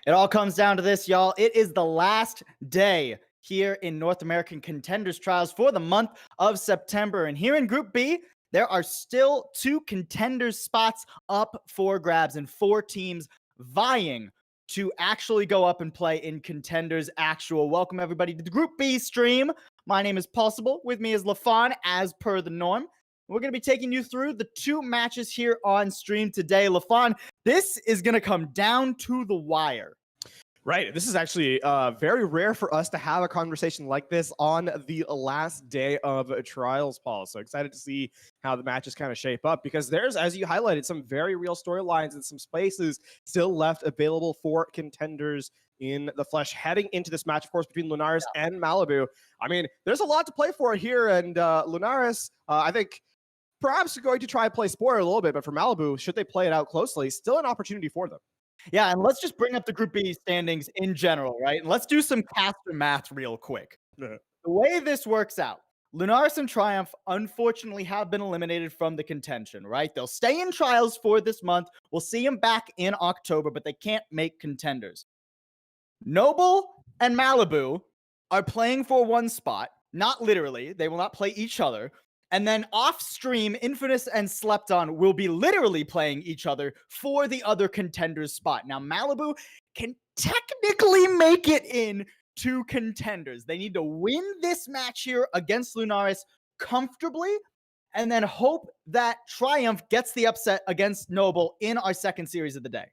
It all comes down to this, y'all. It is the last day here in North American Contenders Trials for the month of September. And here in Group B, there are still 2 Contenders spots up for grabs and 4 teams vying to actually go up and play in Contenders Actual. Welcome, everybody, to the Group B stream. My name is Possible. With me is LaFon, as per the norm. We're going to be taking you through the 2 matches here on stream today. LaFon, this is going to come down to the wire. Right. This is actually very rare for us to have a conversation like this on the last day of trials, Paul. So excited to see how the matches kind of shape up, because there's, as you highlighted, some very real storylines and some spaces still left available for contenders in the flesh heading into this match, of course, between Lunaris and Malibu. I mean, there's a lot to play for here, and Lunaris, I think, perhaps going to try and play spoiler a little bit, but for Malibu, should they play it out closely, still an opportunity for them. Yeah, and let's just bring up the Group B standings in general, right? And let's do some caster math real quick. The way this works out, Lunaris and Triumph unfortunately have been eliminated from the contention, right? They'll stay in trials for this month. We'll see them back in October, but they can't make contenders. Noble and Malibu are playing for 1 spot. Not literally. They will not play each other. And then off stream, Infamous and Slept On will be literally playing each other for the other contenders spot. Now, Malibu can technically make it in to contenders. They need to win this match here against Lunaris comfortably, and then hope that Triumph gets the upset against Noble in our second series of the day.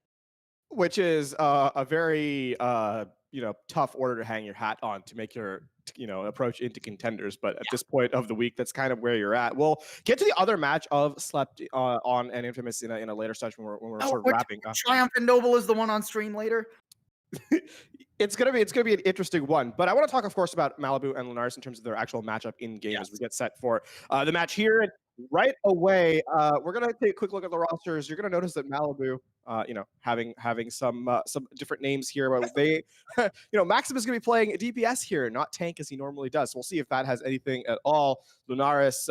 Which is a very tough order to hang your hat on to make your approach into contenders. But at this point of the week, that's kind of where you're at. We'll get to the other match of Slept On and Infamous in a later session when we're sort of wrapping up. Triumph and Noble is the one on stream later. It's gonna be an interesting one. But I want to talk, of course, about Malibu and Lunaris in terms of their actual matchup in game as we get set for the match here. And right away, we're gonna take a quick look at the rosters. You're gonna notice that Malibu, having some different names here, but they, Maxim is gonna be playing DPS here, not tank as he normally does. So we'll see if that has anything at all. Lunaris,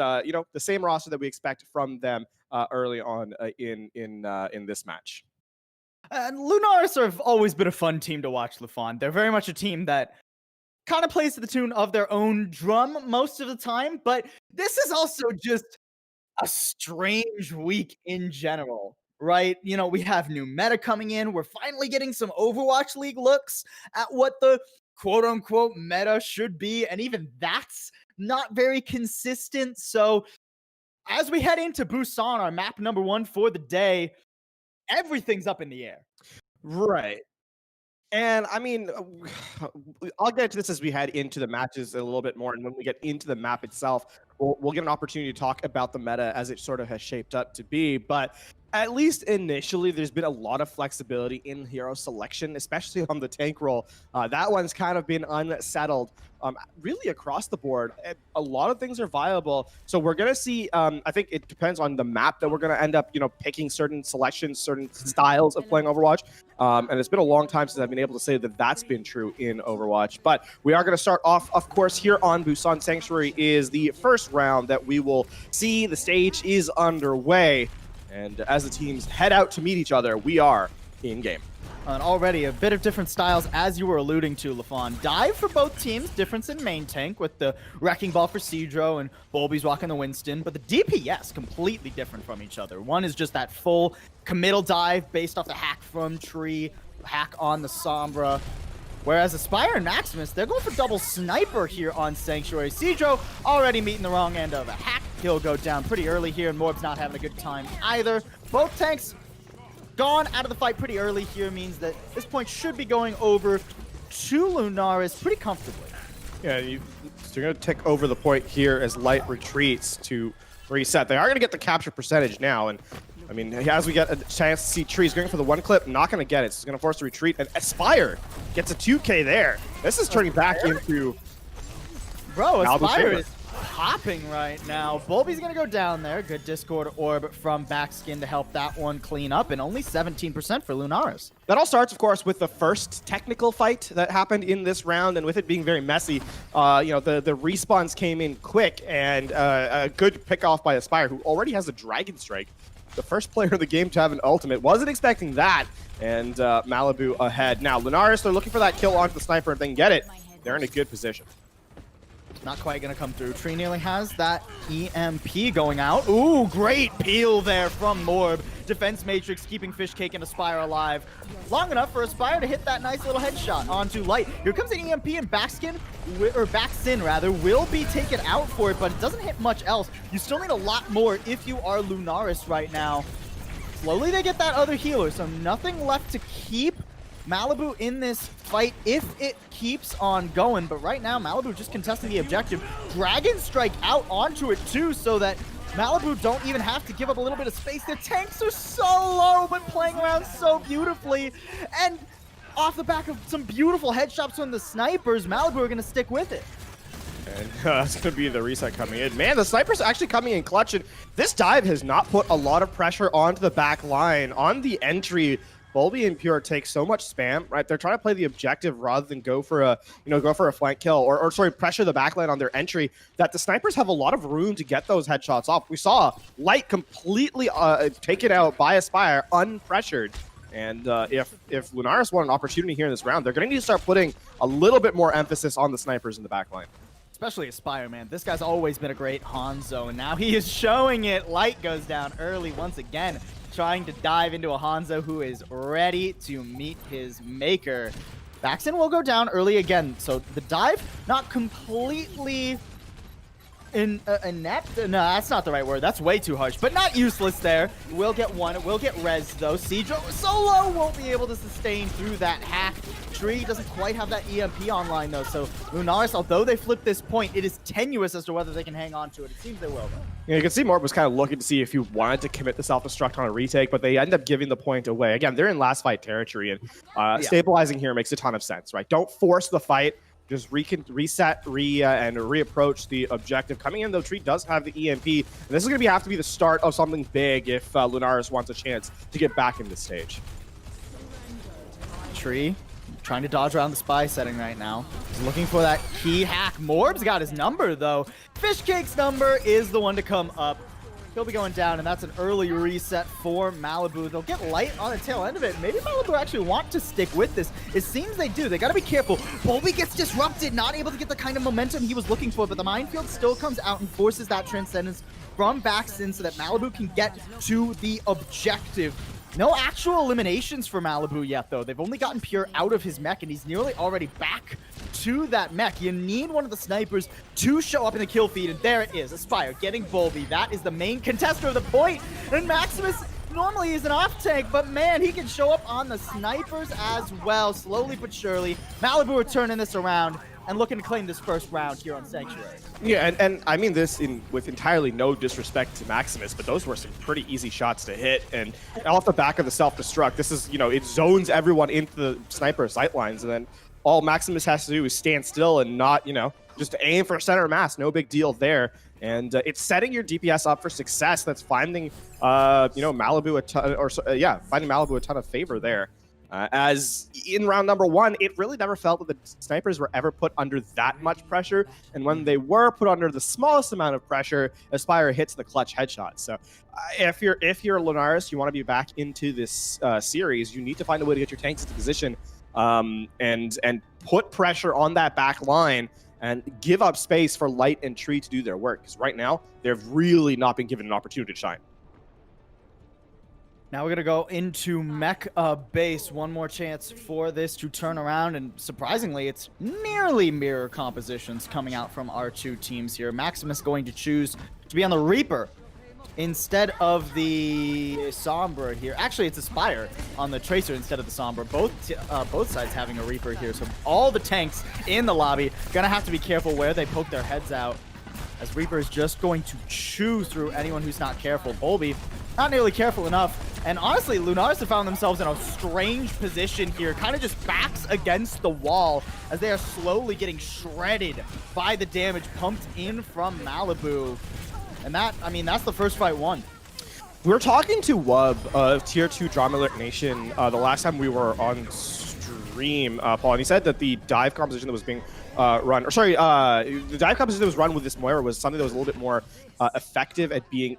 the same roster that we expect from them early on in this match. And Lunaris have always been a fun team to watch, LaFon. They're very much a team that kind of plays to the tune of their own drum most of the time, but this is also just a strange week in general, right? You know, we have new meta coming in. We're finally getting some Overwatch League looks at what the quote unquote meta should be. And even that's not very consistent. So, as we head into Busan, our map number 1 for the day, everything's up in the air. Right. And I mean, I'll get to this as we head into the matches a little bit more, and when we get into the map itself, we'll get an opportunity to talk about the meta as it sort of has shaped up to be. But at least initially, there's been a lot of flexibility in hero selection, especially on the tank role. That one's kind of been unsettled. Really across the board, a lot of things are viable. So we're gonna see. I think it depends on the map that we're gonna end up, picking certain selections, certain styles of playing Overwatch. And it's been a long time since I've been able to say that that's been true in Overwatch. But we are gonna start off, of course, here on Busan Sanctuary is the first round that we will see. The stage is underway, and as the teams head out to meet each other, we are in game. And already a bit of different styles, as you were alluding to, LaFawn. Dive for both teams, difference in main tank with the Wrecking Ball for Cedro and Bulby's rocking the Winston, but the DPS completely different from each other. One is just that full committal dive based off the hack from Tree, hack on the Sombra, whereas Aspire and Maximus, they're going for double sniper here on Sanctuary. Cedro already meeting the wrong end of a hack. He'll go down pretty early here, and Morb's not having a good time either. Both tanks gone out of the fight pretty early here, means that this point should be going over to Lunaris pretty comfortably. Yeah, so you're going to take over the point here as Light retreats to reset. They are going to get the capture percentage now, and I mean, as we get a chance to see Trees going for the one clip, not going to get it. So it's going to force a retreat, and Aspire gets a 2K there. This is turning back into... Bro, Aspire is popping right now. Bulby's gonna go down there. Good Discord orb from Backskin to help that one clean up, and only 17% for Lunaris. That all starts, of course, with the first technical fight that happened in this round, and with it being very messy, the respawns came in quick, and a good pick off by Aspire, who already has a Dragon Strike. The first player in the game to have an ultimate. Wasn't expecting that, and Malibu ahead. Now, Lunaris, they're looking for that kill onto the sniper. If they can get it, they're in a good position. Not quite going to come through. Tree nearly has that EMP going out. Ooh, great peel there from Morb. Defense Matrix keeping Fishcake and Aspire alive. Long enough for Aspire to hit that nice little headshot onto Light. Here comes an EMP, and Backsin will be taken out for it, but it doesn't hit much else. You still need a lot more if you are Lunaris right now. Slowly they get that other healer, so nothing left to keep Malibu in this fight if it keeps on going. But right now, Malibu just contesting the objective. Dragon Strike out onto it too, so that Malibu don't even have to give up a little bit of space. Their tanks are so low, but playing around so beautifully. And off the back of some beautiful headshots from the snipers, Malibu are going to stick with it. And that's going to be the reset coming in. Man, the snipers actually coming in clutch. And this dive has not put a lot of pressure onto the back line. On the entry, Bulby and Pure take so much spam, right? They're trying to play the objective rather than go for a flank kill or pressure the backline on their entry, that the snipers have a lot of room to get those headshots off. We saw Light completely taken out by Aspire unpressured. And if Lunaris want an opportunity here in this round, they're going to need to start putting a little bit more emphasis on the snipers in the backline. Especially Aspire, man. This guy's always been a great Hanzo, and now he is showing it. Light goes down early once again, trying to dive into a Hanzo who is ready to meet his maker. Baxton will go down early again, so the dive not completely inept. No, that's not the right word. That's way too harsh, but not useless there. Will get one. It will get res though. Cedro solo won't be able to sustain through that hack. Tree doesn't quite have that EMP online though, so Lunaris, although they flipped this point, it is tenuous as to whether they can hang on to it. It seems they will though. Yeah, you can see Morb was kind of looking to see if he wanted to commit the self-destruct on a retake, but they end up giving the point away. Again, they're in last fight territory, and stabilizing here makes a ton of sense, right? Don't force the fight. Just reset, and reapproach the objective. Coming in, though, Tree does have the EMP. And this is going to have to be the start of something big if Lunaris wants a chance to get back in the stage. Tree trying to dodge around the spy setting right now. He's looking for that key hack. Morb's got his number, though. Fishcake's number is the one to come up. He'll be going down, and that's an early reset for Malibu. They'll get Light on the tail end of it. Maybe Malibu actually want to stick with this. It seems they do. They got to be careful. Bulby gets disrupted, not able to get the kind of momentum he was looking for, but the minefield still comes out and forces that transcendence from Baxton so that Malibu can get to the objective. No actual eliminations for Malibu yet, though. They've only gotten Pure out of his mech, and he's nearly already back to that mech. You need one of the snipers to show up in the kill feed, and there it is. Aspire getting Volby. That is the main contester of the point, and Maximus normally is an off tank, but man, he can show up on the snipers as well. Slowly but surely, Malibu are turning this around and looking to claim this first round here on Sanctuary. Yeah, and I mean this with entirely no disrespect to Maximus, but those were some pretty easy shots to hit, and off the back of the self-destruct, this is, it zones everyone into the sniper sightlines, and then all Maximus has to do is stand still and not, just aim for center mass. No big deal there. And it's setting your DPS up for success. That's finding, Malibu finding Malibu a ton of favor there. As in round number 1, it really never felt that the snipers were ever put under that much pressure. And when they were put under the smallest amount of pressure, Aspire hits the clutch headshot. So if you're Lunaris, you want to be back into this series, you need to find a way to get your tanks into position and put pressure on that back line and give up space for Light and Tree to do their work. Because right now, they've really not been given an opportunity to shine. Now we're going to go into mech base. One more chance for this to turn around. And surprisingly, it's nearly mirror compositions coming out from our two teams here. Maximus going to choose to be on the Reaper instead of the Sombra here. Actually, it's Aspire on the Tracer instead of the Sombra. Both sides having a Reaper here. So all the tanks in the lobby going to have to be careful where they poke their heads out, as Reaper is just going to chew through anyone who's not careful. Volby, not nearly careful enough. And honestly, Lunaris have found themselves in a strange position here, kind of just backs against the wall as they are slowly getting shredded by the damage pumped in from Malibu. And that's the first fight won. We were talking to Wub of Tier 2 Drama Alert Nation the last time we were on stream, Paul, and he said that the dive composition that was being the dive composition that was run with this Moira was something that was a little bit more effective at being,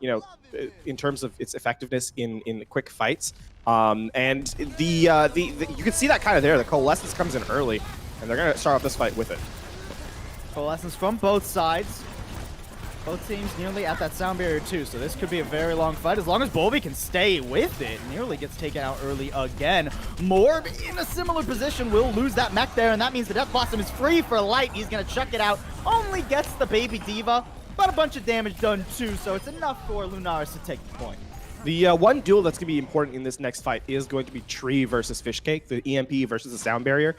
in terms of its effectiveness in quick fights. And you can see that kind of there. The Coalescence comes in early, and they're going to start off this fight with it. Coalescence from both sides. Both teams nearly at that sound barrier too, so this could be a very long fight. As long as Volby can stay with it, nearly gets taken out early again. Morb in a similar position will lose that mech there, and that means the Death Blossom is free for Light. He's gonna chuck it out, only gets the Baby Diva, but a bunch of damage done too, so it's enough for Lunaris to take the point. The one duel that's going to be important in this next fight is going to be Tree versus Fishcake, the EMP versus the sound barrier.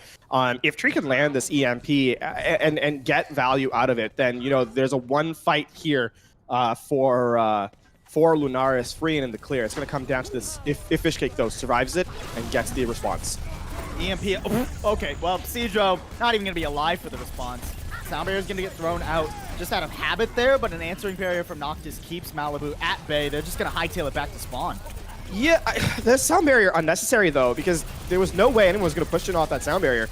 If Tree can land this EMP and get value out of it, then, there's a one fight here for Lunaris free and in the clear. It's going to come down to this, if Fishcake, though, survives it and gets the response. EMP, okay, well, Cedro not even going to be alive for the response. Sound barrier is going to get thrown out just out of habit there, but an answering barrier from Noctis keeps Malibu at bay. They're just going to hightail it back to spawn. Yeah, the sound barrier unnecessary, though, because there was no way anyone was going to push it off that sound barrier.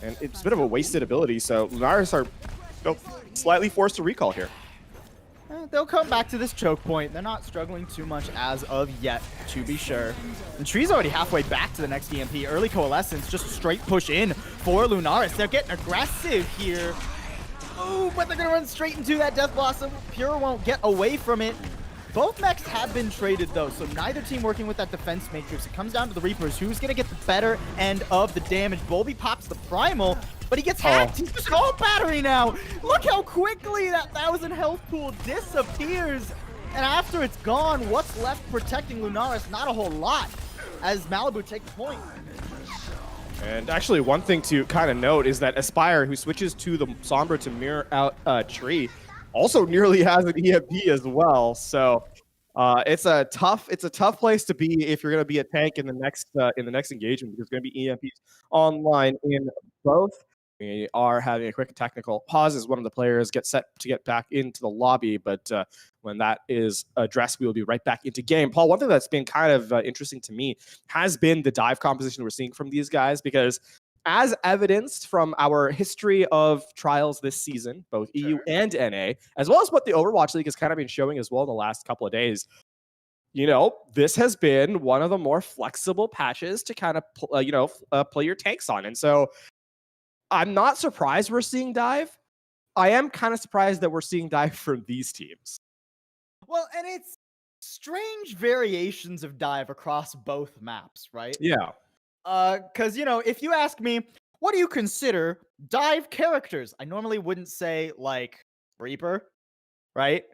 And it's a bit of a wasted ability, so Lunaris are slightly forced to recall here. They'll come back to this choke point. They're not struggling too much as of yet, to be sure. And Tree's already halfway back to the next EMP. Early Coalescence, just straight push in for Lunaris. They're getting aggressive here. Ooh, but they're going to run straight into that Death Blossom. Pure won't get away from it. Both mechs have been traded, though, so neither team working with that defense matrix. It comes down to the Reapers. Who's going to get the better end of the damage? Volby pops the Primal, but he gets hacked. He's just all battery now. Look how quickly that 1,000 health pool disappears. And after it's gone, what's left protecting Lunaris? Not a whole lot, as Malibu take the point. And actually, one thing to kind of note is that Aspire, who switches to the Sombra to mirror out Tree, also nearly has an EMP as well. So it's a tough place to be if you're going to be a tank in the next engagement, because there's going to be EMPs online in both. We are having a quick technical pause as one of the players gets set to get back into the lobby, but when that is addressed, we will be right back into game. Paul, one thing that's been kind of interesting to me has been the dive composition we're seeing from these guys, because as evidenced from our history of trials this season, both EU and NA, as well as what the Overwatch League has kind of been showing as well in the last couple of days, this has been one of the more flexible patches to kind of play your tanks on. And so I'm not surprised we're seeing dive. I am kind of surprised that we're seeing dive from these teams. Well, and it's strange variations of dive across both maps, right? Yeah. Because, if you ask me, what do you consider dive characters? I normally wouldn't say, like, Reaper, right?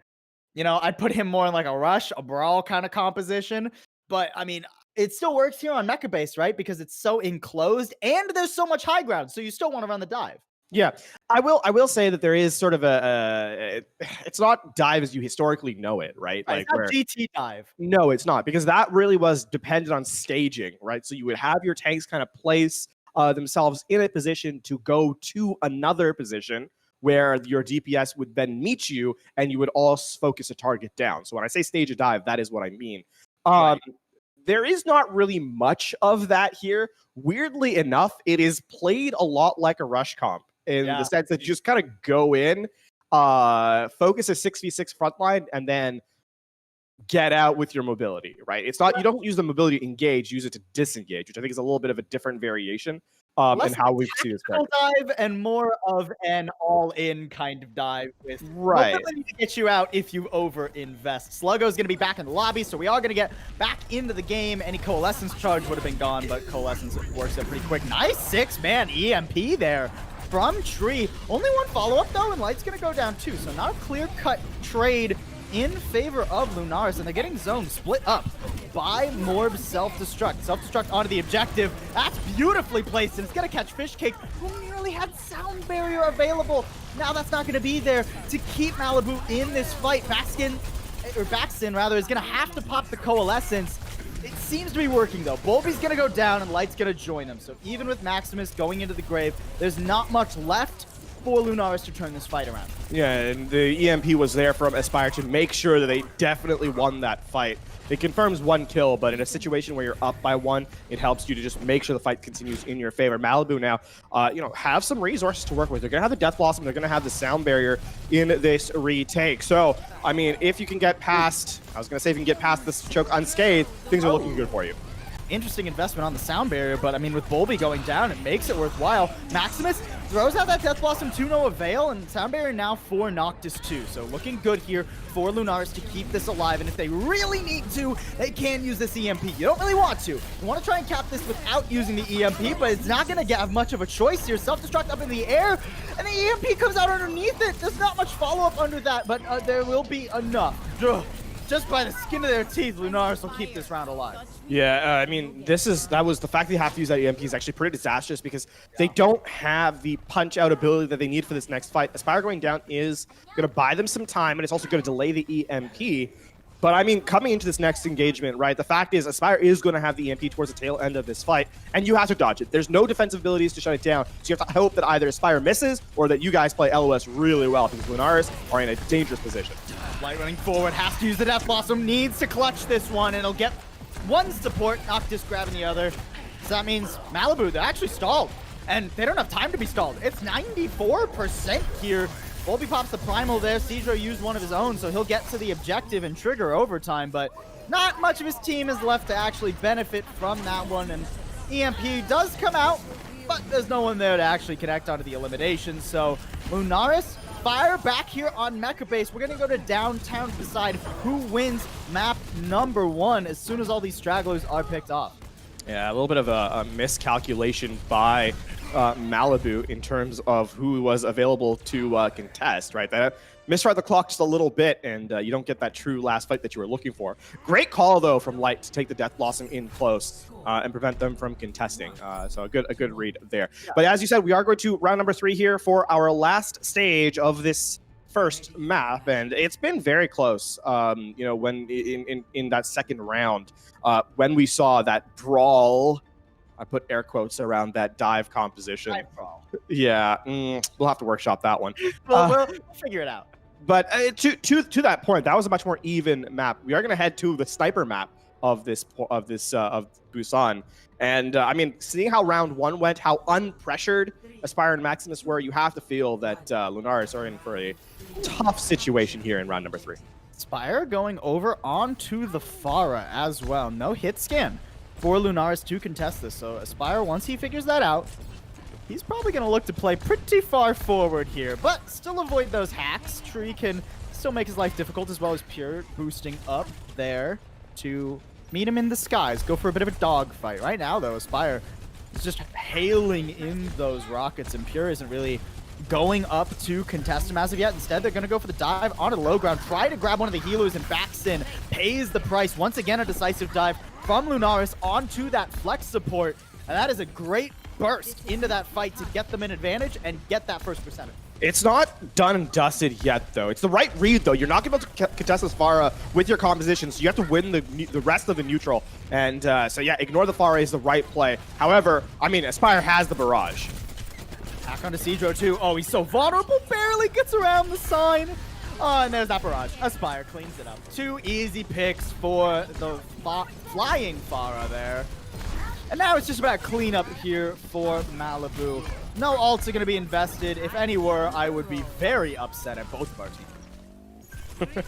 I'd put him more in, like, a rush, a brawl kind of composition. But, I mean, it still works here on mecha base, right? Because it's so enclosed and there's so much high ground. So you still want to run the dive. Yeah, I will say that there is sort of it's not dive as you historically know it, right? Right, Like it's not where GT dive. no, it's not, because that really was dependent on staging, right? So you would have your tanks kind of place themselves in a position to go to another position where your DPS would then meet you, and you would all focus a target down. So when I say stage a dive, that is what I mean. Right. There is not really much of that here. Weirdly enough, it is played a lot like a rush comp in the sense that you just kind of go in, focus a 6v6 frontline, and then get out with your mobility, right? It's not, you don't use the mobility to engage, use it to disengage, which I think is a little bit of a different variation in how we've seen this character. Dive and more of an all-in kind of dive with Right. mobility to get you out if you over-invest. Sluggo's going to be back in the lobby, so we are going to get back into the game. Any Coalescence charge would have been gone, but Coalescence works out pretty quick. Nice 6-man EMP there from Tree. Only one follow-up, though, and Light's going to go down, too. So not a clear-cut trade in favor of Lunaris, and they're getting zone split up by Morb's self-destruct. Self-destruct onto the objective. That's beautifully placed, and it's going to catch Fishcake, who nearly had sound barrier available. Now that's not going to be there to keep Malibu in this fight. Baxton, is going to have to pop the Coalescence. It seems to be working, though. Bulby's going to go down, and Light's going to join them. So even with Maximus going into the grave, there's not much left for Lunaris to turn this fight around. Yeah, and the EMP was there from Aspire to make sure that they definitely won that fight. It confirms 1 kill, but in a situation where you're up by 1, it helps you to just make sure the fight continues in your favor. Malibu now, have some resources to work with. They're going to have the Death Blossom. They're going to have the Sound Barrier in this retake. So, I mean, if you can get past, if you can get past this choke unscathed, things are looking good for you. Interesting investment on the Sound Barrier, but I mean, with Bulby going down, it makes it worthwhile. Maximus throws out that Death Blossom to no avail, and Sound Barrier now for Noctis too. So looking good here for Lunaris to keep this alive, and if they really need to, they can use this EMP. You don't really want to. You want to try and cap this without using the EMP, but it's not going to have much of a choice here. Self-destruct up in the air, and the EMP comes out underneath it. There's not much follow-up under that, but there will be enough. Just by the skin of their teeth, Lunaris will keep this round alive. Yeah, I mean, that was the fact they have to use that EMP is actually pretty disastrous because they don't have the punch-out ability that they need for this next fight. Aspire going down is going to buy them some time, and it's also going to delay the EMP. But I mean, coming into this next engagement, right, the fact is Aspire is going to have the EMP towards the tail end of this fight, and you have to dodge it. There's no defensive abilities to shut it down, so you have to hope that either Aspire misses or that you guys play LOS really well, because Lunaris are in a dangerous position. Light running forward, has to use the Death Blossom, needs to clutch this one, and it'll get one support, Noctis grabbing the other. So that means Malibu, they're actually stalled, and they don't have time to be stalled. It's 94% here. Bulby pops the Primal there. Cedro used one of his own, so he'll get to the objective and trigger overtime, but not much of his team is left to actually benefit from that one, and EMP does come out, but there's no one there to actually connect onto the elimination, so Lunaris, Fire back here on Mecha Base. We're going to go to downtown to decide who wins map number 1 as soon as all these stragglers are picked off. Yeah, a little bit of a miscalculation by Malibu in terms of who was available to contest, right? That misread the clock just a little bit, and you don't get that true last fight that you were looking for. Great call, though, from Light to take the Death Blossom in close and prevent them from contesting. So a good read there. Yeah. But as you said, we are going to round number 3 here for our last stage of this first map, and it's been very close. When in that second round, when we saw that brawl, I put air quotes around that dive composition. Dive brawl. Yeah, we'll have to workshop that one. We'll figure it out. But to that point, that was a much more even map. We are going to head to the sniper map of busan, and I mean, seeing how round 1 went, how unpressured Aspire and Maximus were, you have to feel that Lunaris are in for a tough situation here in round number 3. Aspire going over onto the Pharah as well. No hit scan for Lunaris to contest this. So Aspire, once he figures that out, he's probably going to look to play pretty far forward here, but still avoid those hacks. Tree can still make his life difficult, as well as Pure boosting up there to meet him in the skies. Go for a bit of a dogfight. Right now, though, Aspire is just hailing in those rockets, and Pure isn't really going up to contest him as of yet. Instead, they're going to go for the dive onto the low ground, try to grab one of the healers, and Baxton pays the price. Once again, a decisive dive from Lunaris onto that flex support, and that is a great burst into that fight to get them an advantage and get that first percentage. It's not done and dusted yet, though. It's the right read, though. You're not going to be able to contest this Pharah with your composition, so you have to win the rest of the neutral. And so, yeah, ignore the Pharah is the right play. However, I mean, Aspire has the barrage. Back onto Cedro, too. Oh, he's so vulnerable. Barely gets around the sign. Oh, and there's that barrage. Aspire cleans it up. 2 easy picks for the flying Pharah there. And now it's just about cleanup here for Malibu. No ults are going to be invested. If any were, I would be very upset at both of our teams.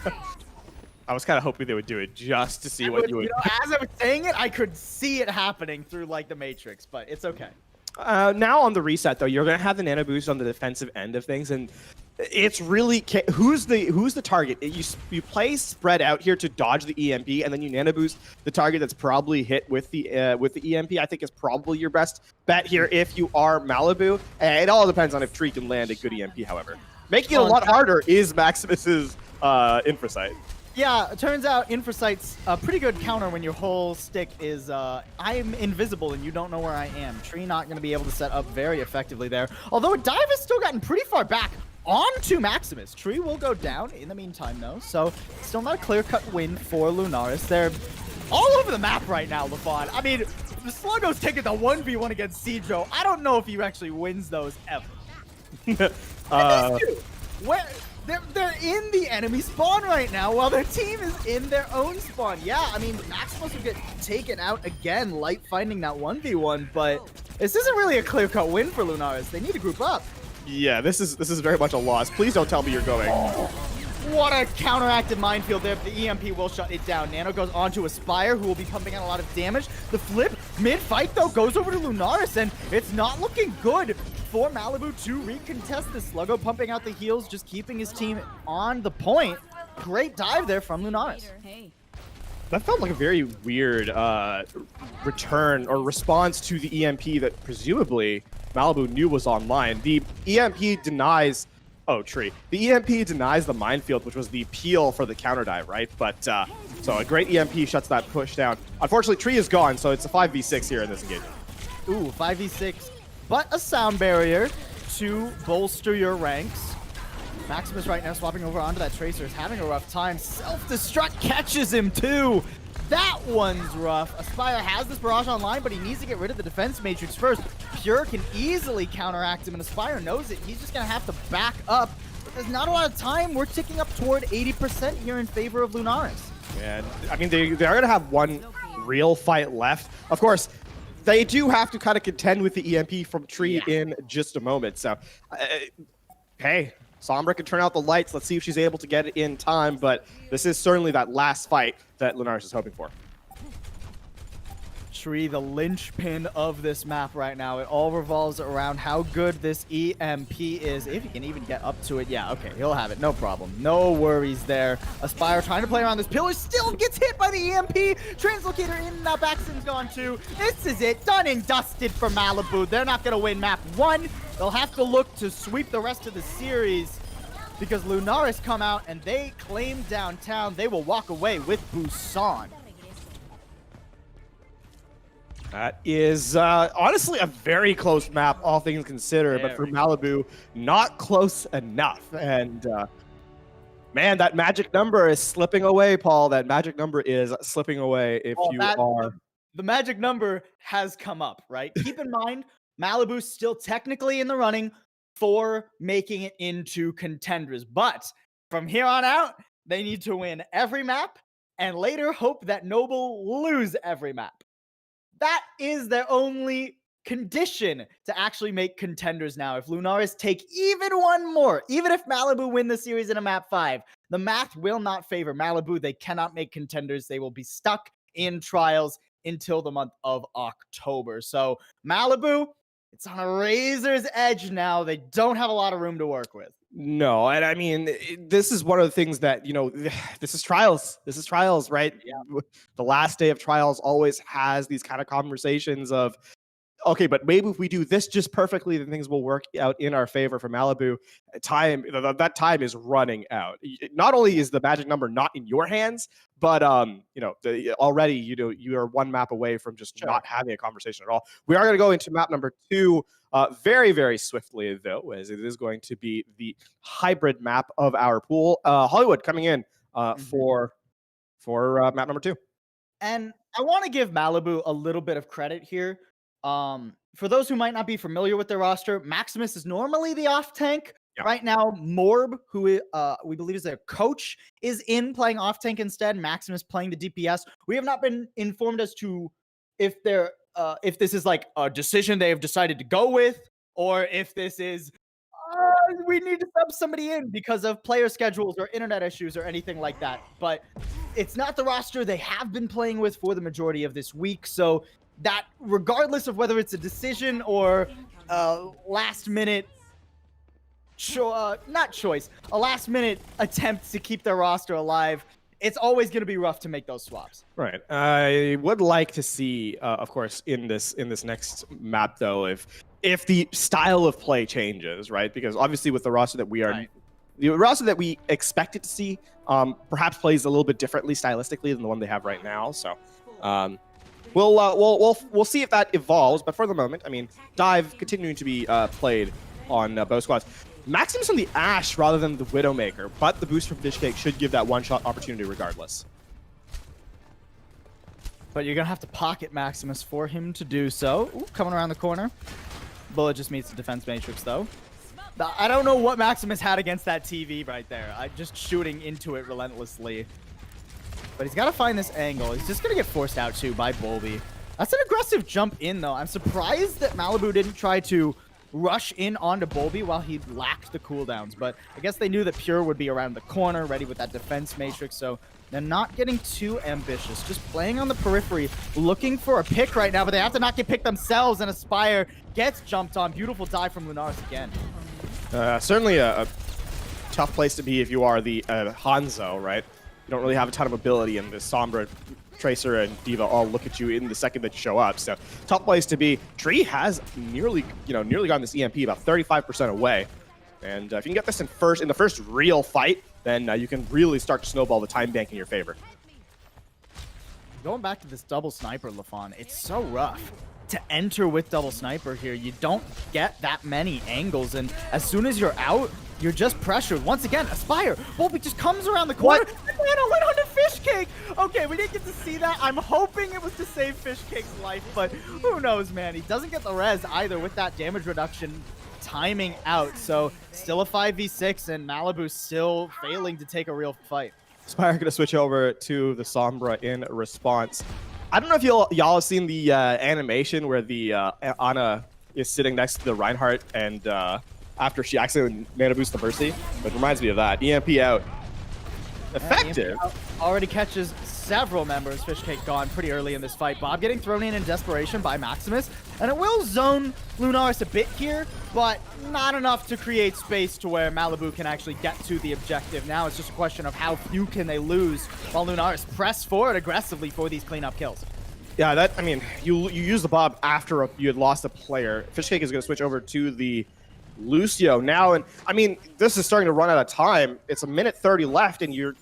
I was kind of hoping they would do it just to see what you would... You know, as I was saying it, I could see it happening through, like, the Matrix, but it's okay. Now on the reset, though, you're going to have the nano boost on the defensive end of things, and it's really who's the target. You play spread out here to dodge the EMP, and then you nano boost the target that's probably hit with the EMP. I think is probably your best bet here if you are Malibu. And it all depends on if Tree can land a good EMP. However, making it a lot harder is Maximus's Infrasight. Yeah, it turns out Infrasight's a pretty good counter when your whole stick is, I'm invisible and you don't know where I am. Tree not going to be able to set up very effectively there. Although a dive has still gotten pretty far back onto Maximus. Tree will go down in the meantime, though. So, still not a clear-cut win for Lunaris. They're all over the map right now, LaFon. I mean, the Sluggo's taking the 1v1 against Cedro. I don't know if he actually wins those ever. They're in the enemy spawn right now while their team is in their own spawn. Yeah, I mean, Maximus will get taken out again, light finding that 1v1, but this isn't really a clear-cut win for Lunaris. They need to group up. Yeah, this is very much a loss. Please don't tell me you're going. What a counteractive minefield there. The EMP will shut it down. Nano goes on to Aspire, who will be pumping out a lot of damage. The flip mid-fight, though, goes over to Lunaris, and it's not looking good for Malibu to recontest this. Sluggo pumping out the heals, just keeping his team on the point. Great dive there from Lunaris. That felt like a very weird return or response to the EMP that presumably Malibu knew was online. The EMP denies... Oh, Tree. The EMP denies the minefield, which was the peel for the counter dive, right? But, so a great EMP shuts that push down. Unfortunately, Tree is gone, so it's a 5v6 here in this engagement. Ooh, 5v6, but a sound barrier to bolster your ranks. Maximus right now swapping over onto that Tracer is having a rough time. Self-destruct catches him, too. That one's rough. Aspire has this barrage online, but he needs to get rid of the defense matrix first. Pure can easily counteract him, and Aspire knows it. He's just going to have to back up. But there's not a lot of time. We're ticking up toward 80% here in favor of Lunaris. Yeah, I mean, they are going to have one real fight left. Of course, they do have to kind of contend with the EMP from Tree in just a moment. So, hey, Sombra can turn out the lights. Let's see if she's able to get it in time. But this is certainly that last fight that Lunaris is hoping for. Tree, the linchpin of this map right now. It all revolves around how good this EMP is. If he can even get up to it. Yeah, okay, he'll have it. No problem. No worries there. Aspire trying to play around this pillar. Still gets hit by the EMP. Translocator in. Now Baxton's gone too. This is it. Done and dusted for Malibu. They're not going to win map 1. They'll have to look to sweep the rest of the series because Lunaris come out and they claim downtown. They will walk away with Busan. That is honestly a very close map, all things considered, but for Malibu, not close enough. And man, that magic number is slipping away, Paul. That magic number is slipping away if you are... The magic number has come up, right? Keep in mind, Malibu's still technically in the running for making it into contenders. But from here on out, they need to win every map and later hope that Noble lose every map. That is their only condition to actually make contenders now. If Lunaris take even one more, even if Malibu win the series in a map 5, the math will not favor Malibu. They cannot make contenders. They will be stuck in trials until the month of October. So Malibu, it's on a razor's edge now. They don't have a lot of room to work with. No, and I mean, this is one of the things that, this is trials. This is trials, right? Yeah. The last day of trials always has these kind of conversations of, okay, but maybe if we do this just perfectly, then things will work out in our favor for Malibu. That time is running out. Not only is the magic number not in your hands, but already you are one map away from just not having a conversation at all. We are going to go into map number 2 very, very swiftly, though, as it is going to be the hybrid map of our pool. Hollywood coming in for map number 2. And I want to give Malibu a little bit of credit here. For those who might not be familiar with their roster, Maximus is normally the off tank. Yeah. Right now, Morb, who we believe is their coach, is in playing off tank instead. Maximus playing the DPS. We have not been informed as to if this is like a decision they have decided to go with, or if this is we need to sub somebody in because of player schedules or internet issues or anything like that. But it's not the roster they have been playing with for the majority of this week. So that regardless of whether it's a decision or last minute a last minute attempt to keep their roster alive, it's always going to be rough to make those swaps. Right. I would like to see, of course, in this next map, though, if the style of play changes, right? Because obviously with the roster that the roster that we expected to see, perhaps plays a little bit differently stylistically than the one they have right now. So we'll see if that evolves. But for the moment, I mean, Dive continuing to be played on both squads. Maximus on the Ashe rather than the Widowmaker, but the boost from Fishcake should give that one-shot opportunity regardless. But you're going to have to pocket Maximus for him to do so. Ooh, coming around the corner. Bullet just meets the defense matrix, though. I don't know what Maximus had against that TV right there. Just shooting into it relentlessly. But he's got to find this angle. He's just going to get forced out, too, by Bolby. That's an aggressive jump in, though. I'm surprised that Malibu didn't try to rush in onto Bolby while he lacked the cooldowns. But I guess they knew that Pure would be around the corner, ready with that defense matrix. So they're not getting too ambitious. Just playing on the periphery, looking for a pick right now. But they have to not get picked themselves. And Aspire gets jumped on. Beautiful dive from Lunaris again. Certainly a tough place to be if you are the Hanzo, right? You don't really have a ton of ability, and the Sombra, Tracer, and D.Va all look at you in the second that you show up. So tough place to be. Tree has nearly gotten this EMP about 35% away. And if you can get this in the first real fight, then you can really start to snowball the time bank in your favor. Going back to this double sniper, Lafon, it's so rough to enter with double sniper here. You don't get that many angles, and as soon as you're out, you're just pressured. Once again, Aspire. Bolby just comes around the corner. And Nano went on to Fishcake. Okay, we didn't get to see that. I'm hoping it was to save Fishcake's life, but who knows, man. He doesn't get the res either with that damage reduction timing out. So still a 5v6, and Malibu still failing to take a real fight. Aspire going to switch over to the Sombra in response. I don't know if y'all have seen the animation where the Ana is sitting next to the Reinhardt and after she accidentally mana boosts the Mercy. It reminds me of that. EMP out. Effective. EMP out already catches several members. Fishcake gone pretty early in this fight. Bob getting thrown in desperation by Maximus. And it will zone Lunaris a bit here, but not enough to create space to where Malibu can actually get to the objective. Now it's just a question of how few can they lose while Lunaris press forward aggressively for these cleanup kills. Yeah, I mean, you use the Bob after you had lost a player. Fishcake is going to switch over to the Lucio now, and I mean, this is starting to run out of time. It's a minute 30 left, and your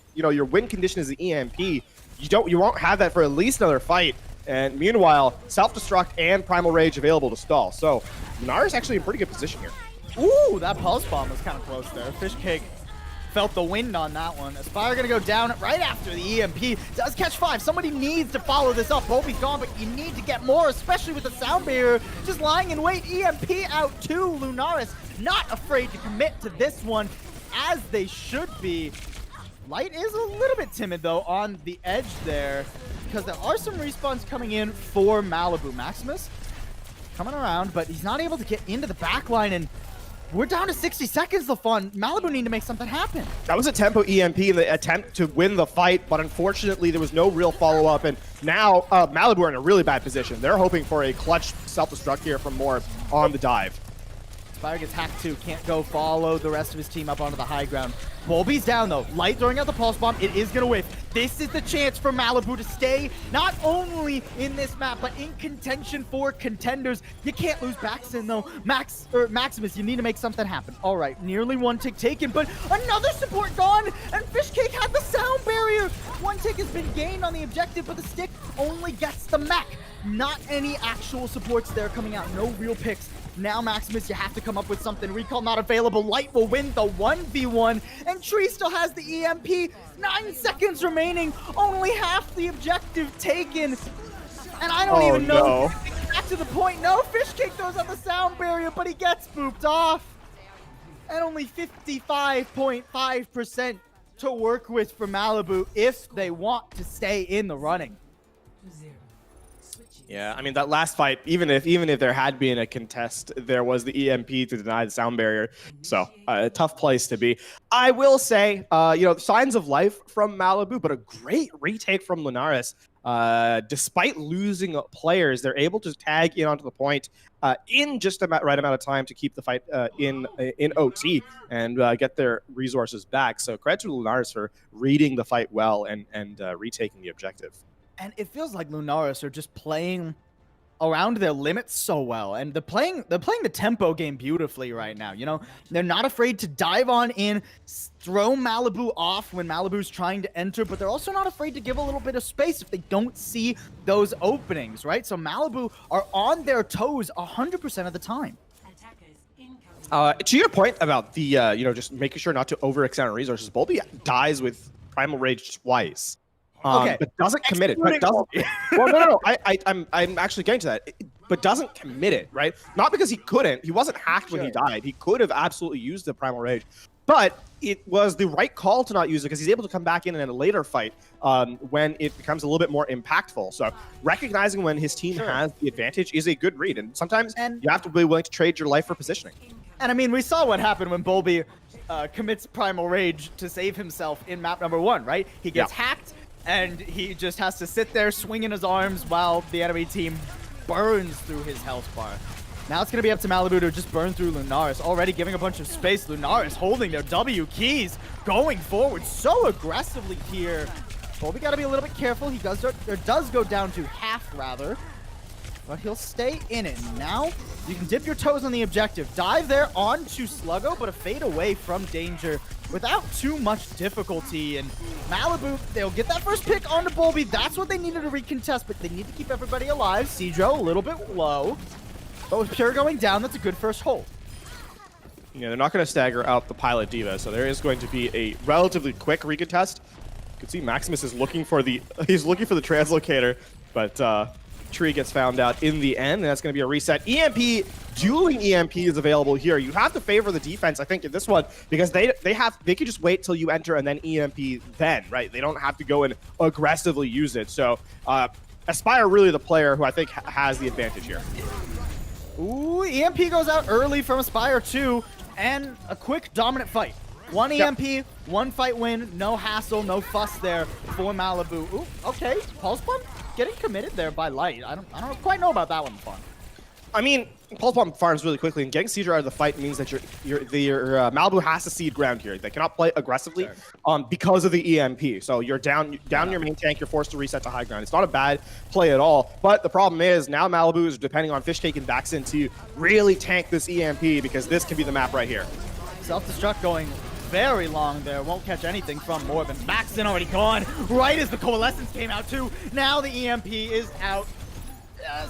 win condition is the EMP. You won't have that for at least another fight. And meanwhile, self-destruct and primal rage available to stall. So Lunaris actually in pretty good position here. Ooh, that pulse bomb was kind of close there. Fishcake felt the wind on that one. Aspire gonna go down right after the EMP. Does catch 5. Somebody needs to follow this up. Bolby's gone, but you need to get more, especially with the sound barrier just lying in wait. EMP out to Lunaris. Not afraid to commit to this one, as they should be. Light is a little bit timid, though, on the edge there, because there are some respawns coming in for Malibu. Maximus coming around, but he's not able to get into the back line, and we're down to 60 seconds, LaFon. Malibu need to make something happen. That was a tempo EMP in the attempt to win the fight, but unfortunately there was no real follow-up, and now Malibu are in a really bad position. They're hoping for a clutch self-destruct here from Morb on the dive. Spire gets hacked too. Can't go follow the rest of his team up onto the high ground. Bulby's down though. Light throwing out the pulse bomb. It is gonna whiff. This is the chance for Malibu to stay not only in this map, but in contention for contenders. You can't lose Baxton though. Maximus, you need to make something happen. All right, nearly one tick taken, but another support gone, and Fishcake had the sound barrier. One tick has been gained on the objective, but the stick only gets the mech. Not any actual supports there coming out. No real picks. Now, Maximus, you have to come up with something. Recall not available. Light will win the 1v1, and Tree still has the EMP. 9 seconds remaining. Only half the objective taken. And I don't even know. Back to the point. No, Fishcake throws out the sound barrier, but he gets booped off. And only 55.5% to work with for Malibu if they want to stay in the running. Yeah, I mean, that last fight, even if there had been a contest, there was the EMP to deny the sound barrier. So a tough place to be. I will say, signs of life from Malibu, but a great retake from Lunaris. Despite losing players, they're able to tag in onto the point in just the right amount of time to keep the fight in OT and get their resources back. So credit to Lunaris for reading the fight well and retaking the objective. And it feels like Lunaris are just playing around their limits so well, and they're playing the tempo game beautifully right now. You know, they're not afraid to dive on in, throw Malibu off when Malibu's trying to enter, but they're also not afraid to give a little bit of space if they don't see those openings, right? So Malibu are on their toes 100% of the time. To your point about the just making sure not to overextend resources, Bulby dies with Primal Rage twice. Okay, but doesn't commit it. But doesn't. Well, no. I'm actually getting to that. But doesn't commit it, right? Not because he couldn't. He wasn't hacked when he died. He could have absolutely used the Primal Rage, but it was the right call to not use it because he's able to come back in a later fight when it becomes a little bit more impactful. So recognizing when his team has the advantage is a good read, and sometimes you have to be willing to trade your life for positioning. And I mean, we saw what happened when Bulby commits Primal Rage to save himself in map number 1, right? He gets hacked. And he just has to sit there swinging his arms while the enemy team burns through his health bar. Now it's going to be up to Malibu to just burn through Lunaris, already giving a bunch of space. Lunaris holding their W keys, going forward so aggressively here. Bulby got to be a little bit careful. He does go down to half, rather. But he'll stay in it. Now, you can dip your toes on the objective. Dive there onto Sluggo, but a fade away from danger without too much difficulty. And Malibu, they'll get that first pick onto Bulby. That's what they needed to recontest, but they need to keep everybody alive. Cedro a little bit low. But with Pure going down, that's a good first hold. Yeah, they're not going to stagger out the Pilot Diva, so there is going to be a relatively quick recontest. You can see Maximus is looking for the translocator, but Tree gets found out in the end, and that's going to be a reset. EMP, dueling EMP is available here. You have to favor the defense, I think, in this one, because they could just wait till you enter and then EMP then, right? They don't have to go and aggressively use it. So Aspire really the player who I think has the advantage here. Ooh, EMP goes out early from Aspire too, and a quick dominant fight. One EMP, one fight win, no hassle, no fuss there for Malibu. Ooh, okay, Pulse Bomb getting committed there by Light. I don't quite know about that one, Fun. I mean, Pulse Bomb farms really quickly, and getting Cedro out of the fight means that your Malibu has to cede ground here. They cannot play aggressively because of the EMP. So you're down your main tank. You're forced to reset to high ground. It's not a bad play at all. But the problem is now Malibu is depending on Fishcake and Baxton to really tank this EMP because this can be the map right here. Self-destruct going very long there. Won't catch anything from Morbin. Baxton already gone right as the Coalescence came out too. Now the EMP is out.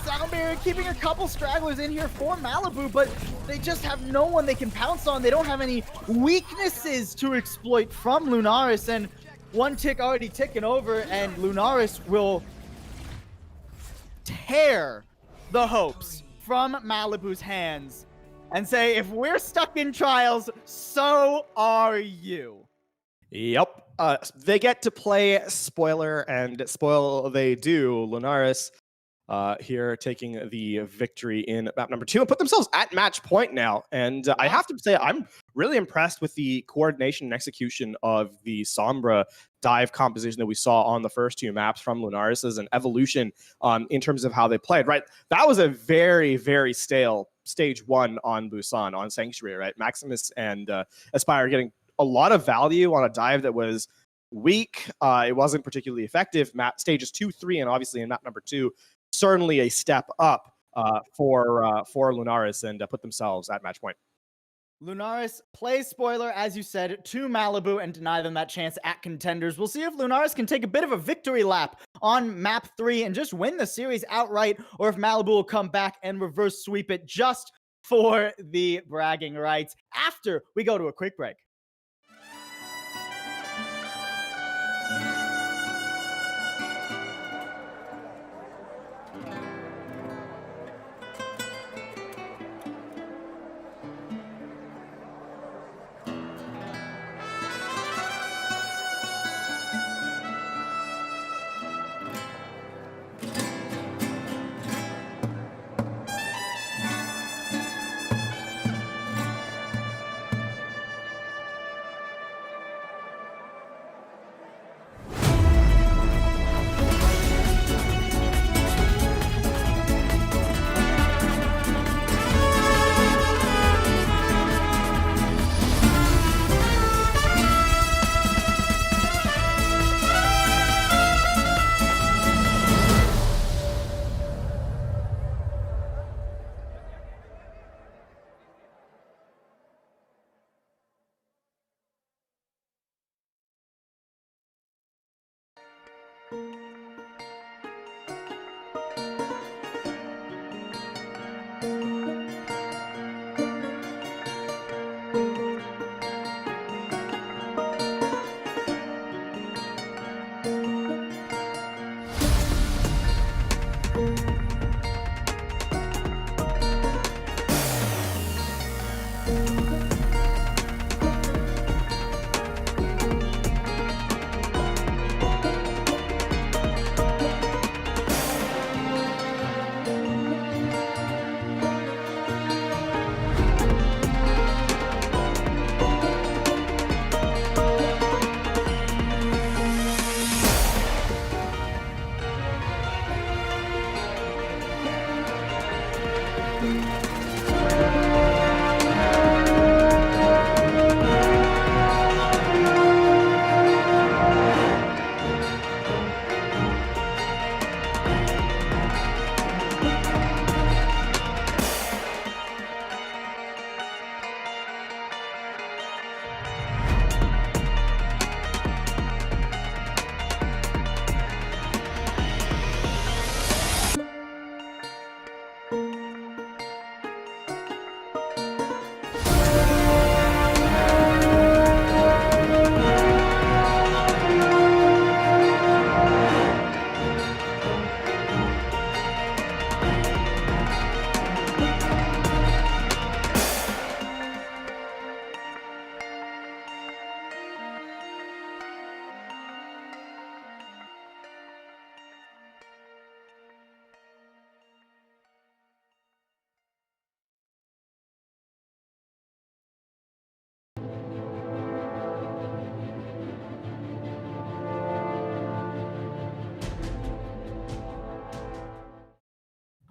Sound Barrier keeping a couple stragglers in here for Malibu, but they just have no one they can pounce on. They don't have any weaknesses to exploit from Lunaris, and one tick already ticking over, and Lunaris will tear the hopes from Malibu's hands and say, if we're stuck in trials, so are you. Yep. They get to play spoiler, and spoil they do. Lunaris here taking the victory in map number 2 and put themselves at match point now. And I have to say, I'm really impressed with the coordination and execution of the Sombra dive composition that we saw on the first 2 maps from Lunaris as an evolution in terms of how they played, right? That was a very, very stale stage 1 on Busan, on Sanctuary, right? Maximus and Aspire getting a lot of value on a dive that was weak. It wasn't particularly effective. Stages 2, 3, and obviously in map number 2, certainly a step up for Lunaris, and put themselves at match point. Lunaris plays spoiler, as you said, to Malibu and deny them that chance at Contenders. We'll see if Lunaris can take a bit of a victory lap on map 3 and just win the series outright, or if Malibu will come back and reverse sweep it just for the bragging rights after we go to a quick break.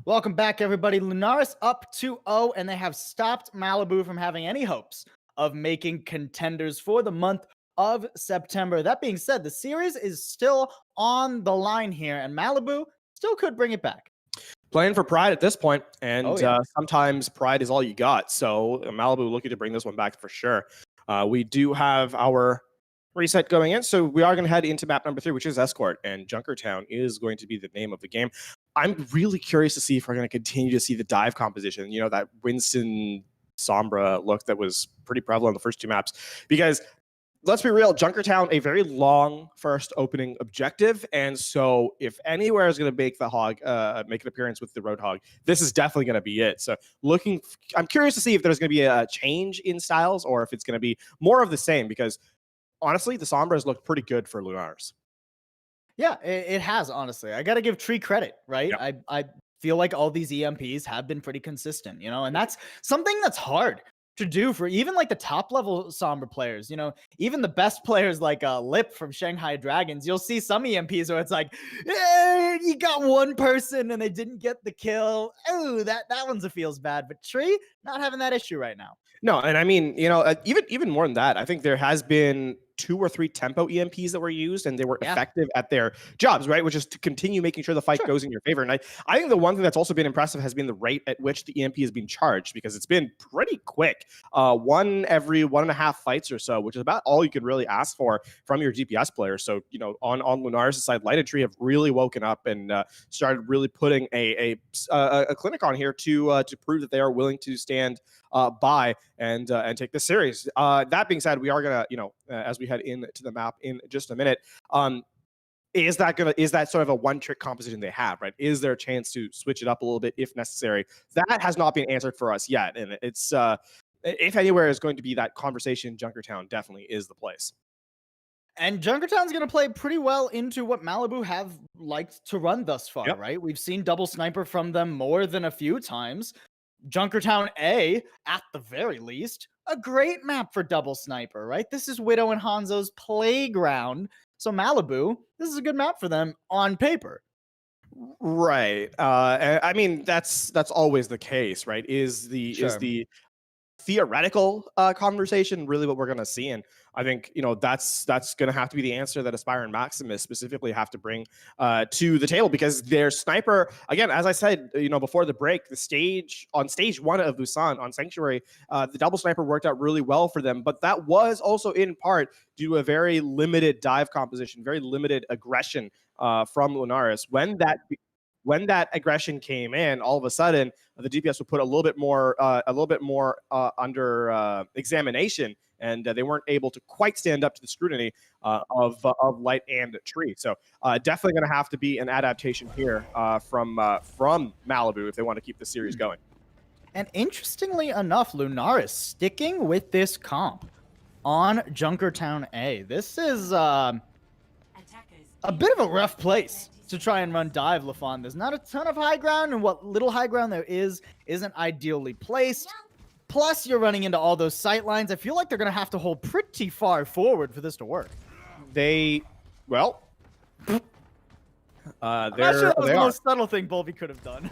Welcome back, everybody. Lunaris up 2-0, and they have stopped Malibu from having any hopes of making Contenders for the month of September. That being said, the series is still on the line here, and Malibu still could bring it back. Playing for pride at this point, and sometimes pride is all you got. So Malibu looking to bring this one back for sure. We do have our reset going in, so we are going to head into map number 3, which is Escort, and Junkertown is going to be the name of the game. I'm really curious to see if we're going to continue to see the dive composition, you know, that Winston Sombra look that was pretty prevalent in the first 2 maps. Because let's be real, Junkertown, a very long first opening objective. And so if anywhere is going to make the Hog make an appearance with the Roadhog, this is definitely going to be it. So I'm curious to see if there's going to be a change in styles or if it's going to be more of the same, because honestly, the Sombras looked pretty good for Lunaris. Yeah, it has, honestly. I got to give Tree credit, right? I feel like all these EMPs have been pretty consistent, you know, and that's something that's hard to do for even like the top level Sombra players. You know, even the best players like Lip from Shanghai Dragons, you'll see some EMPs where it's like, you got one person and they didn't get the kill. Oh, that one's a feels bad. But Tree not having that issue right now. No, and I mean, you know, even more than that, I think there has been 2 or 3 tempo EMPs that were used, and they were effective at their jobs, right? Which is to continue making sure the fight goes in your favor. And I think the one thing that's also been impressive has been the rate at which the EMP has been charged, because it's been pretty quick. One every 1.5 fights or so, which is about all you could really ask for from your DPS players. So, you know, on Lunaris' side, Light and Tree have really woken up and started really putting a clinic on here to prove that they are willing to stand by and take this series. That being said, we are gonna, you know, as we head into the map in just a minute, is that sort of a one-trick composition they have, right? Is there a chance to switch it up a little bit if necessary? That has not been answered for us yet, and it's if anywhere is going to be that conversation, Junkertown definitely is the place. And Junkertown's going to play pretty well into what Malibu have liked to run thus far, right? We've seen double sniper from them more than a few times. Junkertown A, at the very least, a great map for double sniper, right? This is Widow and Hanzo's playground. So Malibu, this is a good map for them on paper. Right. I mean, that's always the case, right? Is the theoretical conversation really what we're going to see? And I think, you know, that's going to have to be the answer that Aspire and Maximus specifically have to bring to the table, because their sniper, again, as I said, you know, before the break, stage 1 of Busan on Sanctuary, the double sniper worked out really well for them, but that was also in part due to a very limited dive composition, very limited aggression from Lunaris. When that aggression came in, all of a sudden the DPS would put a little bit more under examination, and they weren't able to quite stand up to the scrutiny of Light and Tree. So definitely going to have to be an adaptation here from Malibu if they want to keep the series going. And interestingly enough, Lunaris sticking with this comp on Junkertown A. This is a bit of a rough place to try and run dive, Lafon. There's not a ton of high ground, and what little high ground there isn't ideally placed. Plus, you're running into all those sight lines. I feel like they're going to have to hold pretty far forward for this to work. I'm not sure that was the most subtle thing Bolby could have done.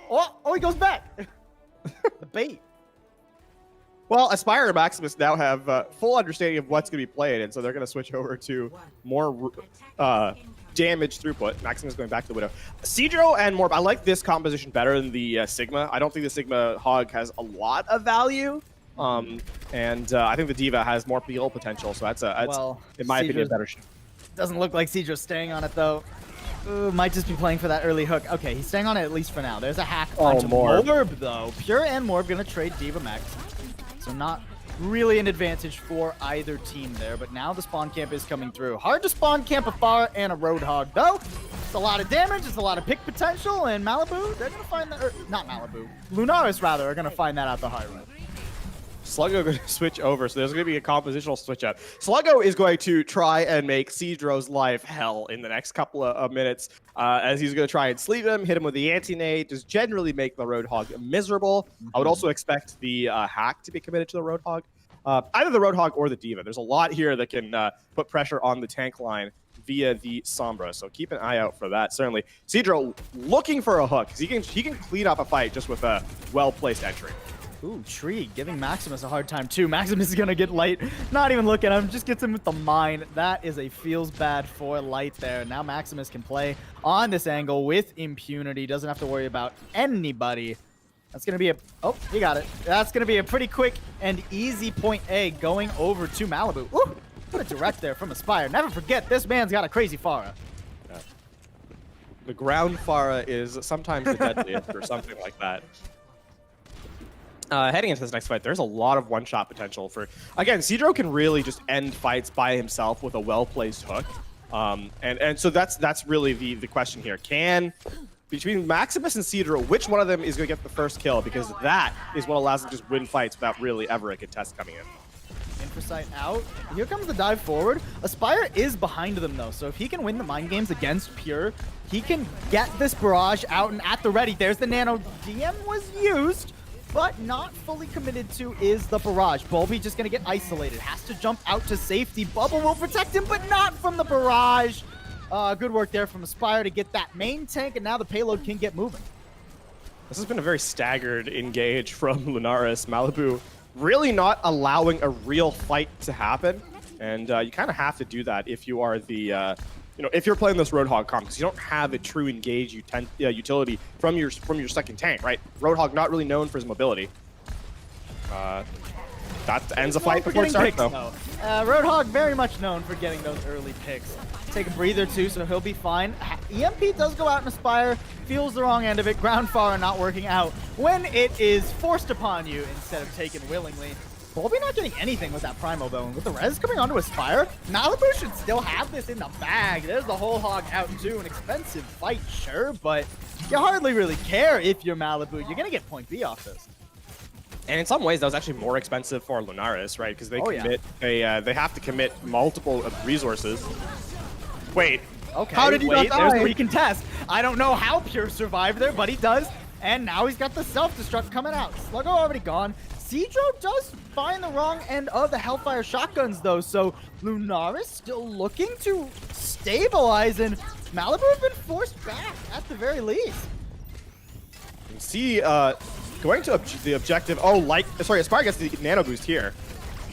oh, he goes back. The bait. Well, Aspire and Maximus now have full understanding of what's going to be played, and so they're going to switch over to more damage throughput. Maximus going back to the Widow. Cedro and Morb, I like this composition better than the Sigma. I don't think the Sigma Hog has a lot of value, and I think the Diva has more PL potential, so that's in my opinion, a better shot. Doesn't look like Cedro's staying on it, though. Ooh, might just be playing for that early hook. Okay, he's staying on it at least for now. There's a hack onto Morb, though. Pure and Morb going to trade Diva Max. So not really an advantage for either team there, but now the spawn camp is coming through. Hard to spawn camp a Pharah and a Roadhog, though. It's a lot of damage, it's a lot of pick potential, and Malibu, they're going to find that, or not Malibu, Lunaris, rather, are going to find that out the hard way. Sluggo going to switch over, so there's going to be a compositional switch up. Sluggo is going to try and make Cedro's life hell in the next couple of minutes, as he's going to try and sleep him, hit him with the anti-nade, just generally make the Roadhog miserable. I would also expect the hack to be committed to the Roadhog. Either the Roadhog or the Diva. There's a lot here that can put pressure on the tank line via the Sombra, so keep an eye out for that, certainly. Cedro looking for a hook, because he can clean up a fight just with a well-placed entry. Ooh, Tree giving Maximus a hard time too. Maximus is gonna get Light, not even look at him, just gets him with the mine. That is a feels bad for Light there. Now Maximus can play on this angle with impunity, doesn't have to worry about anybody. That's gonna be a, oh, you got it. That's gonna be a pretty quick and easy point A going over to Malibu. Ooh, what a direct there from Aspire. Never forget, this man's got a crazy Pharah. Yeah. The ground Pharah is sometimes the deadliest or something like that. Heading into this next fight, there's a lot of one-shot potential for... Again, Cedro can really just end fights by himself with a well-placed hook. And so that's really the question here. Between Maximus and Cedro, which one of them is going to get the first kill? Because that is what allows them to just win fights without really ever a contest coming in. Infrasight out. Here comes the dive forward. Aspire is behind them, though, so if he can win the mind games against Pure, he can get this barrage out and at the ready. There's the nano. DM was used. but not fully committed to is the barrage. Bulby just going to get isolated. Has to jump out to safety. Bubble will protect him, but not from the barrage. Good work there from Aspire to get that main tank, and now the payload can get moving. This has been a very staggered engage from Lunaris. Malibu really not allowing a real fight to happen. And you kind of have to do that if you are the, if you're playing this Roadhog comp, because you don't have a true engage utility from your second tank, right? Roadhog not really known for his mobility. That ends a fight before it starts, though. Roadhog very much known for getting those early picks. Take a breather too, so he'll be fine. EMP does go out and Aspire, feels the wrong end of it. Ground fire not working out when it is forced upon you instead of taken willingly. Bulby not getting anything with that Primo though, and with the res coming onto Aspire, Malibu should still have this in the bag. There's the whole hog out too, an expensive fight, sure, but you hardly really care if you're Malibu. You're gonna get point B off this. And in some ways, that was actually more expensive for Lunaris, right? Because they they have to commit multiple resources. Wait. Okay. How did he not die? There's the recontest. I don't know how Pure survived there, but he does. And now he's got the self-destruct coming out. Sluggo already gone. Cedro does find the wrong end of the Hellfire shotguns, though. So Lunaris still looking to stabilize, and Malibu has been forced back at the very least. You can see going to the objective. Oh, sorry, Aspire gets the nano boost here.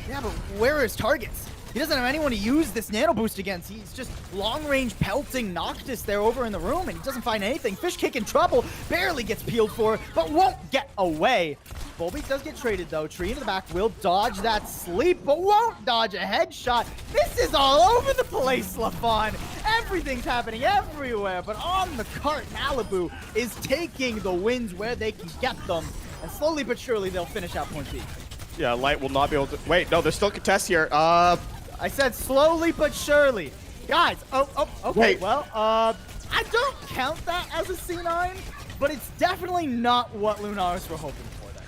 Yeah, but where are his targets? He doesn't have anyone to use this nano boost against. He's just long-range pelting Noctis there over in the room, and he doesn't find anything. Fish Kick in trouble, barely gets peeled for, but won't get away. Bulby does get traded, though. Tree into the back will dodge that sleep, but won't dodge a headshot. This is all over the place, LaFon. Everything's happening everywhere, but on the cart, Malibu is taking the wins where they can get them, and slowly but surely, they'll finish out point B. Yeah, Light will not be able to... Wait, no, there's still contest here. I said slowly but surely. Guys, okay, Wait. well, I don't count that as a C9, but it's definitely not what Lunaris were hoping for then.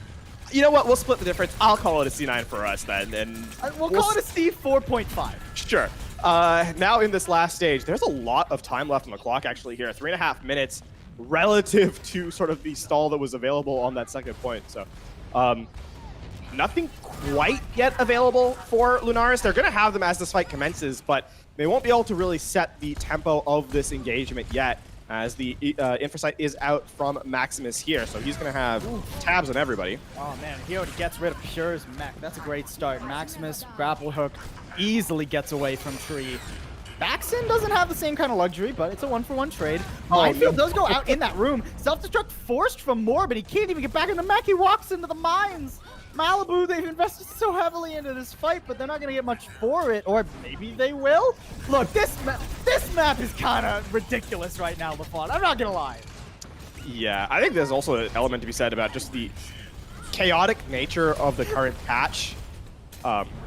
You know what? We'll split the difference. I'll call it a C9 for us then. And we'll call it a C4.5. Sure. Now in this last stage, there's a lot of time left on the clock actually here. 3.5 minutes relative to sort of the stall that was available on that second point. So, nothing quite yet available for Lunaris. They're going to have them as this fight commences, but they won't be able to really set the tempo of this engagement yet, as the Infrasight is out from Maximus here. So he's going to have tabs on everybody. Oh, man, he already gets rid of Pure's mech. That's a great start. Maximus, grapple hook, easily gets away from Tree. Baxen doesn't have the same kind of luxury, but it's a one-for-one trade. Minefield does go out in that room. Self-destruct forced from Moore, but he can't even get back in the mech. He walks into the mines. Malibu, they've invested so heavily into this fight, but they're not going to get much for it. Or maybe they will? Look, this map is kind of ridiculous right now, LaFon. I'm not going to lie. Yeah, I think there's also an element to be said about just the chaotic nature of the current patch,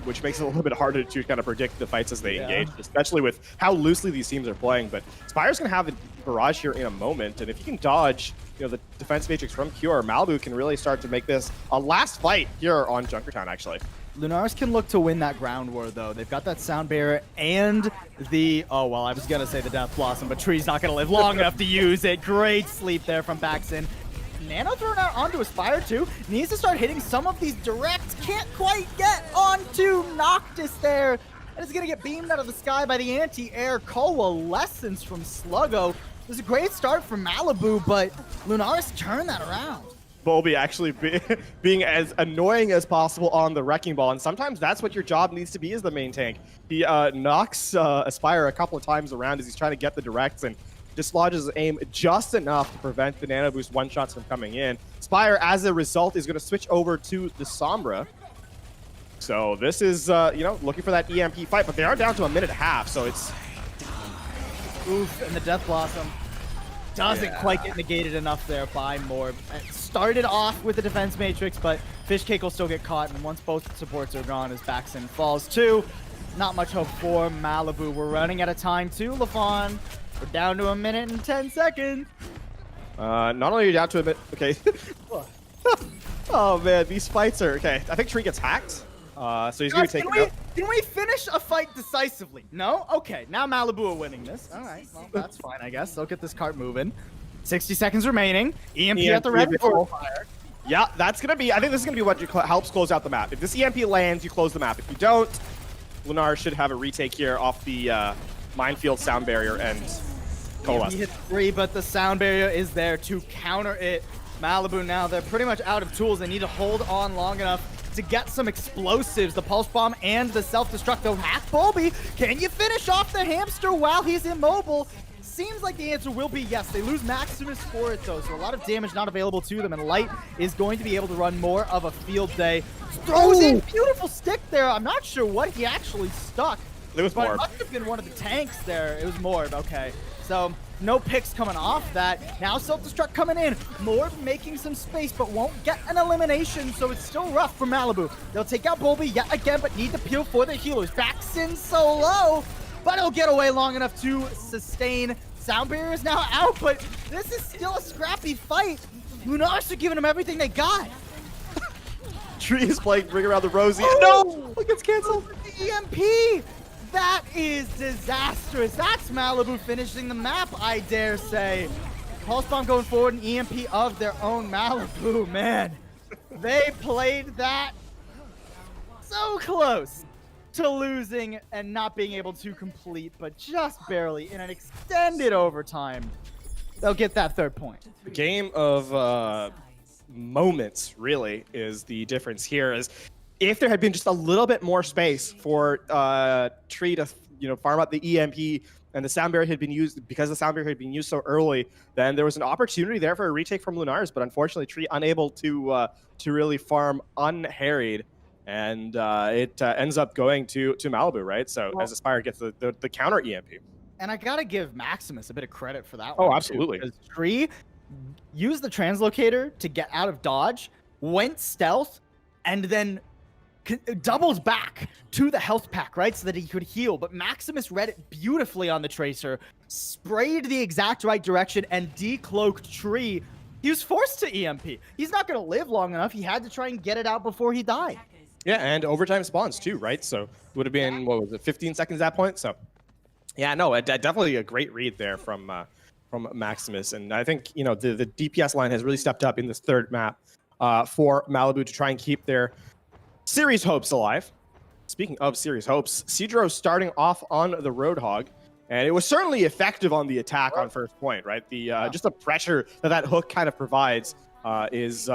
which makes it a little bit harder to kind of predict the fights as they engage, especially with how loosely these teams are playing. But Spire's going to have a barrage here in a moment, and if you can dodge the defense matrix from Cure, Malibu can really start to make this a last fight here on Junkertown, actually. Lunaris can look to win that ground war, though. They've got that sound barrier and the... Oh, well, I was going to say the Death Blossom, but Tree's not going to live long enough to use it. Great sleep there from Baxen. Nano thrown out onto Aspire, too. Needs to start hitting some of these directs. Can't quite get onto Noctis there. And it's going to get beamed out of the sky by the anti-air coalescence from Sluggo. It was a great start from Malibu, but Lunaris turned that around. Bulby actually being as annoying as possible on the Wrecking Ball, and sometimes that's what your job needs to be as the main tank. He knocks Aspire a couple of times around as he's trying to get the directs and dislodges aim just enough to prevent the Nano Boost one-shots from coming in. Aspire, as a result, is going to switch over to the Sombra. So this is, looking for that EMP fight, but they are down to a minute and a half, so it's... Oof, and the Death Blossom doesn't quite get negated enough there by Moore. It started off with the defense matrix, but Fish Cake will still get caught, and once both supports are gone, as Baxen falls too. Not much hope for Malibu. We're running out of time too, LaFon. We're down to 1 minute and 10 seconds. Not only are you down to a minute, okay. Oh man, these fights are, okay. I think Tree gets hacked. So he's going to take it out. Can we finish a fight decisively? No? Okay, now Malibu are winning this. All right, well, that's fine, I guess. They'll get this cart moving. 60 seconds remaining. EMP at the ready for fire. Yeah, that's going to be, I think this is going to be what helps close out the map. If this EMP lands, you close the map. If you don't, Lunaris should have a retake here off the minefield sound barrier and coalesce. He hit 3, but the sound barrier is there to counter it. Malibu now, they're pretty much out of tools. They need to hold on long enough to get some explosives. The pulse bomb and the self-destruct. Though Hack Bulby, can you finish off the hamster while he's immobile? Seems like the answer will be yes. They lose Maximus for it though, so a lot of damage not available to them, and Light is going to be able to run more of a field day. Throws in beautiful stick there. I'm not sure what he actually stuck. It was but Morb. It must have been one of the tanks there. It was Morb, okay. So no picks coming off that. Now self-destruct coming in. Morb making some space, but won't get an elimination, so it's still rough for Malibu. They'll take out Bulby yet again, but need to peel for their healers. Baxin so low, but he'll get away long enough to sustain. Sound barrier is now out, but this is still a scrappy fight. Lunaris are giving them everything they got. Tree is playing Ring Around the Rosie. Oh! No! It gets canceled. The EMP! That is disastrous. That's Malibu finishing the map, I dare say. Pulse Bomb going forward, an EMP of their own. Malibu, man. They played that so close to losing and not being able to complete, but just barely in an extended overtime. They'll get that 3rd point. The game of moments really is the difference here. Is if there had been just a little bit more space for Tree to farm up the EMP and the sound barrier had been used, because the sound barrier had been used so early, then there was an opportunity there for a retake from Lunaris, but unfortunately Tree unable to really farm unharried. And it ends up going to Malibu, right? So as Aspire gets the counter EMP. And I gotta give Maximus a bit of credit for that one. Oh, absolutely. Because Tree used the translocator to get out of dodge, went stealth, and then doubled back to the health pack, right? So that he could heal. But Maximus read it beautifully on the Tracer, sprayed the exact right direction, and decloaked Tree. He was forced to EMP. He's not gonna live long enough. He had to try and get it out before he died. Yeah, and overtime spawns too, right? So it would have been, what was it, 15 seconds at that point? So, yeah, no, definitely a great read there from Maximus. And I think, the DPS line has really stepped up in this 3rd map for Malibu to try and keep their series hopes alive. Speaking of series hopes, Cedro starting off on the Roadhog, and it was certainly effective on the attack on first point, right? The just the pressure that hook kind of provides is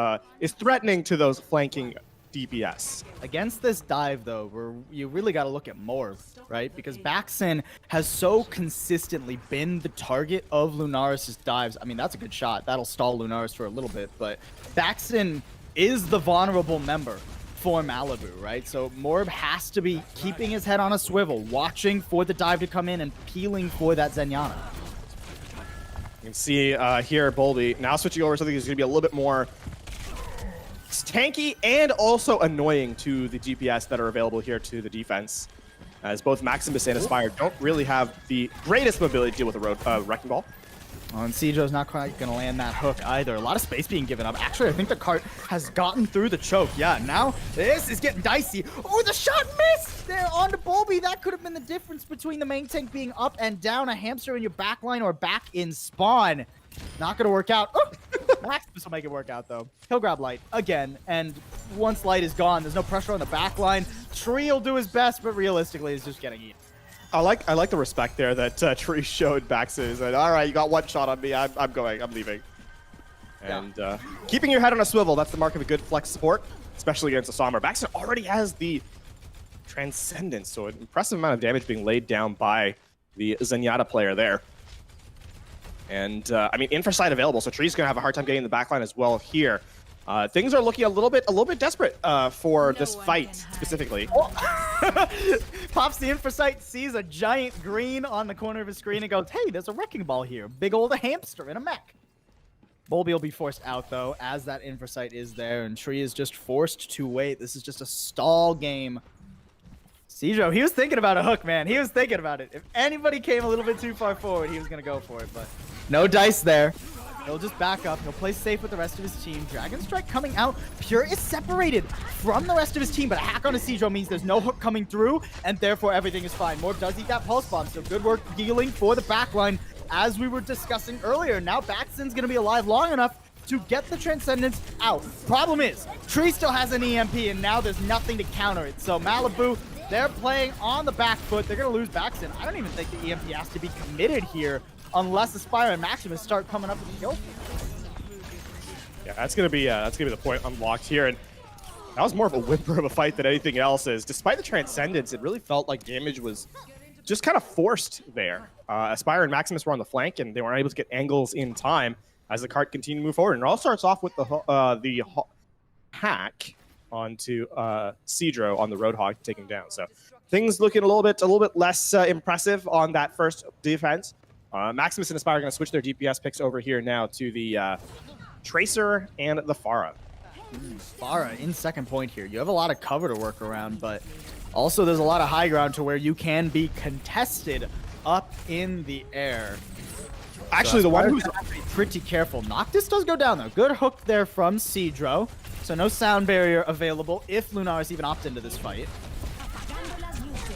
threatening to those flanking DPS. Against this dive, though, where you really got to look at Morb, right? Because Baxin has so consistently been the target of Lunaris' dives. I mean, that's a good shot. That'll stall Lunaris for a little bit, but Baxin is the vulnerable member for Malibu, right? So Morb has to be keeping his head on a swivel, watching for the dive to come in and peeling for that Zenyatta. You can see here, Boldy now switching over to something that's going to be a little bit more tanky and also annoying to the DPS that are available here to the defense, as both Maximus and Aspire don't really have the greatest mobility to deal with a Wrecking Ball. Oh, and Cedro's not quite going to land that hook either. A lot of space being given up. Actually, I think the cart has gotten through the choke. Yeah, now this is getting dicey. Oh, the shot missed there onto Bulby. That could have been the difference between the main tank being up and down. A hamster in your back line or back in spawn. Not going to work out. Oh, Maximus will make it work out, though. He'll grab Light again, and once Light is gone, there's no pressure on the back line. Tree will do his best, but realistically, he's just getting eaten. I like the respect there that Tree showed Baxis. And all right, you got one shot on me. I'm leaving. And keeping your head on a swivel, that's the mark of a good flex support, especially against a Somber. Baxter already has the Transcendence, so an impressive amount of damage being laid down by the Zenyatta player there. And I mean, Infrasight available, so Tree's gonna have a hard time getting the backline as well here. Things are looking a little bit desperate for this fight specifically. Oh. Pops the Infrasight, sees a giant green on the corner of his screen and goes, hey, there's a wrecking ball here. Big old hamster in a mech. Bulby will be forced out, though, as that Infrasight is there, and Tree is just forced to wait. This is just a stall game. Cedro, he was thinking about a hook, man. He was thinking about it. If anybody came a little bit too far forward, he was going to go for it, but no dice there. He'll just back up. He'll play safe with the rest of his team. Dragon Strike coming out. Pure is separated from the rest of his team, but a hack on a Cedro means there's no hook coming through, and therefore everything is fine. Morb does eat that Pulse Bomb, so good work healing for the backline, as we were discussing earlier. Now Baxton's going to be alive long enough to get the Transcendence out. Problem is, Tree still has an EMP, and now there's nothing to counter it. So Malibu, they're playing on the back foot. They're going to lose Baxton. I don't even think the EMP has to be committed here unless Aspire and Maximus start coming up with the kill. Yeah, that's gonna be the point unlocked here, and that was more of a whimper of a fight than anything else. Is despite the Transcendence, it really felt like damage was just kind of forced there. Aspire and Maximus were on the flank, and they weren't able to get angles in time as the cart continued to move forward. And it all starts off with the hack onto Cedro on the Roadhog to take him down. So things looking a little bit less impressive on that first defense. Maximus and Aspire are going to switch their DPS picks over here now to the Tracer and the Pharah. Pharah in second point here. You have a lot of cover to work around, but also there's a lot of high ground to where you can be contested up in the air. Actually, so the one who's pretty careful. Noctis does go down though. Good hook there from Cedro. So no sound barrier available if Lunaris even opts into this fight.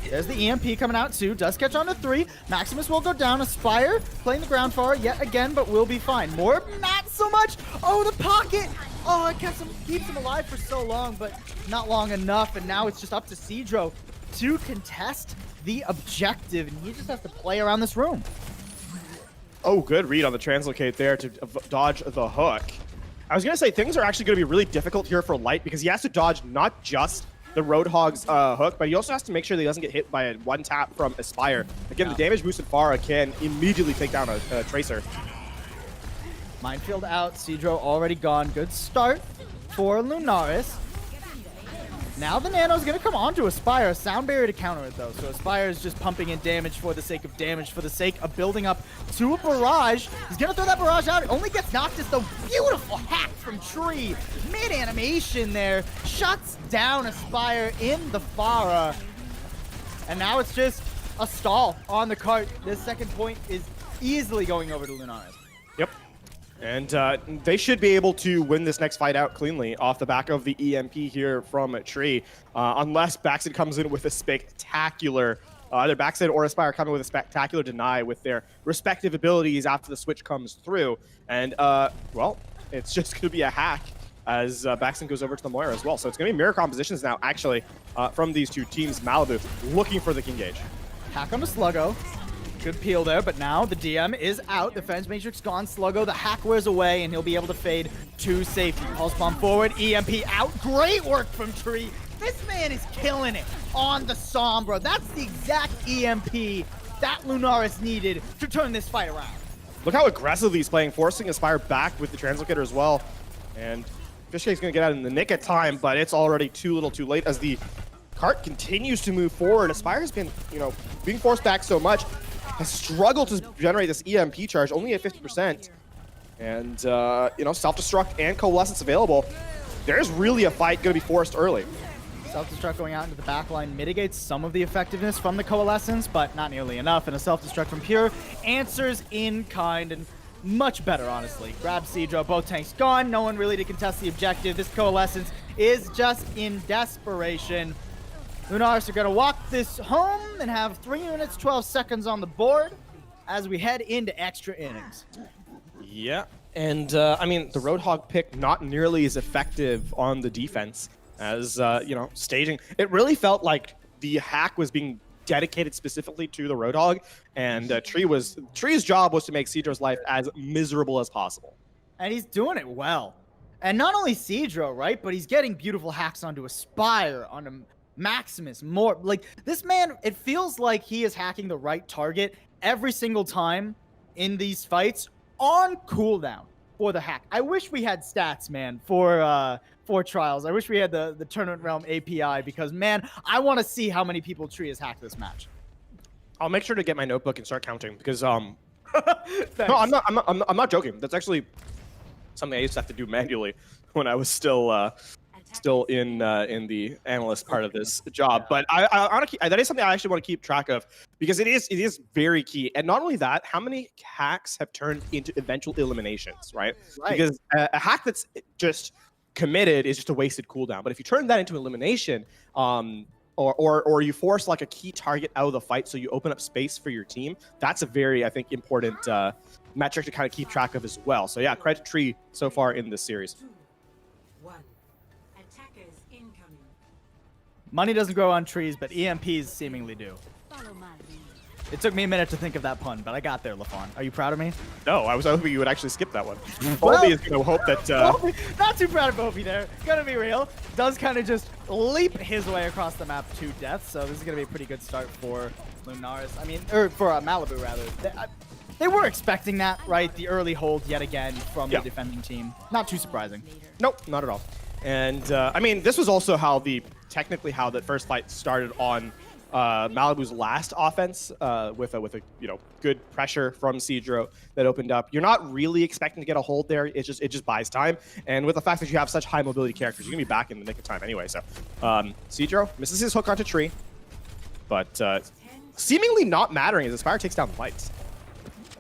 There's the EMP coming out too. Does catch on to 3. Maximus will go down. Aspire playing the ground for yet again, but will be fine. More, not so much. Oh, the pocket. Oh, it keeps him alive for so long, but not long enough. And now it's just up to Cedro to contest the objective, and he just has to play around this room. Oh, good read on the translocate there to dodge the hook. I was going to say things are actually going to be really difficult here for Light because he has to dodge not just the Roadhog's hook, but he also has to make sure that he doesn't get hit by a one tap from Aspire. Again, the damage boosted Pharah can immediately take down a Tracer. Minefield out, Cedro already gone. Good start for Lunaris. Now the Nano's going to come on to Aspire. Sound barrier to counter it, though. So Aspire is just pumping in damage for the sake of damage, for the sake of building up to a barrage. He's going to throw that barrage out. It only gets Noctis, though. Beautiful hack from Tree. Mid-animation there. Shuts down Aspire in the Pharah. And now it's just a stall on the cart. This second point is easily going over to Lunaris. Yep. And they should be able to win this next fight out cleanly off the back of the EMP here from Tree, unless Baxted comes in with a spectacular, either Baxted or Aspire come in with a spectacular deny with their respective abilities after the switch comes through. And, well, it's just going to be a hack as Baxton goes over to the Moira as well. So it's going to be mirror compositions now, actually, from these two teams. Malibu looking for the King Gauge. Hack on the Sluggo. Good peel there, but now the DM is out. Defense Matrix gone. Sluggo, the hack wears away, and he'll be able to fade to safety. Pulse bomb forward. EMP out. Great work from Tree. This man is killing it on the Sombra. That's the exact EMP that Lunaris needed to turn this fight around. Look how aggressively he's playing, forcing Aspire back with the Translocator as well. And Fishcake's going to get out in the nick of time, but it's already too little too late as the cart continues to move forward. Aspire's been, being forced back so much, has struggled to generate this EMP charge, only at 50%. And, self-destruct and coalescence available. There's really a fight going to be forced early. Self-destruct going out into the backline mitigates some of the effectiveness from the coalescence, but not nearly enough. And a self-destruct from Pure answers in kind, and much better, honestly. Grab Cedro, both tanks gone. No one really to contest the objective. This coalescence is just in desperation. Lunaris are going to walk this home and have 3 minutes, 12 seconds on the board as we head into extra innings. Yeah, and the Roadhog pick not nearly as effective on the defense as, staging. It really felt like the hack was being dedicated specifically to the Roadhog, and Tree's job was to make Cedro's life as miserable as possible. And he's doing it well. And not only Cedro, right, but he's getting beautiful hacks onto Aspire, onto Maximus, more. Like, this man, it feels like he is hacking the right target every single time in these fights on cooldown for the hack. I wish we had stats, man, for Trials. I wish we had the Tournament Realm API because, man, I want to see how many people Tree has hacked this match. I'll make sure to get my notebook and start counting because no, I'm not joking. That's actually something I used to have to do manually when I was still in the analyst part of this job. But that is something I actually want to keep track of because it is very key. And not only that, how many hacks have turned into eventual eliminations, right? Because a hack that's just committed is just a wasted cooldown. But if you turn that into elimination, or you force like a key target out of the fight so you open up space for your team, that's a very, I think, important metric to kind of keep track of as well. So yeah, credit to Tree so far in this series. 2, 1. Attackers incoming. Money doesn't grow on trees, but EMPs seemingly do. Follow my lead. It took me a minute to think of that pun, but I got there, LaFawn. Are you proud of me? No, I was hoping you would actually skip that one. Well, Bolby is going to hope that... Bolby, not too proud of Bolby there. Gonna be real. Does kind of just leap his way across the map to death, so this is gonna be a pretty good start for Lunaris. I mean, or for Malibu, rather. They were expecting that, right? The early hold yet again from the defending team. Not too surprising. Nope, not at all. And, I mean, this was also technically how that first fight started on Malibu's last offense with a good pressure from Cedro that opened up. You're not really expecting to get a hold there. It just buys time. And with the fact that you have such high mobility characters, you're gonna be back in the nick of time anyway. So Cedro misses his hook onto Tree, but seemingly not mattering as Aspire takes down the lights.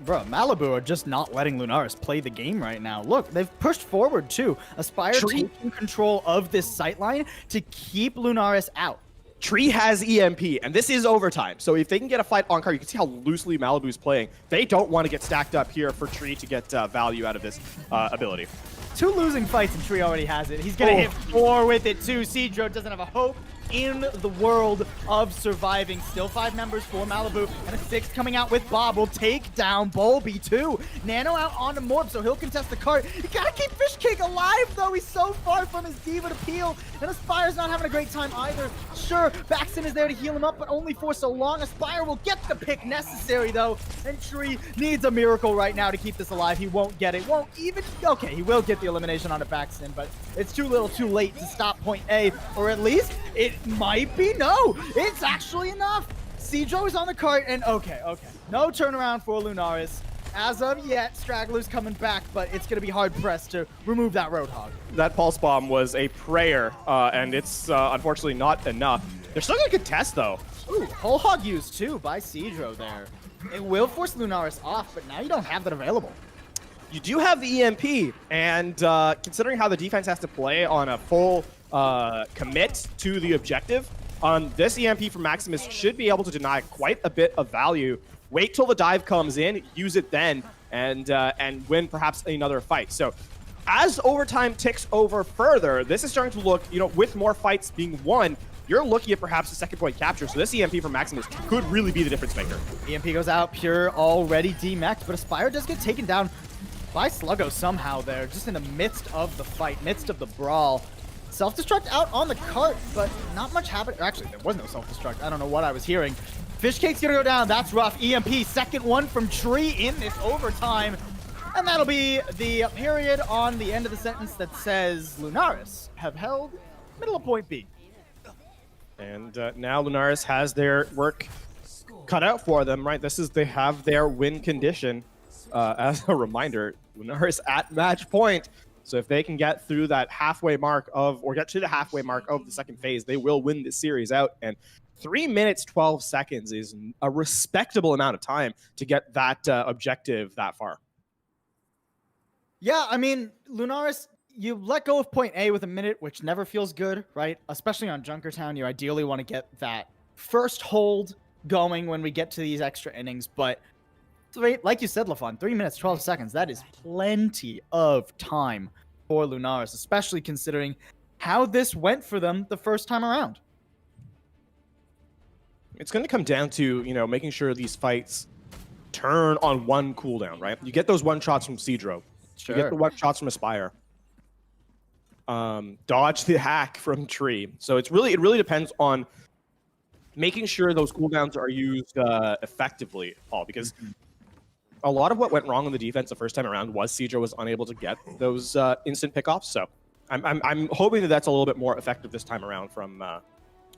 Bro, Malibu are just not letting Lunaris play the game right now. Look, they've pushed forward too. Aspire taking control of this sightline to keep Lunaris out. Tree has EMP, and this is overtime. So if they can get a fight on card, you can see how loosely Malibu's playing. They don't want to get stacked up here for Tree to get value out of this ability. 2 losing fights, and Tree already has it. He's going to hit 4 with it, too. Cedro doesn't have a hope in the world of surviving. Still 5 members for Malibu, and a 6th coming out with Bob will take down Bolby, too. Nano out onto Morb, so he'll contest the cart. You gotta keep Fish Cake alive, though. He's so far from his Diva to peel, and Aspire's not having a great time either. Sure, Baxton is there to heal him up, but only for so long. Aspire will get the pick necessary, though, and Tree needs a miracle right now to keep this alive. He won't get it. Won't even... Okay, he will get the elimination onto Baxton, but it's too little too late to stop point A, or at least it might be. No, it's actually enough. Cedro is on the cart, and okay. No turnaround for Lunaris. As of yet, Straggler's coming back, but it's going to be hard-pressed to remove that Roadhog. That Pulse Bomb was a prayer, and it's unfortunately not enough. They're still going to contest, though. Ooh, Whole Hog used, too, by Cedro there. It will force Lunaris off, but now you don't have that available. You do have the EMP, and considering how the defense has to play on a full commit to the objective, this EMP from Maximus should be able to deny quite a bit of value. Wait till the dive comes in, use it then, and win perhaps another fight. So as overtime ticks over further, this is starting to look, with more fights being won, you're looking at perhaps a second point capture. So this EMP from Maximus could really be the difference maker. EMP goes out, Pure already D-maxed, but Aspire does get taken down by Sluggo somehow there, just in the midst of the fight, midst of the brawl. Self-destruct out on the cart, but not much happened. Actually, there was no self-destruct. I don't know what I was hearing. Fish Cake's gonna go down. That's rough. EMP, second one from Tree in this overtime. And that'll be the period on the end of the sentence that says Lunaris have held middle of point B. And now Lunaris has their work cut out for them, right? They have their win condition. As a reminder, Lunaris at match point. So if they can get through that halfway mark or get to the halfway mark of the second phase, they will win this series out. And 3 minutes, 12 seconds is a respectable amount of time to get that objective that far. Yeah, I mean, Lunaris, you let go of point A with a minute, which never feels good, right? Especially on Junkertown, you ideally want to get that first hold going when we get to these extra innings, but like you said, LaFawn, 3 minutes, 12 seconds. That is plenty of time for Lunaris, especially considering how this went for them the first time around. It's going to come down to, making sure these fights turn on one cooldown, right? You get those one shots from Cedro. Sure. You get the one shots from Aspire. Dodge the hack from Tree. So it really depends on making sure those cooldowns are used effectively, Paul, because a lot of what went wrong on the defense the first time around was Cedro was unable to get those instant pickoffs. So I'm hoping that that's a little bit more effective this time around from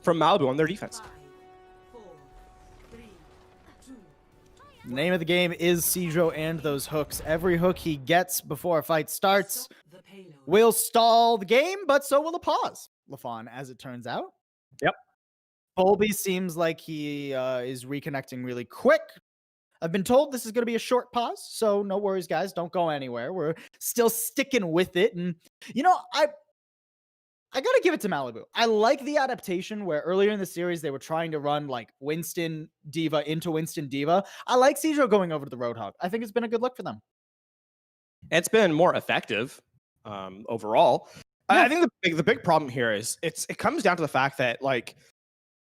Malibu on their defense. 5, 4, 3, 2. Name of the game is Cedro and those hooks. Every hook he gets before a fight starts The payload. will stall the game, but so will the pause, LaFawn, as it turns out. Yep. Bolby seems like he is reconnecting really quick. I've been told this is going to be a short pause, so no worries, guys. Don't go anywhere. We're still sticking with it. And, I gotta give it to Malibu. I like the adaptation where earlier in the series they were trying to run like Winston Diva into Winston Diva. I like Cedro going over to the Roadhog. I think it's been a good look for them. It's been more effective overall. Yeah. I think the big problem here is it comes down to the fact that like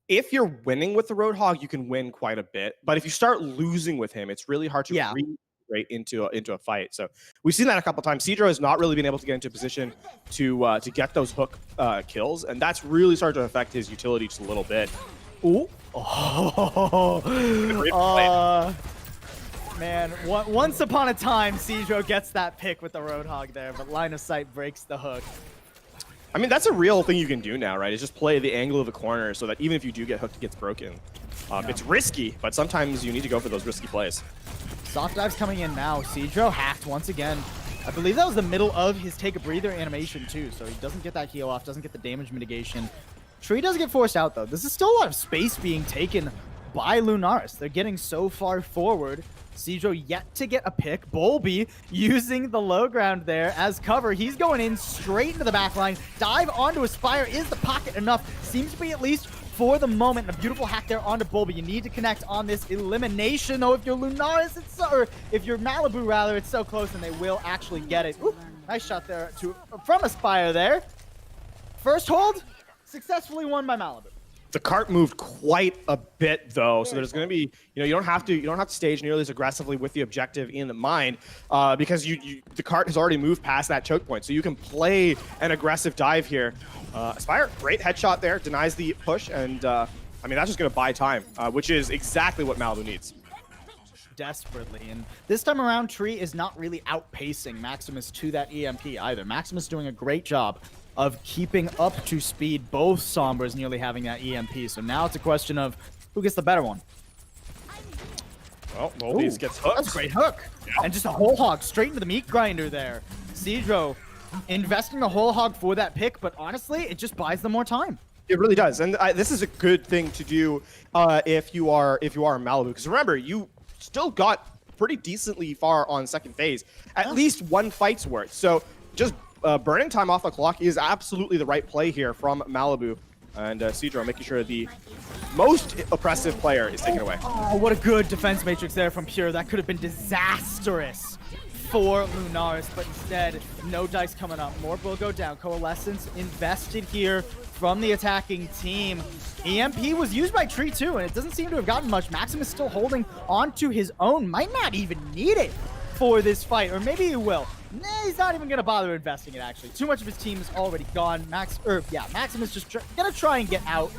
if you're winning with the Roadhog, you can win quite a bit. But if you start losing with him, it's really hard to reintegrate into a fight. So we've seen that a couple times. Cedro has not really been able to get into a position to get those hook kills, and that's really started to affect his utility just a little bit. Ooh. Oh. Man, once upon a time, Cedro gets that pick with the Roadhog there, but line of sight breaks the hook. I mean, that's a real thing you can do now, right? Is just play the angle of the corner so that even if you do get hooked, it gets broken. It's risky, but sometimes you need to go for those risky plays. Soft dive's coming in now. Cedro hacked once again. I believe that was the middle of his take a breather animation too, so he doesn't get that heal off, doesn't get the damage mitigation. Tree does get forced out though. This is still a lot of space being taken by Lunaris. They're getting so far forward. Cedro yet to get a pick. Bolby using the low ground there as cover. He's going in straight into the back line. Dive onto Aspire. Is the pocket enough? Seems to be at least for the moment. A beautiful hack there onto Bolby. You need to connect on this elimination though. If you're Lunaris, or if you're Malibu rather, it's so close and they will actually get it. Ooh, nice shot there from Aspire there. First hold, successfully won by Malibu. The cart moved quite a bit though, so there's going to be, you don't have to stage nearly as aggressively with the objective in mind, because the cart has already moved past that choke point, so you can play an aggressive dive here. Aspire, great headshot there, denies the push, and I mean that's just going to buy time, which is exactly what Malibu needs. Desperately, and this time around, Tree is not really outpacing Maximus to that EMP either. Maximus doing a great job of keeping up to speed, both Sombras nearly having that EMP. So now it's a question of who gets the better one. Well, Moldies gets hooked. That's a great hook. Yep. And just a whole hog straight into the meat grinder there. Cedro investing the whole hog for that pick, but honestly, it just buys them more time. It really does, and this is a good thing to do if you are Malibu, because remember, you still got pretty decently far on second phase, at least one fight's worth. So just burning time off the clock is absolutely the right play here from Malibu. And Cedro making sure the most oppressive player is taken away. Oh, what a good defense matrix there from Pure. That could have been disastrous for Lunaris, but instead, no dice coming up. More will go down. Coalescence invested here from the attacking team. EMP was used by Tree too, and it doesn't seem to have gotten much. Maximus still holding onto his own. Might not even need it for this fight, or maybe he will. Nah, he's not even gonna bother investing it, actually. Too much of his team is already gone. Maximus just gonna try and get out.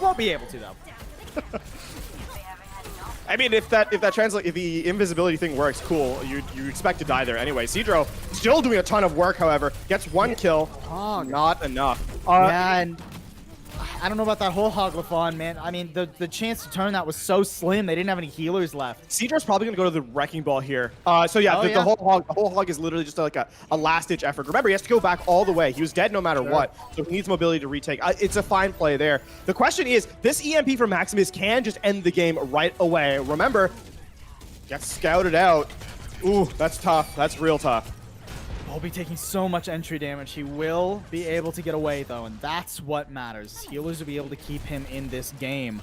Won't be able to, though. I mean, if the invisibility thing works, cool. You expect to die there anyway. Cedro still doing a ton of work, however. Gets one kill. Oh, not enough. Yeah, and I don't know about that whole Hoglafon, man. I mean, the chance to turn that was so slim. They didn't have any healers left. Cedro's probably going to go to the Wrecking Ball here. So yeah, the whole hog is literally just like a last-ditch effort. Remember, he has to go back all the way. He was dead no matter what, so he needs mobility to retake. It's a fine play there. The question is, this EMP from Maximus can just end the game right away. Remember, gets scouted out. Ooh, that's tough. That's real tough. Bolby taking so much entry damage. He will be able to get away, though, and that's what matters. Healers will be able to keep him in this game.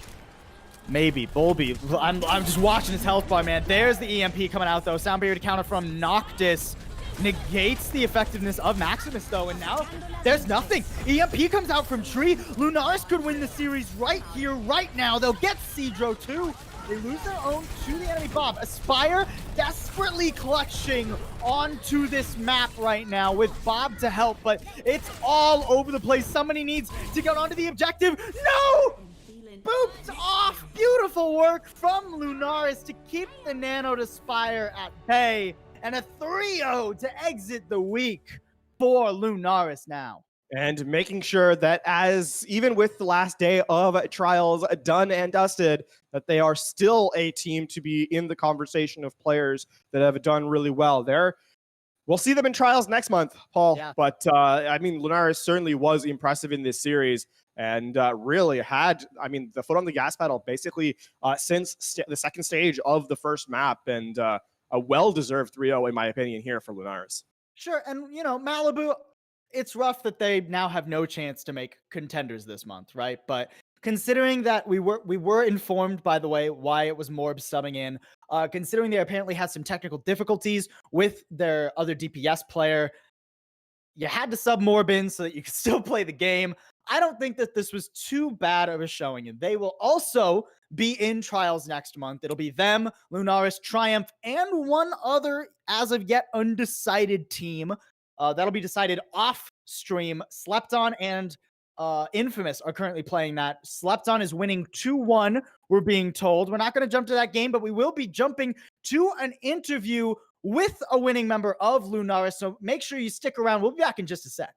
Maybe. Bolby, I'm just watching his health bar, man. There's the EMP coming out, though. Sound barrier to counter from Noctis. Negates the effectiveness of Maximus, though, and now there's nothing. EMP comes out from Tree. Lunaris could win the series right here, right now. They'll get Cedro, too. They lose their own to the enemy Bob. Aspire desperately clutching onto this map right now with Bob to help, but it's all over the place. Somebody needs to get onto the objective. No! Booped off. Beautiful work from Lunaris to keep the Nano to Spire at bay. And a 3-0 to exit the week for Lunaris now. And making sure that even with the last day of trials done and dusted, that they are still a team to be in the conversation of players that have done really well. We'll see them in trials next month, Paul. Yeah. But I mean, Lunaris certainly was impressive in this series and really had, the foot on the gas pedal basically since the second stage of the first map, and a well-deserved 3-0 in my opinion here for Lunaris. Sure, and Malibu, it's rough that they now have no chance to make contenders this month, right? But considering that we were informed, by the way, why it was Morb subbing in, considering they apparently had some technical difficulties with their other DPS player, you had to sub Morb in so that you could still play the game. I don't think that this was too bad of a showing, and they will also be in Trials next month. It'll be them, Lunaris, Triumph, and one other as of yet undecided team. That'll be decided off stream. Slepton and Infamous are currently playing that. Slepton is winning 2-1, we're being told. We're not going to jump to that game, but we will be jumping to an interview with a winning member of Lunaris. So make sure you stick around. We'll be back in just a sec.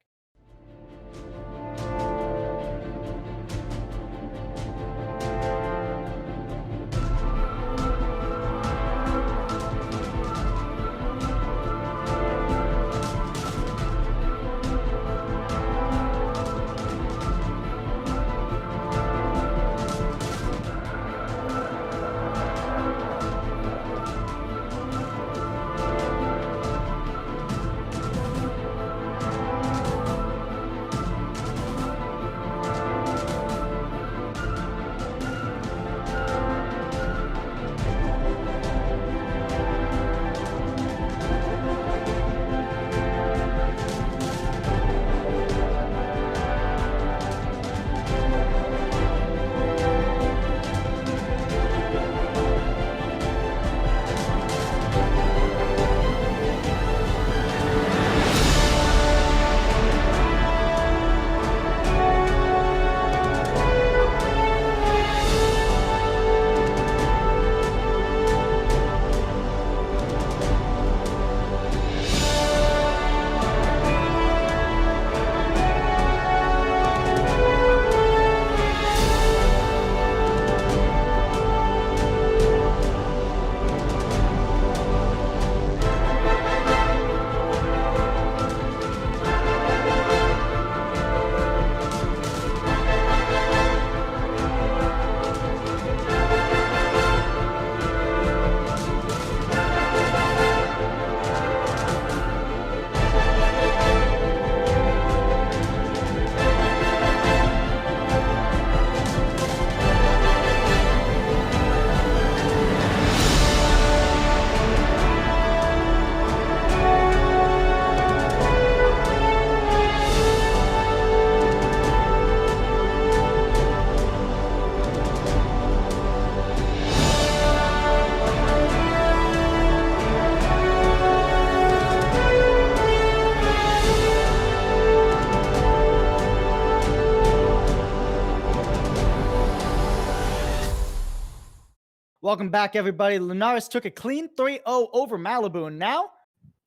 Welcome back, everybody. Lunaris took a clean 3-0 over Malibu, and now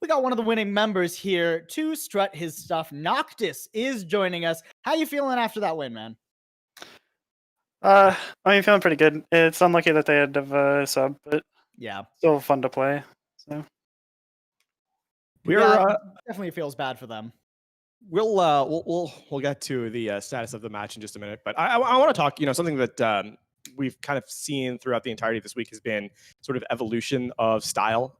we got one of the winning members here to strut his stuff. Noctis is joining us. How you feeling after that win, man? Feeling pretty good. It's unlucky that they had to sub, but yeah, still fun to play. So definitely feels bad for them. We'll get to the status of the match in just a minute, but I want to talk. Something that we've kind of seen throughout the entirety of this week has been sort of evolution of style.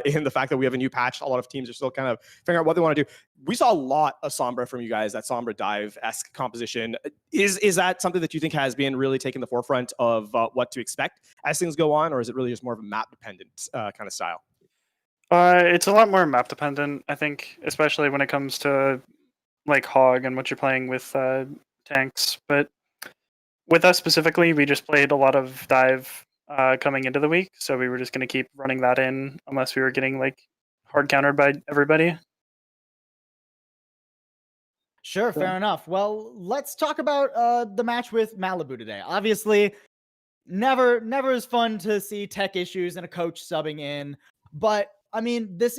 In the fact that we have a new patch, a lot of teams are still kind of figuring out what they want to do. We saw a lot of Sombra from you guys, that Sombra dive-esque composition. Is that something that you think has been really taking the forefront of what to expect as things go on, or is it really just more of a map-dependent kind of style? It's a lot more map dependent, I think, especially when it comes to like Hog and what you're playing with tanks. But with us specifically, we just played a lot of dive coming into the week, so we were just going to keep running that in unless we were getting like hard countered by everybody. Sure, fair enough. Well, let's talk about the match with Malibu today. Obviously, never is fun to see tech issues and a coach subbing in, but I mean, this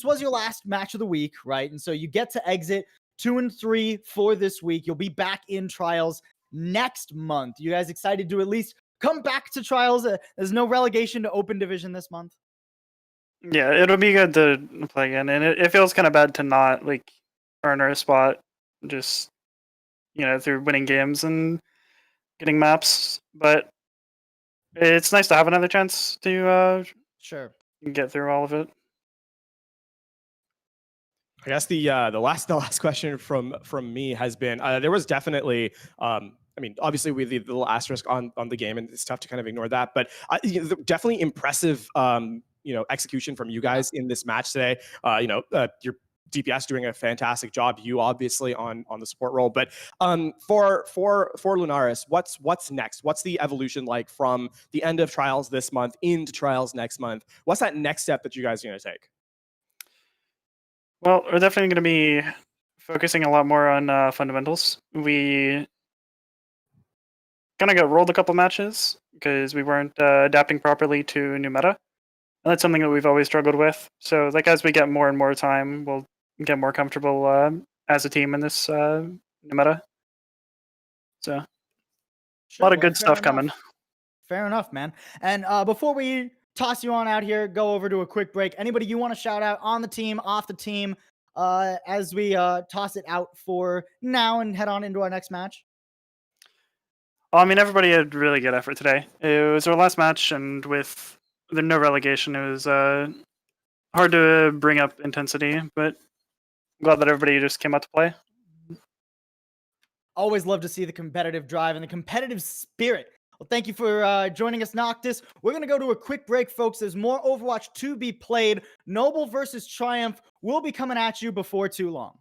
was your last match of the week, right? And so you get to exit 2 and 3 for this week. You'll be back in Trials next month. You guys excited to at least come back to Trials? There's no relegation to Open Division this month. Yeah, it'll be good to play again, and it feels kind of bad to not like earn our spot just through winning games and getting maps, but it's nice to have another chance to sure get through all of it. I guess the last question from me has been there was definitely I mean, obviously we leave the little asterisk on the game, and it's tough to kind of ignore that. But definitely impressive, execution from you guys in this match today. Your DPS doing a fantastic job. You obviously on the support role, but for Lunaris, what's next? What's the evolution like from the end of trials this month into trials next month? What's that next step that you guys are going to take? Well, we're definitely going to be focusing a lot more on fundamentals. We kind of got rolled a couple matches because we weren't adapting properly to new meta. And that's something that we've always struggled with. So, like, as we get more and more time, we'll get more comfortable as a team in this new meta. So, a lot of good stuff coming. Fair enough, man. And before we toss you on out here, go over to a quick break. Anybody you want to shout out on the team, off the team, as we toss it out for now and head on into our next match? I mean, everybody had really good effort today. It was our last match, and with no relegation, it was hard to bring up intensity, but I'm glad that everybody just came out to play. Always love to see the competitive drive and the competitive spirit. Well, thank you for joining us, Noctis. We're going to go to a quick break, folks. There's more Overwatch to be played. Noble versus Triumph will be coming at you before too long.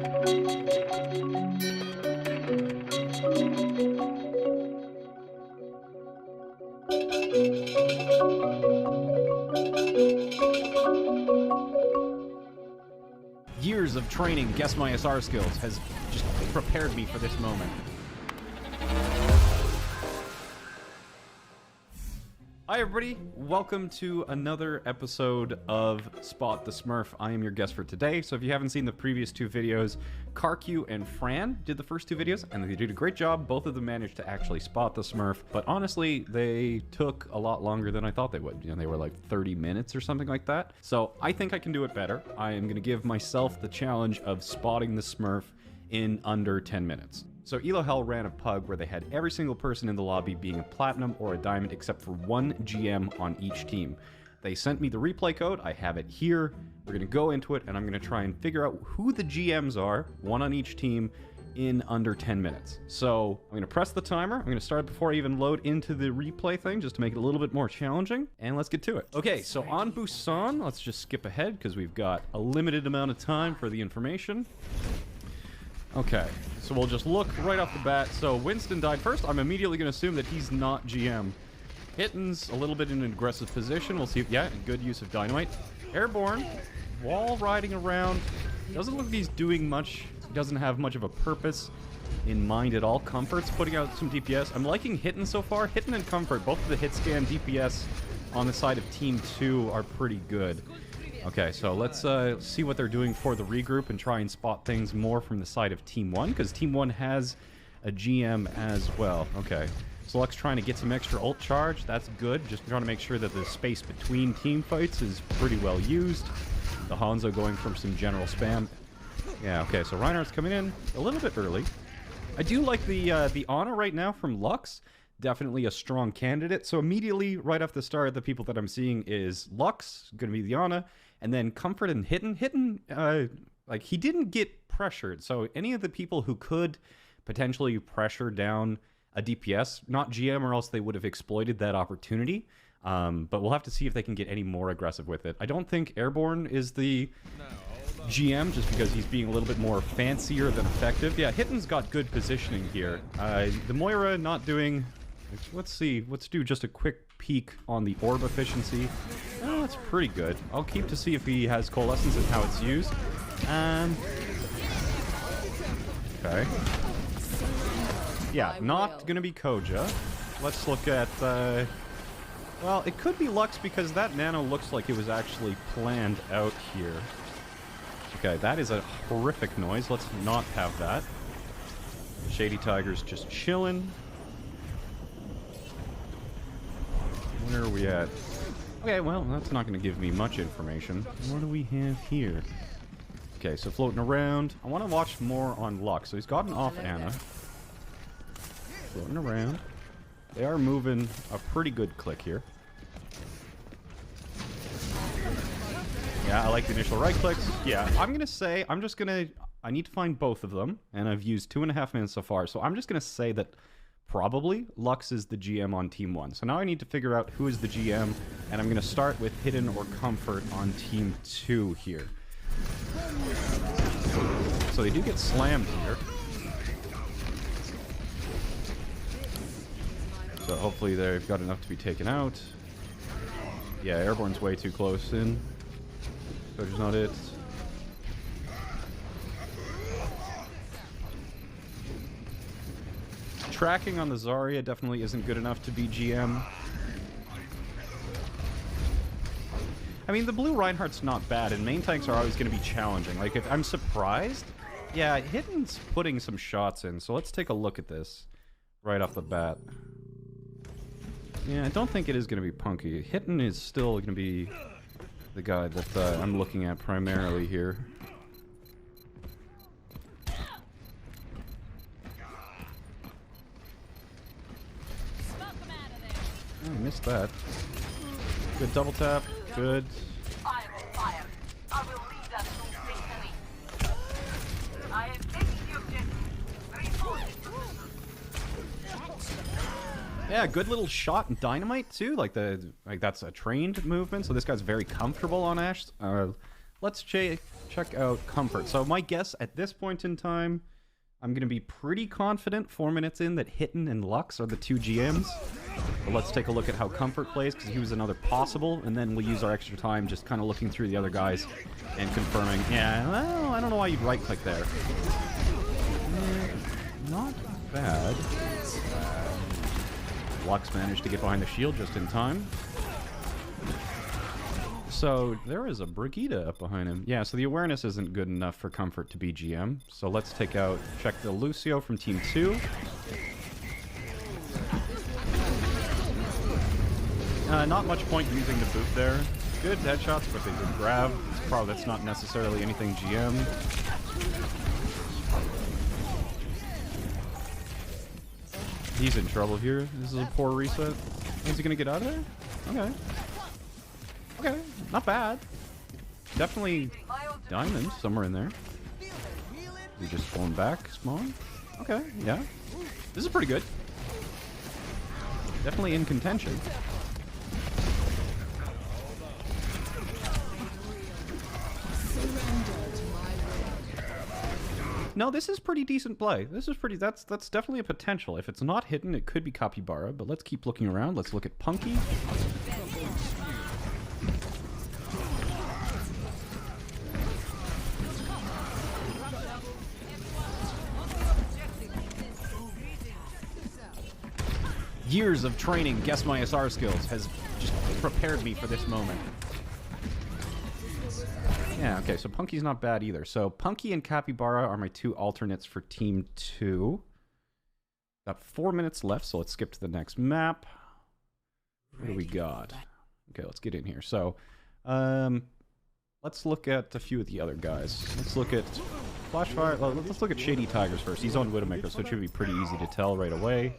Years of training, guess my SR skills, has just prepared me for this moment. Hi everybody, welcome to another episode of Spot the Smurf. I am your guest for today, so if you haven't seen the previous two videos, Karq and Fran did the first two videos, and they did a great job. Both of them managed to actually spot the Smurf, but honestly, they took a lot longer than I thought they would. You know, they were like 30 minutes or something like that. So I think I can do it better. I am going to give myself the challenge of spotting the Smurf in under 10 minutes. So Elohel ran a pug where they had every single person in the lobby being a platinum or a diamond except for one GM on each team. They sent me the replay code. I have it here. We're going to go into it and I'm going to try and figure out who the GMs are, one on each team, in under 10 minutes. So I'm going to press the timer. I'm going to start before I even load into the replay thing just to make it a little bit more challenging. And let's get to it. Okay, so on Busan, let's just skip ahead because we've got a limited amount of time for the information. Okay, so we'll just look right off the bat. So Winston died first. I'm immediately going to assume that he's not GM. Hitten's a little bit in an aggressive position. We'll see if, yeah, good use of dynamite. Airborne, wall riding around. Doesn't look like he's doing much. Doesn't have much of a purpose in mind at all. Comfort's putting out some DPS. I'm liking Hitten so far. Hitten and Comfort, both of the hit scan DPS on the side of Team 2 are pretty good. Okay, so let's see what they're doing for the regroup and try and spot things more from the side of Team 1, because Team 1 has a GM as well. Okay, so Luck's trying to get some extra ult charge. That's good. Just trying to make sure that the space between team fights is pretty well used. The Hanzo going from some general spam. Yeah, okay, so Reinhardt's coming in a little bit early. I do like the Ana right now from Lux. Definitely a strong candidate. So immediately, right off the start, the people that I'm seeing is Lux, going to be the Ana, and then Comfort and Hitten. Hitten, like, he didn't get pressured. So any of the people who could potentially pressure down a DPS, not GM, or else they would have exploited that opportunity. But we'll have to see if they can get any more aggressive with it. I don't think Airborne is the GM, just because he's being a little bit more fancier than effective. Yeah, Hitten's got good positioning here. The Moira not doing... Let's see. Let's do just a quick peek on the orb efficiency. Oh, that's pretty good. I'll keep to see if he has coalescence and how it's used. Okay. Yeah, not gonna be Koja. Let's look at... well, it could be Lux because that nano looks like it was actually planned out here. Okay, that is a horrific noise. Let's not have that. Shady Tiger's just chilling. Where are we at? Okay, well, that's not going to give me much information. What do we have here? Okay, so floating around. I want to watch more on Lux. So he's gotten off Ana. Floating around. They are moving a pretty good click here. Yeah, I like the initial right clicks. Yeah, I'm going to say, I need to find both of them. And I've used 2.5 minutes so far. So I'm just going to say that probably Lux is the GM on Team 1. So now I need to figure out who is the GM, and I'm going to start with Hidden or Comfort on Team 2 here. So they do get slammed here. So hopefully they've got enough to be taken out. Yeah, Airborne's way too close in. Soldier's not it. Tracking on the Zarya definitely isn't good enough to be GM. I mean, the blue Reinhardt's not bad, and main tanks are always going to be challenging. Like, if I'm surprised, yeah, Hitten's putting some shots in, so let's take a look at this right off the bat. Yeah, I don't think it is going to be Punky. Hitten is still going to be the guy that I'm looking at primarily here. Oh, I missed that. Good double tap. Good. I will fire. I will lead us to victory. I have taken the objective. Yeah, good little shot and dynamite too. Like that's a trained movement. So this guy's very comfortable on Ashe. Let's check out Comfort. So my guess at this point in time, I'm going to be pretty confident 4 minutes in that Hitten and Lux are the two GMs. But let's take a look at how Comfort plays, because he was another possible, and then we'll use our extra time just kind of looking through the other guys and confirming. Yeah, well, I don't know why you'd right-click there. Not bad. Lux managed to get behind the shield just in time. So there is a Brigitte up behind him. Yeah, so the awareness isn't good enough for Comfort to be GM. So let's check the Lucio from Team 2. Not much point using the boot there. Good headshots, but they did grab. That's not necessarily anything GM. He's in trouble here. This is a poor reset. Is he gonna get out of there? Okay. Okay, not bad. Definitely diamond somewhere in there. He just pulling back, spawn. Okay, yeah. This is pretty good. Definitely in contention. No, this is pretty decent play. This is pretty. That's definitely a potential. If it's not hidden, it could be Capybara. But let's keep looking around. Let's look at Punky. Years of training, guess my SR skills has just prepared me for this moment. Yeah, okay, so Punky's not bad either. So Punky and Capybara are my two alternates for Team 2. Got 4 minutes left, so let's skip to the next map. What do we got? Okay, let's get in here. So, let's look at a few of the other guys. Let's look at Flashfire. Well, let's look at Shady Tigers first. He's on Widowmaker, so it should be pretty easy to tell right away.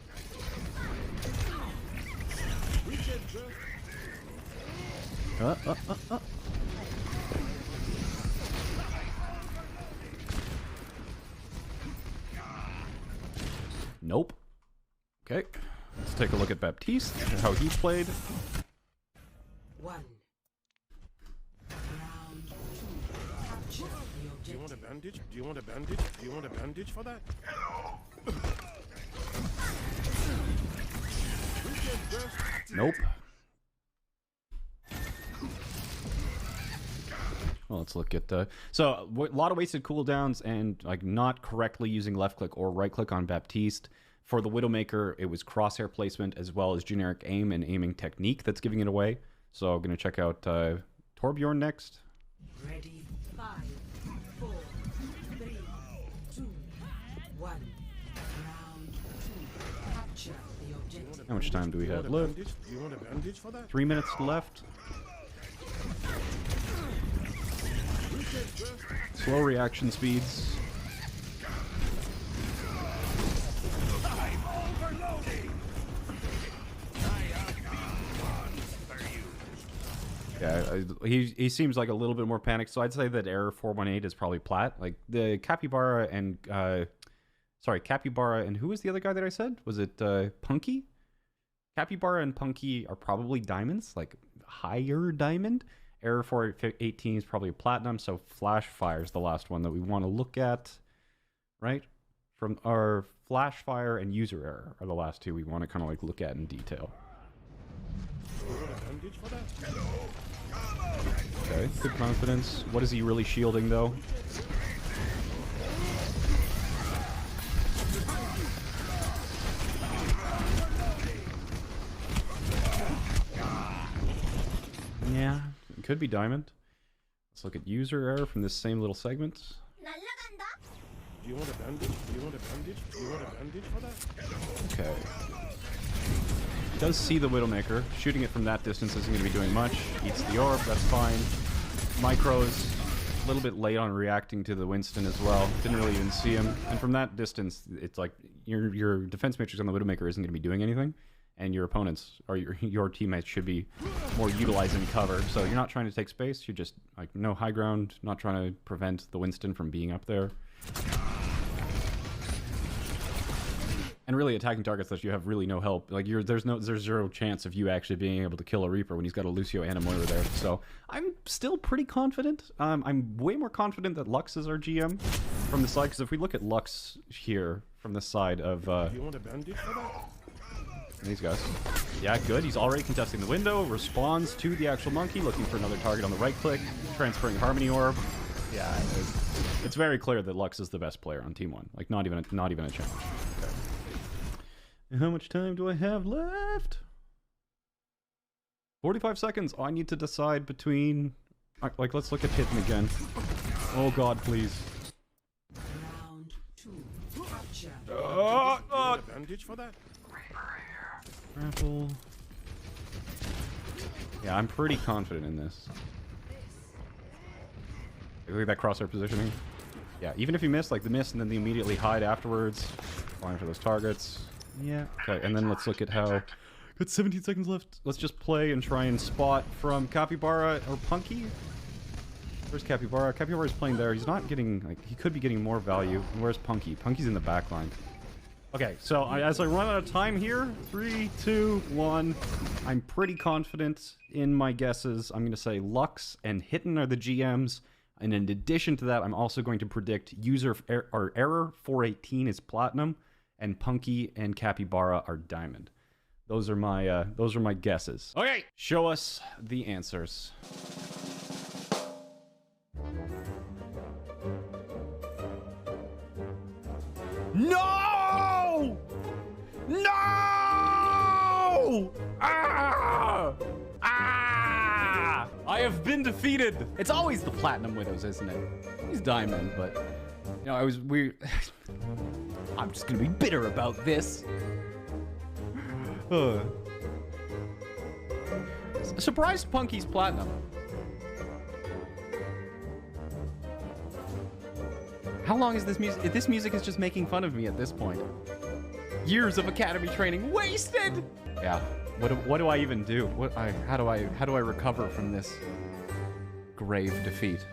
Nope. Okay. Let's take a look at Baptiste, how he played. 1. Round 2. Capture the objective. Do you want a bandage? Do you want a bandage? Do you want a bandage for that? Nope. Well, let's look at the... So, a lot of wasted cooldowns and like not correctly using left click or right click on Baptiste. For the Widowmaker, it was crosshair placement as well as generic aim and aiming technique that's giving it away. So I'm going to check out Torbjorn next. Ready. 5, 4, 3, 2, 1. Round 2. Capture the objective. How much time do we have left? Do you want a bandage for that? 3 minutes left. Slow reaction speeds. Yeah, he seems like a little bit more panicked, so I'd say that error 418 is probably plat. Like the Capybara and Capybara and who was the other guy that I said? Was it Punky? Capybara and Punky are probably diamonds, like higher diamond. Error 418 is probably platinum, so Flashfire is the last one that we want to look at, right? From our Flashfire and user error are the last two we want to kind of like look at in detail. Okay, good confidence. What is he really shielding though? Yeah, it could be diamond. Let's look at user error from this same little segment. Do you want a bandage? Do you want a bandage? Do you want a bandage for that? Okay. Does see the Widowmaker. Shooting it from that distance isn't going to be doing much. Eats the orb, that's fine. Micros, a little bit late on reacting to the Winston as well. Didn't really even see him. And from that distance, it's like your defense matrix on the Widowmaker isn't going to be doing anything. And your opponents, or your teammates should be more utilizing cover. So you're not trying to take space, you're just like no high ground, not trying to prevent the Winston from being up there. And really attacking targets that you have really no help. Like there's zero chance of you actually being able to kill a Reaper when he's got a Lucio and a Moira there. So I'm still pretty confident. I'm way more confident that Lux is our GM from the side, because if we look at Lux here from the side of Do you want a bandage for that? these guys. Yeah, good. He's already contesting the window, responds to the actual monkey, looking for another target on the right click, transferring Harmony Orb. Yeah, it's very clear that Lux is the best player on Team 1. Like, not even a challenge. Okay. And how much time do I have left? 45 seconds. Oh, I need to decide between... Like, let's look at Hidden again. Oh god, please. Round 2. Capture. Do you want a bandage for that? Grapple. Yeah, I'm pretty confident in this. Look at that crosshair positioning. Yeah, even if you miss, like the miss and then the immediately hide afterwards. Flying for those targets. Yeah. Okay, and then let's look at how... Got 17 seconds left. Let's just play and try and spot from Capybara or Punky. Where's Capybara? Capybara's playing there. He's not getting... Like, he could be getting more value. And where's Punky? Punky's in the back line. Okay, so as I run out of time here, 3, 2, 1, I'm pretty confident in my guesses. I'm going to say Lux and Hidden are the GMs. And in addition to that, I'm also going to predict Error 418 is Platinum, and Punky and Capybara are Diamond. Those are my guesses. Okay, show us the answers. No! No! Ah! Ah! I have been defeated. It's always the Platinum Widows, isn't it? He's Diamond, but you know, I'm just gonna be bitter about this. Surprised Punky's Platinum. How long is this music? This music is just making fun of me at this point. Years of academy training wasted. Yeah. What do I even do? How do I recover from this grave defeat?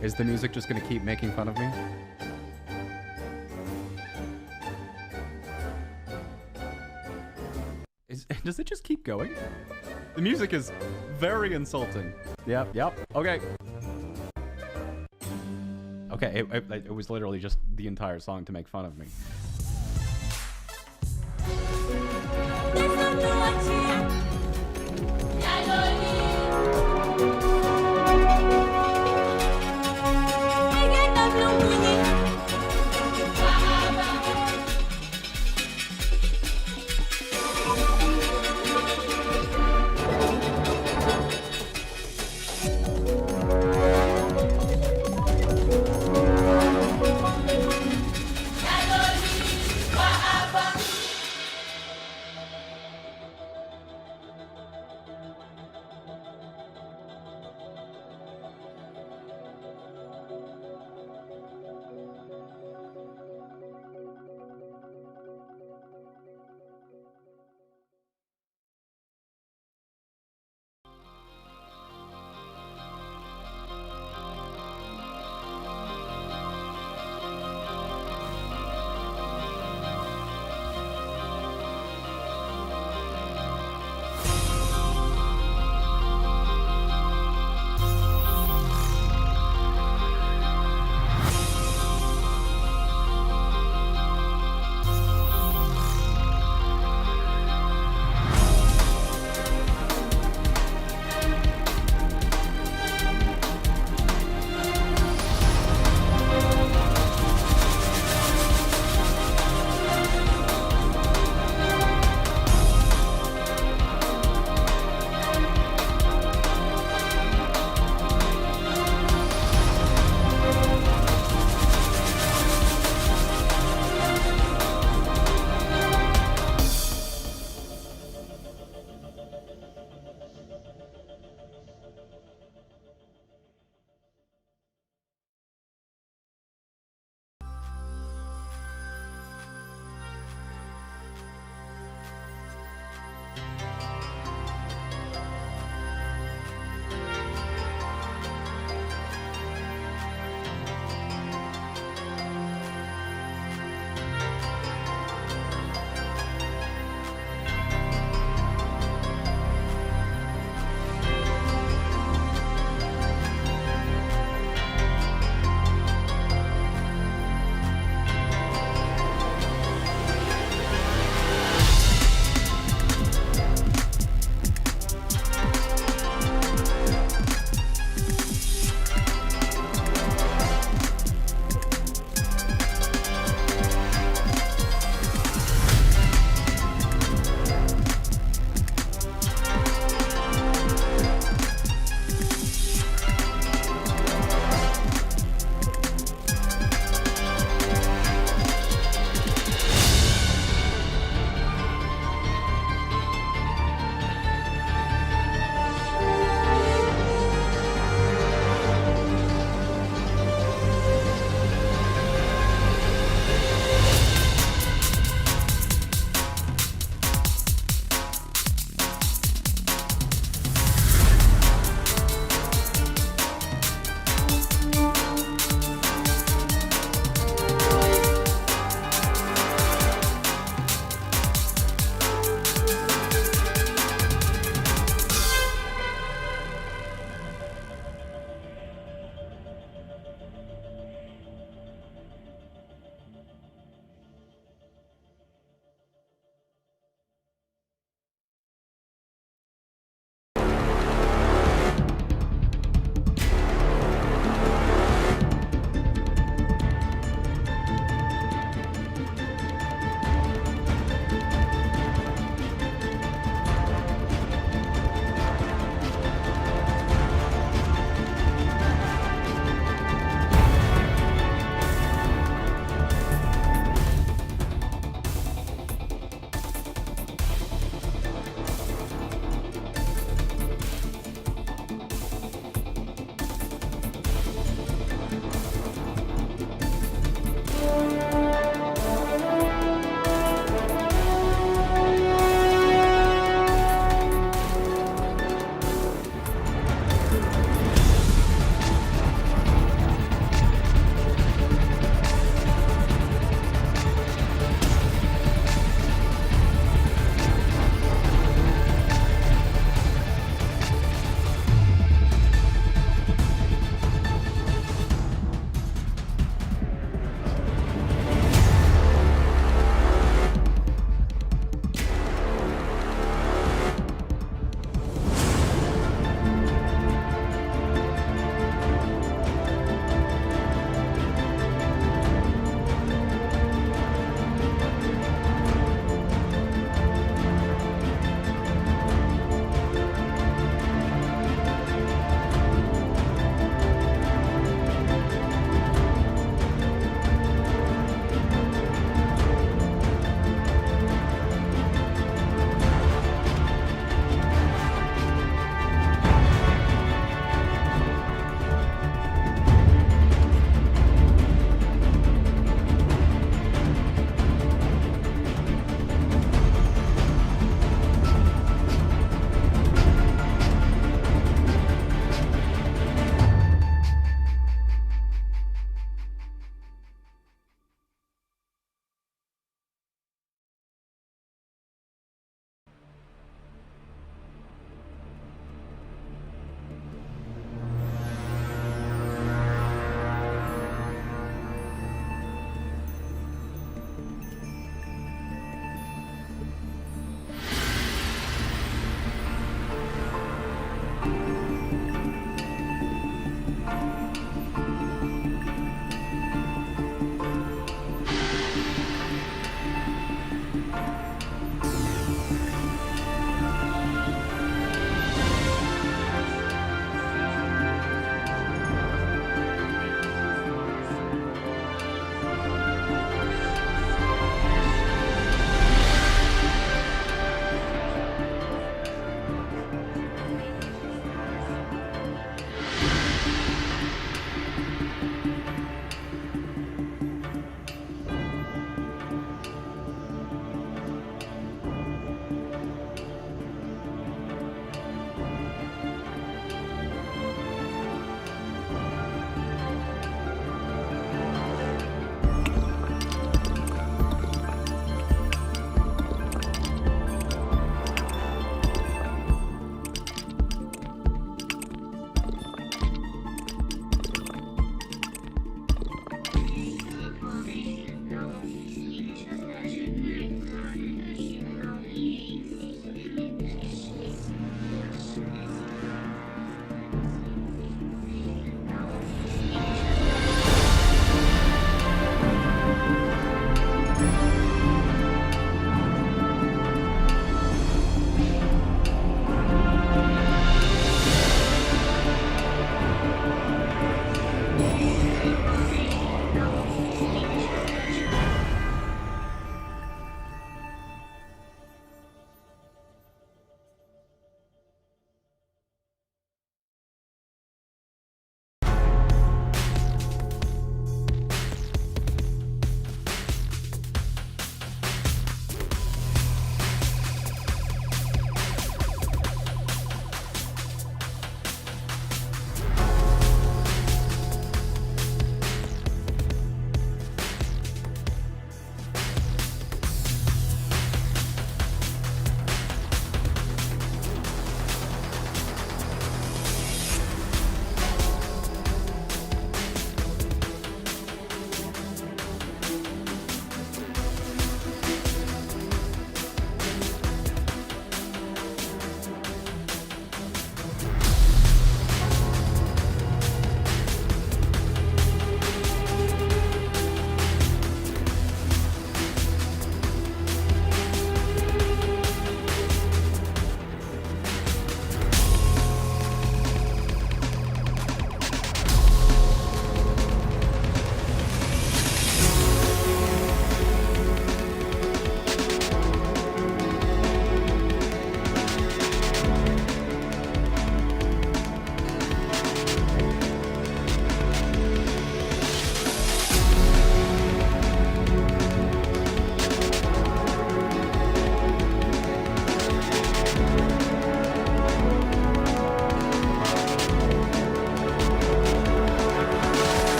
Is the music just gonna keep making fun of me? Does it just keep going? The music is very insulting. Yep. Okay. Okay, it was literally just the entire song to make fun of me.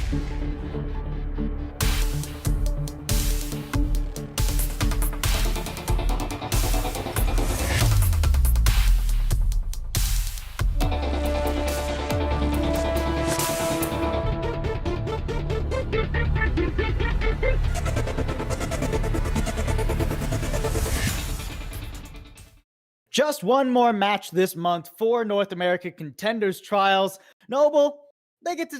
Just one more match this month for North America Contenders Trials. Noble, they get to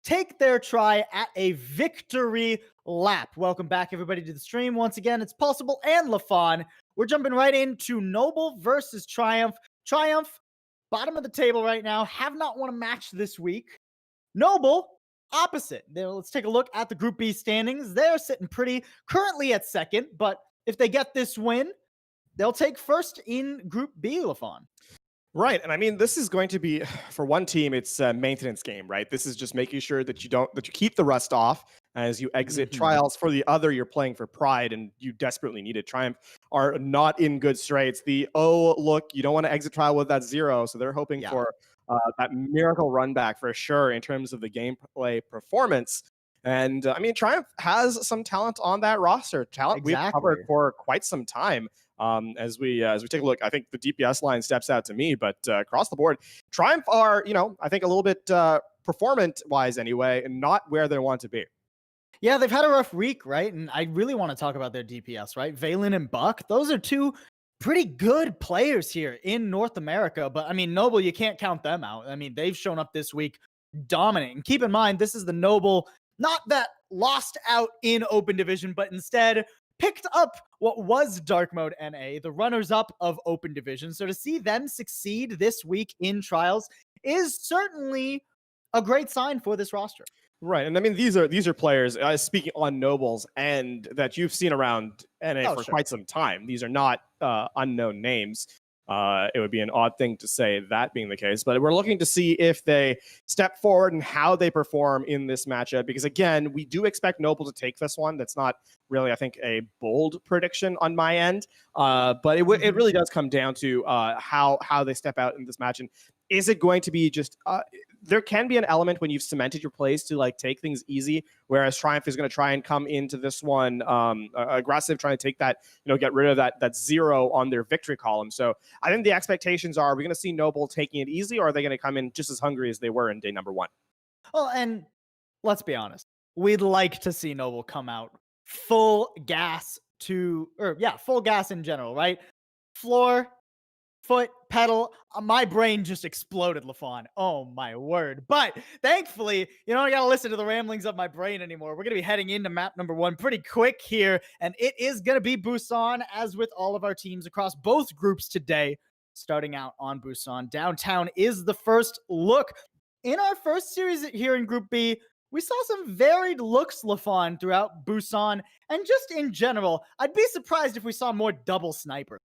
take their try at a victory lap. Welcome back, everybody, to the stream. Once again, it's Pulsable and LaFon. We're jumping right into Noble versus Triumph. Triumph, bottom of the table right now, have not won a match this week. Noble, opposite. Now, let's take a look at the Group B standings. They're sitting pretty, currently at second, but if they get this win, they'll take first in Group B, LaFon. Right, and I mean, this is going to be, for one team, it's a maintenance game, right? This is just making sure that you keep the rust off as you exit trials. For the other, you're playing for pride, and you desperately need it. Triumph are not in good straits. Look, you don't want to exit trial with that 0, so they're hoping for that miracle run back for sure in terms of the gameplay performance. And I mean, Triumph has some talent on that roster. Talent we've covered for quite some time. As we take a look, I think the DPS line steps out to me, but across the board, Triumph are, I think a little bit performant-wise anyway, and not where they want to be. Yeah, they've had a rough week, right? And I really want to talk about their DPS, right? Valen and Buck, those are two pretty good players here in North America. But I mean, Noble, you can't count them out. I mean, they've shown up this week dominating. Keep in mind, this is the Noble, not that lost out in Open Division, but instead picked up what was Dark Mode NA, the runners-up of Open Division. So to see them succeed this week in Trials is certainly a great sign for this roster. Right, and I mean, these are players, speaking on Nobles, and that you've seen around NA for quite some time. These are not unknown names. It would be an odd thing to say that being the case, but we're looking to see if they step forward and how they perform in this matchup, because again, we do expect Noble to take this one. That's not really, I think, a bold prediction on my end, but it really does come down to how they step out in this match. And is it going to be just there can be an element when you've cemented your plays to like take things easy, whereas Triumph is going to try and come into this one aggressive, trying to take that, get rid of that 0 on their victory column. So I think the expectations are we going to see Noble taking it easy, or are they going to come in just as hungry as they were in day number 1? Well, and let's be honest, we'd like to see Noble come out full gas full gas in general, right? Floor, foot, pedal, my brain just exploded, LaFon. Oh my word. But thankfully, I gotta listen to the ramblings of my brain anymore. We're gonna be heading into map number 1 pretty quick here, and it is gonna be Busan, as with all of our teams across both groups today. Starting out on Busan, downtown is the first look. In our first series here in Group B, we saw some varied looks, LaFon, throughout Busan, and just in general, I'd be surprised if we saw more double sniper.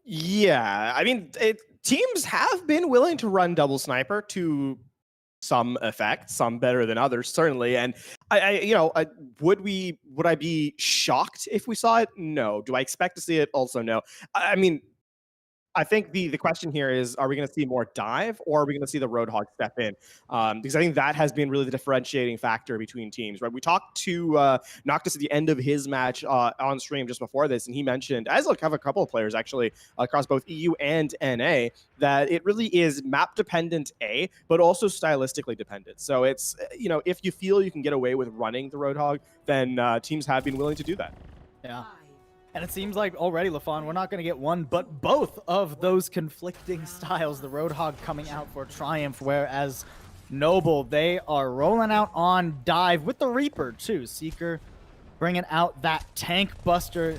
Yeah, I mean, teams have been willing to run double sniper to some effect, some better than others, certainly. And would I be shocked if we saw it? No. Do I expect to see it? Also, no. I mean, I think the question here is, are we going to see more dive, or are we going to see the Roadhog step in? Because I think that has been really the differentiating factor between teams, right? We talked to Noctis at the end of his match on stream just before this, and he mentioned, as have a couple of players actually across both EU and NA, that it really is map dependent, but also stylistically dependent. So it's, if you feel you can get away with running the Roadhog, then teams have been willing to do that. Yeah. And it seems like already, LaFon, we're not going to get one, but both of those conflicting styles. The Roadhog coming out for Triumph, whereas Noble, they are rolling out on dive with the Reaper, too. Seeker bringing out that tank buster.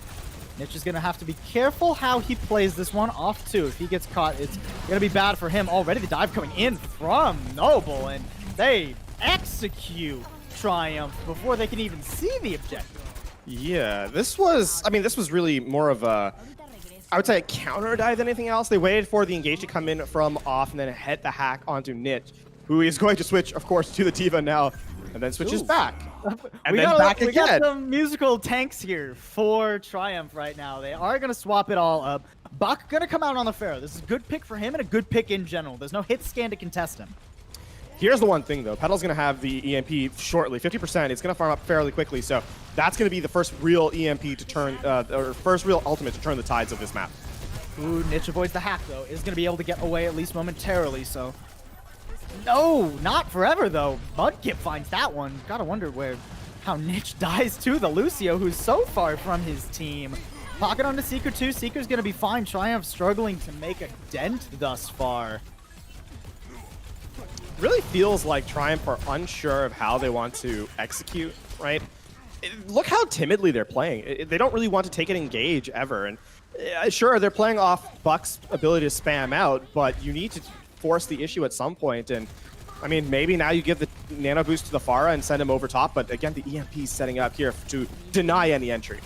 Nitch is going to have to be careful how he plays this one off, too. If he gets caught, it's going to be bad for him. Already the dive coming in from Noble, and they execute Triumph before they can even see the objective. Yeah, this was really more of a, I would say, a counter dive than anything else. They waited for the engage to come in from off and then hit the hack onto Nitch, who is going to switch, of course, to the Tifa now, and then switches back. And then back again. We got some musical tanks here for Triumph right now. They are going to swap it all up. Buck going to come out on the Pharaoh. This is a good pick for him and a good pick in general. There's no hit scan to contest him. Here's the one thing, though. Petal's going to have the EMP shortly, 50%. It's going to farm up fairly quickly, so that's going to be the first real EMP to turn, or first real ultimate to turn the tides of this map. Ooh, Nitch avoids the hack, though. Is going to be able to get away at least momentarily, so... No, not forever, though. Mudkip finds that one. Gotta wonder how Nitch dies, too. The Lucio, who's so far from his team. Pocket onto Seeker, too. Seeker's going to be fine. Triumph struggling to make a dent thus far. Really feels like Triumph are unsure of how they want to execute, right? Look how timidly they're playing. They don't really want to take an engage ever. And sure, they're playing off Buck's ability to spam out, but you need to force the issue at some point. And I mean, maybe now you give the nano boost to the Pharah and send him over top, but again, the EMP is setting up here to deny any entry.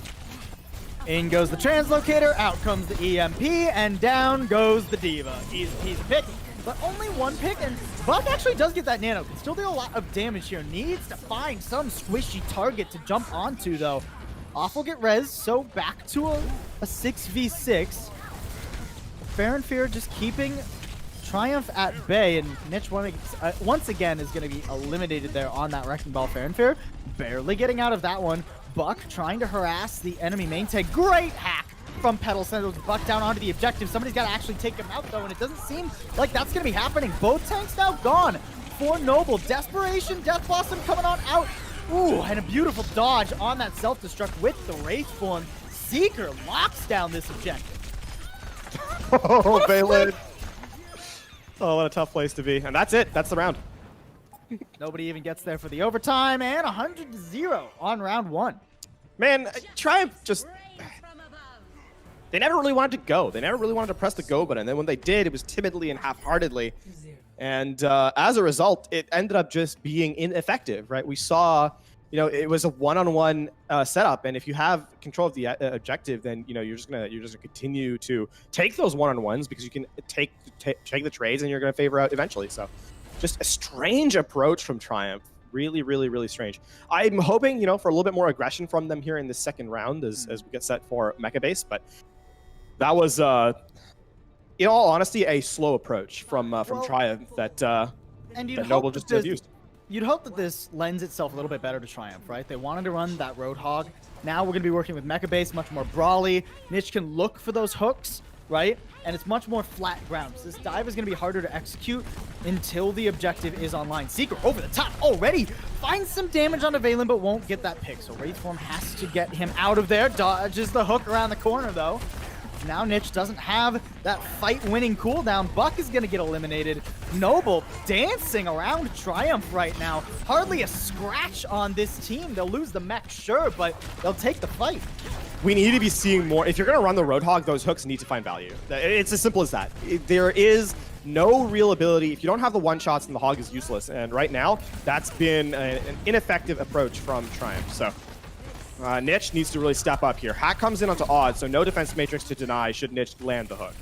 In goes the translocator, out comes the EMP, and down goes the Diva. He's picked, but only one pick, and Buck actually does get that nano. Can still do a lot of damage here. Needs to find some squishy target to jump onto, though. Off will get res, so back to a 6v6. Fair and Fear just keeping Triumph at bay, and Nitch once again is going to be eliminated there on that Wrecking Ball. Fair and Fear barely getting out of that one. Buck trying to harass the enemy main tank. Great hack from Petal, sends Buck down onto the objective. Somebody's got to actually take him out, though, and it doesn't seem like that's going to be happening. Both tanks now gone for Noble. Desperation, Death Blossom coming on out. Ooh, and a beautiful dodge on that self-destruct with the Wraith Form. Seeker locks down this objective. Oh, Valen. Oh, what a tough place to be. And that's it. That's the round. Nobody even gets there for the overtime, and 100-0 on round one. Man, Triumph just... They never really wanted to go. They never really wanted to press the go button. And then when they did, it was timidly and half-heartedly. And as a result, it ended up just being ineffective, right? We saw, you know, it was a one-on-one setup, and if you have control of the objective, then you're just gonna continue to take those one-on-ones because you can take the trades, and you're gonna favor out eventually. So, just a strange approach from Triumph. Really, really, really strange. I'm hoping, for a little bit more aggression from them here in the second round as we get set for Mecha Base, but that was, in all honesty, a slow approach from Triumph that Noble just abused. You'd hope that this lends itself a little bit better to Triumph, right? They wanted to run that Roadhog. Now we're going to be working with Mecha Base, much more brawly. Nitch can look for those hooks, right? And it's much more flat ground. So this dive is going to be harder to execute until the objective is online. Seeker over the top already. Finds some damage on Valen, but won't get that pick. So Wraith Form has to get him out of there. Dodges the hook around the corner, though. Now Nitch doesn't have that fight-winning cooldown. Buck is going to get eliminated. Noble dancing around Triumph right now. Hardly a scratch on this team. They'll lose the mech, sure, but they'll take the fight. We need to be seeing more. If you're going to run the Roadhog, those hooks need to find value. It's as simple as that. There is no real ability. If you don't have the one-shots, then the Hog is useless. And right now, that's been an ineffective approach from Triumph. So Nitch needs to really step up here. Hack comes in onto Odd, so no defense matrix to deny should Nitch land the hook.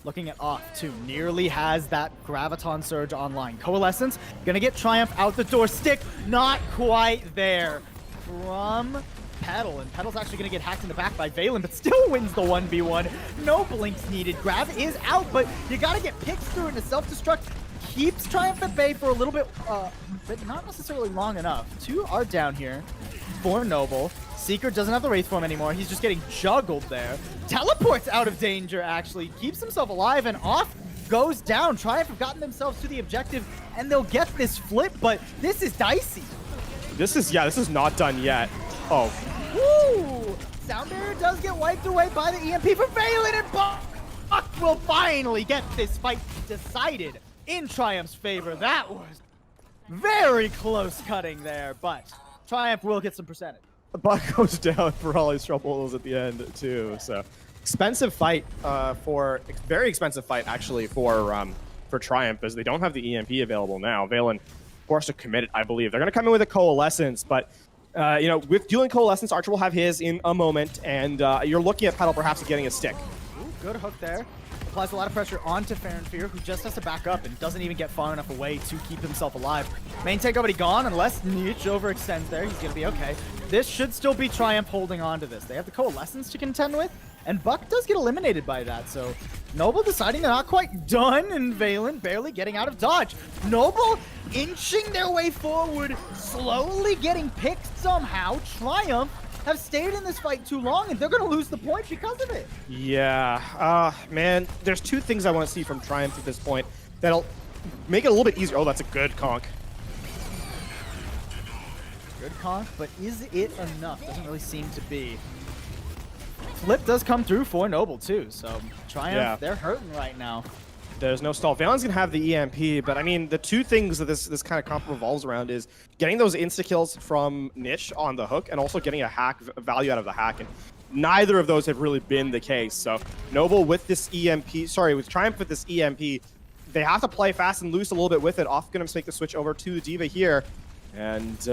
Looking at Off, too. Nearly has that Graviton Surge online. Coalescence, gonna get Triumph out the door. Stick, not quite there from Petal, and Petal's actually gonna get hacked in the back by Valen, but still wins the 1v1. No blinks needed. Grav is out, but you gotta get picked through into self-destruct. Keeps Triumph at bay for a little bit, but not necessarily long enough. Two are down here for Noble. Seeker doesn't have the Wraith Form anymore. He's just getting juggled there. Teleports out of danger, actually. Keeps himself alive, and Off goes down. Triumph have gotten themselves to the objective, and they'll get this flip, but this is dicey. This is not done yet. Oh. Woo! Sound Barrier does get wiped away by the EMP from Valen, and Buck will finally get this fight decided in Triumph's favor. That was very close cutting there, but Triumph will get some percentage. Buck goes down for all his troubles at the end, too. So, expensive fight very expensive fight, actually, for Triumph, as they don't have the EMP available now. Valen forced to commit it, I believe. They're going to come in with a Coalescence, but with dueling Coalescence, Archer will have his in a moment, and you're looking at Petal perhaps getting a stick. Ooh, good hook there. Applies a lot of pressure onto Fair and Fear, who just has to back up and doesn't even get far enough away to keep himself alive. Main tank already gone, unless Nitch overextends there. He's going to be okay. this should still be Triumph holding on to this. They have the Coalescence to contend with, and Buck does get eliminated by that, so Noble deciding they're not quite done, and Valen barely getting out of dodge. Noble inching their way forward, slowly getting picked somehow. Triumph have stayed in this fight too long, and they're going to lose the point because of it. Yeah, man, there's two things I want to see from Triumph at this point that'll make it a little bit easier. Oh, that's a good conk. Good conk, but is it enough? Doesn't really seem to be. Flip does come through for Noble too, so Triumph, they're hurting right now. There's no stall. Valen's gonna have the EMP, but I mean, the two things that this kind of comp revolves around is getting those insta-kills from Niche on the hook and also getting a hack value out of the hack, and neither of those have really been the case. So Noble with this with Triumph with this EMP, they have to play fast and loose a little bit with it. Off gonna make the switch over to the D.Va here, and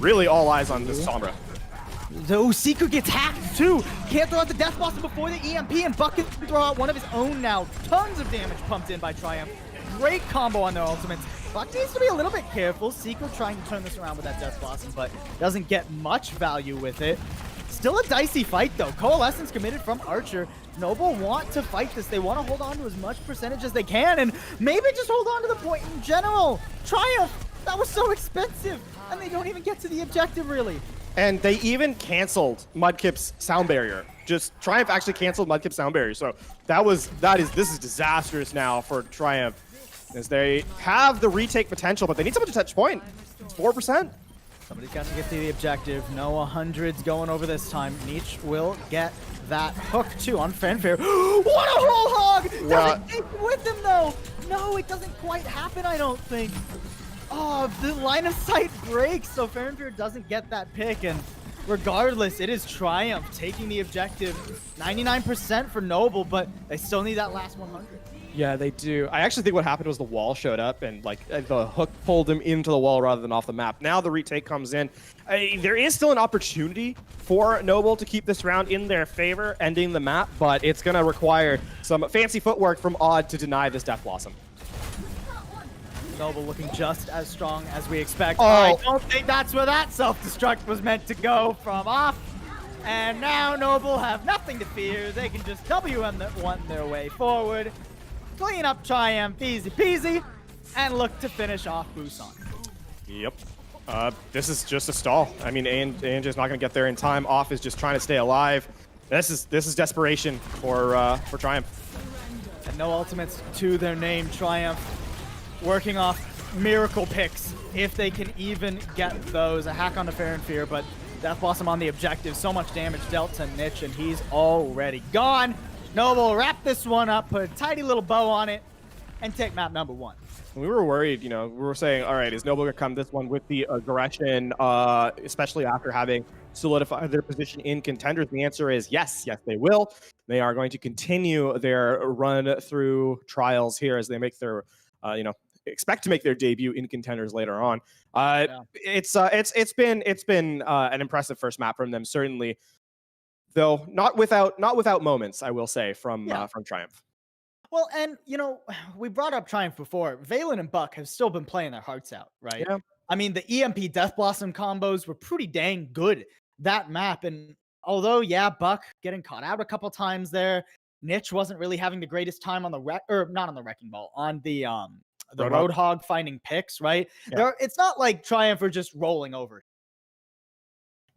really all eyes on this Sombra. Oh, Secret gets hacked too. Can't throw out the Death Blossom before the EMP, and Buck can throw out one of his own now. Tons of damage pumped in by Triumph. Great combo on their ultimates. Buck needs to be a little bit careful. Secret trying to turn this around with that Death Blossom, but doesn't get much value with it. Still a dicey fight though. Coalescence committed from Archer. Noble want to fight this. They want to hold on to as much percentage as they can, and maybe just hold on to the point in general. Triumph, that was so expensive, and they don't even get to the objective really. And they even canceled Mudkip's sound barrier. Just Triumph actually canceled Mudkip's sound barrier. So this is disastrous now for Triumph, as they have the retake potential, but they need someone to touch point. It's 4%. Somebody's got to get to the objective. No 100s going over this time. Nietzsche will get that hook too on Fanfare. What a whole hog! Doesn't take it with him though. No, it doesn't quite happen, I don't think. Oh, the line of sight breaks, so Fanfare doesn't get that pick, and regardless, it is Triumph taking the objective. 99% for Noble, but they still need that last 100. Yeah, they do. I actually think what happened was the wall showed up and like the hook pulled him into the wall rather than off the map. Now the retake comes in. There is still an opportunity for Noble to keep this round in their favor, ending the map, but it's going to require some fancy footwork from Odd to deny this Death Blossom. Noble looking just as strong as we expect. Oh. I don't think that's where that self-destruct was meant to go from off. And now Noble have nothing to fear. They can just WM1 their way forward, clean up Triumph, easy peasy, and look to finish off Busan. Yep. This is just a stall. I mean, ANJ's not going to get there in time. Off is just trying to stay alive. This is desperation for Triumph. And no ultimates to their name. Triumph working off miracle picks if they can even get those. A hack onto Fair and Fear, but Death Blossom on the objective. So much damage dealt to Niche, and he's already gone. Noble wrap this one up, put a tidy little bow on it, and take map number 1. We were worried, we were saying, all right, is Noble going to come this one with the aggression, especially after having solidified their position in Contenders? The answer is yes, they will. They are going to continue their run through Trials here as they make their, expect to make their debut in Contenders later on. It's been an impressive first map from them, certainly, though not without moments, I will say, from Triumph. Well, and we brought up Triumph before. Valen and Buck have still been playing their hearts out, right? Yeah. I mean, the EMP Death Blossom combos were pretty dang good that map, and although Buck getting caught out a couple times there, Niche wasn't really having the greatest time on the not on the wrecking ball, on the Roadhog finding picks, right? Yeah. It's not like Triumph are just rolling over.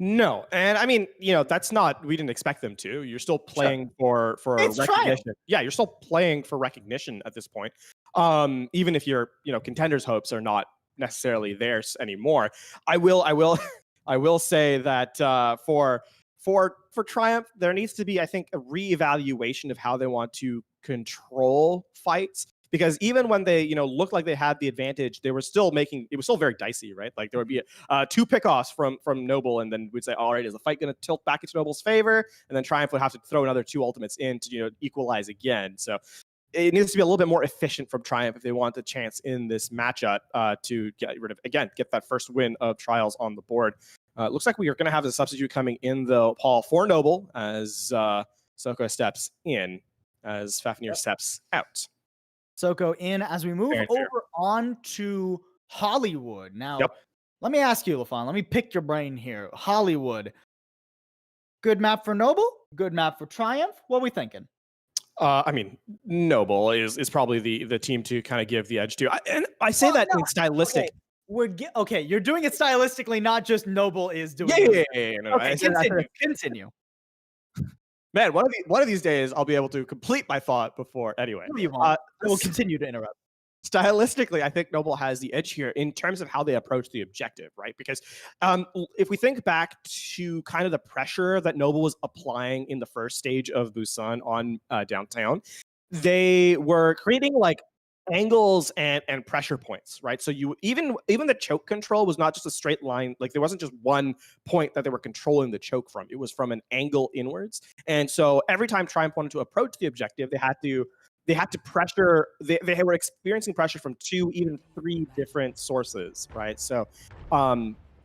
No, and I mean, that's not. We didn't expect them to. You're still playing for It's recognition. Triumph. Yeah, you're still playing for recognition at this point. Even if your Contenders' hopes are not necessarily theirs anymore. I will say that for Triumph, there needs to be, I think, a reevaluation of how they want to control fights. Because even when they, looked like they had the advantage, they were still it was still very dicey, right? Like there would be 2 pickoffs from Noble, and then we'd say, all right, is the fight going to tilt back into Noble's favor? And then Triumph would have to throw another 2 ultimates in to, equalize again. So it needs to be a little bit more efficient from Triumph if they want a chance in this matchup to get that first win of Trials on the board. Looks like we are going to have a substitute coming in, though, Paul, for Noble, as Soko steps in, as Fafnir steps out. Soko in as we move over on to Hollywood. Now, Let me ask you, LaFon. Let me pick your brain here. Hollywood. Good map for Noble? Good map for Triumph? What are we thinking? I mean, Noble is probably the team to kind of give the edge to. And I say that in stylistic. Okay, you're doing it stylistically, not just Noble is doing Yeah, it. no, Okay, continue. Man, one of these days I'll be able to complete my thought before. Anyway, You won't. I will continue to interrupt. Stylistically, I think Noble has the edge here in terms of how they approach the objective, right? Because if we think back to kind of the pressure that Noble was applying in the first stage of Busan on downtown, they were creating like angles and pressure points, right? So you even the choke control was not just a straight line. Like there wasn't just one point that they were controlling the choke from. It was from an angle inwards. And so every time Triumph wanted to approach the objective, they had to pressure. They were experiencing pressure from 2, even 3 different sources, right? So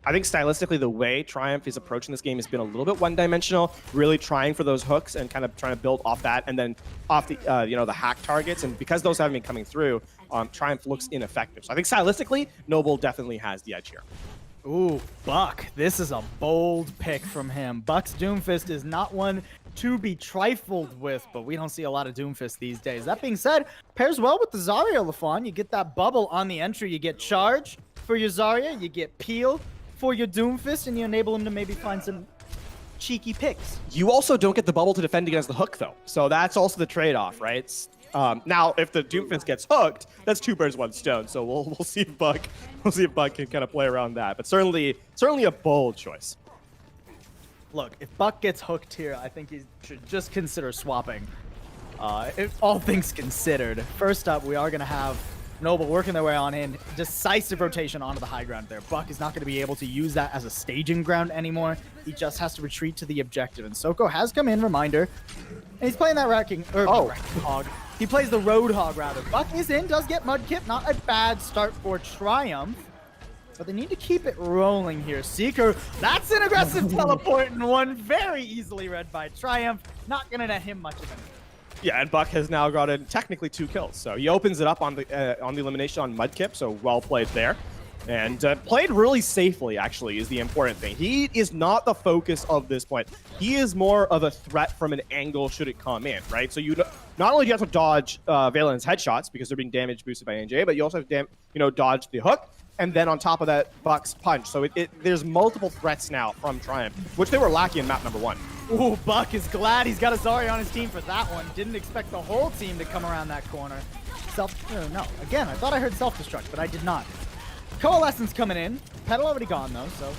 I think stylistically, the way Triumph is approaching this game has been a little bit one-dimensional, really trying for those hooks and kind of trying to build off that, and then off the the hack targets. And because those haven't been coming through, Triumph looks ineffective. So I think stylistically, Noble definitely has the edge here. Ooh, Buck. This is a bold pick from him. Buck's Doomfist is not one to be trifled with, but we don't see a lot of Doomfist these days. That being said, pairs well with the Zarya, LaFon. You get that bubble on the entry. You get charge for your Zarya. You get peel for your Doomfist, and you enable him to maybe find some cheeky picks. You also don't get the bubble to defend against the hook, though. So that's also the trade-off, right? Now, if the Doomfist gets hooked, that's 2 birds, 1 stone. So we'll see if Buck can kind of play around that. But certainly a bold choice. Look, if Buck gets hooked here, I think he should just consider swapping. If all things considered. First up, we are going to have Noble working their way on in. Decisive rotation onto the high ground there. Buck is not going to be able to use that as a staging ground anymore. He just has to retreat to the objective. And Soko has come in, reminder. And he's playing that hog. He plays the Roadhog, rather. Buck is in, does get Mudkip. Not a bad start for Triumph. But they need to keep it rolling here. Seeker, that's an aggressive teleport and one very easily read by Triumph. Not going to net him much of anything. Yeah, and Buck has now gotten technically 2 kills. So he opens it up on the elimination on Mudkip, so well played there. And played really safely, actually, is the important thing. He is not the focus of this point. He is more of a threat from an angle should it come in, right? So you not only do you have to dodge Valen's headshots because they're being damage boosted by NJ, but you also have to dodge the hook. And then on top of that, Buck's punch. So there's multiple threats now from Triumph, which they were lacking in map number 1. Ooh, Buck is glad he's got a Zarya on his team for that one. Didn't expect the whole team to come around that corner. No, again, I thought I heard self-destruct, but I did not. Coalescence coming in. Petal already gone, though, so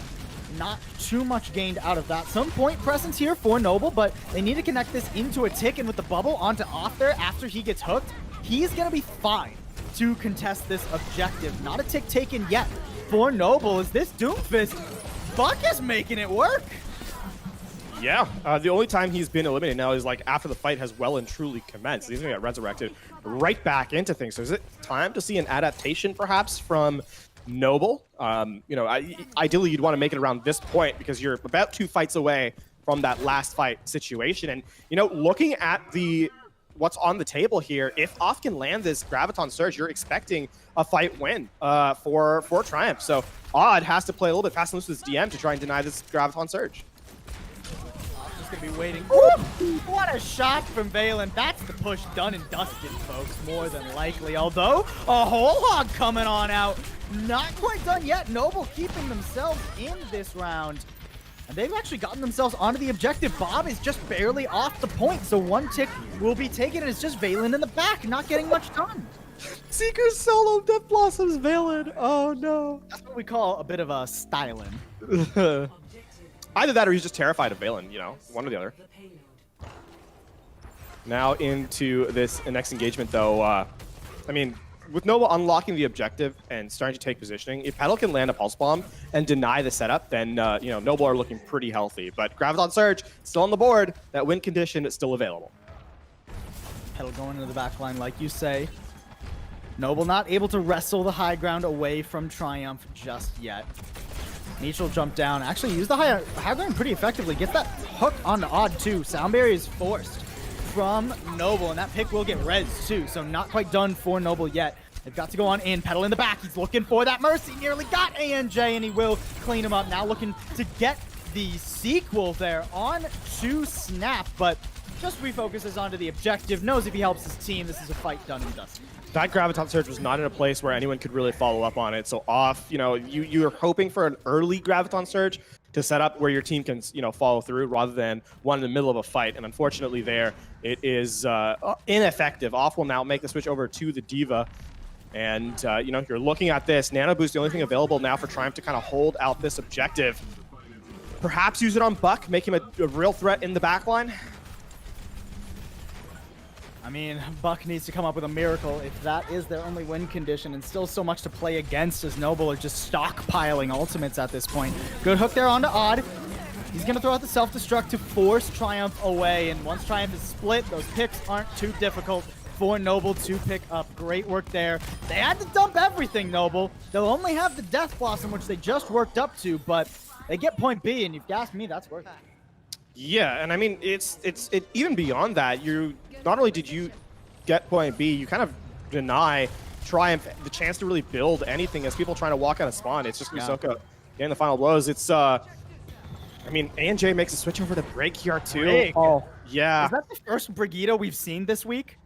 not too much gained out of that. Some point presence here for Noble, but they need to connect this into a tick, and with the bubble onto off there after he gets hooked, he's going to be fine to contest this objective. Not a tick taken yet for Noble. Is this Doomfist? Buck is making it work. Yeah, the only time he's been eliminated now is like after the fight has well and truly commenced. He's gonna get resurrected right back into things. So is it time to see an adaptation perhaps from Noble? Ideally you'd want to make it around this point because you're about 2 fights away from that last fight situation. And looking at what's on the table here, if Off can land this Graviton Surge, you're expecting a fight win for Triumph. So Odd has to play a little bit fast and loose with his DM to try and deny this Graviton Surge. Just gonna be waiting. Ooh, what a shot from Valen. That's the push done and dusted, folks, more than likely. Although, a whole hog coming on out. Not quite done yet. Noble keeping themselves in this round. And they've actually gotten themselves onto the objective. Bob is just barely off the point, so 1 tick will be taken, and it's just Valen in the back, not getting much done. Seeker's solo Death Blossoms Valen. Oh no. That's what we call a bit of a styling. Either that or he's just terrified of Valen, one or the other. Now into this next engagement, though. With Noble unlocking the objective and starting to take positioning, if Petal can land a Pulse Bomb and deny the setup, then, Noble are looking pretty healthy. But Graviton Surge, still on the board. That win condition is still available. Petal going into the back line, like you say. Noble not able to wrestle the high ground away from Triumph just yet. Neutral jump down. Actually use the high ground pretty effectively. Gets that hook on the Odd too. Sound Barrier is forced from Noble, and that pick will get res too. So not quite done for Noble yet. They've got to go on in. Petal in the back. He's looking for that Mercy. Nearly got ANJ, and he will clean him up. Now looking to get the sequel there on to Snap, but just refocuses onto the objective. Knows if he helps his team, this is a fight done and dusted. That Graviton Surge was not in a place where anyone could really follow up on it. So off, you're hoping for an early Graviton Surge to set up where your team can, follow through rather than one in the middle of a fight. And unfortunately there, it is ineffective. Off will now make the switch over to the Diva. And, you're looking at this. Nano Boost, the only thing available now for Triumph to kind of hold out this objective. Perhaps use it on Buck, make him a real threat in the backline. I mean, Buck needs to come up with a miracle if that is their only win condition, and still so much to play against as Noble are just stockpiling ultimates at this point. Good hook there onto Odd. He's going to throw out the self-destruct to force Triumph away, and once Triumph is split, those picks aren't too difficult for Noble to pick up. Great work there. They had to dump everything, Noble. They'll only have the Death Blossom, which they just worked up to, but they get point B, and you've gassed me, that's worth it. Yeah, and I mean, it's even beyond that. Not only did you get point B, you kind of deny Triumph the chance to really build anything as people trying to walk out of spawn. It's just Misoka getting the final blows. It's I mean, ANJ makes a switch over to Brig here too. Brig. Oh, yeah. Is that the first Brigitte we've seen this week?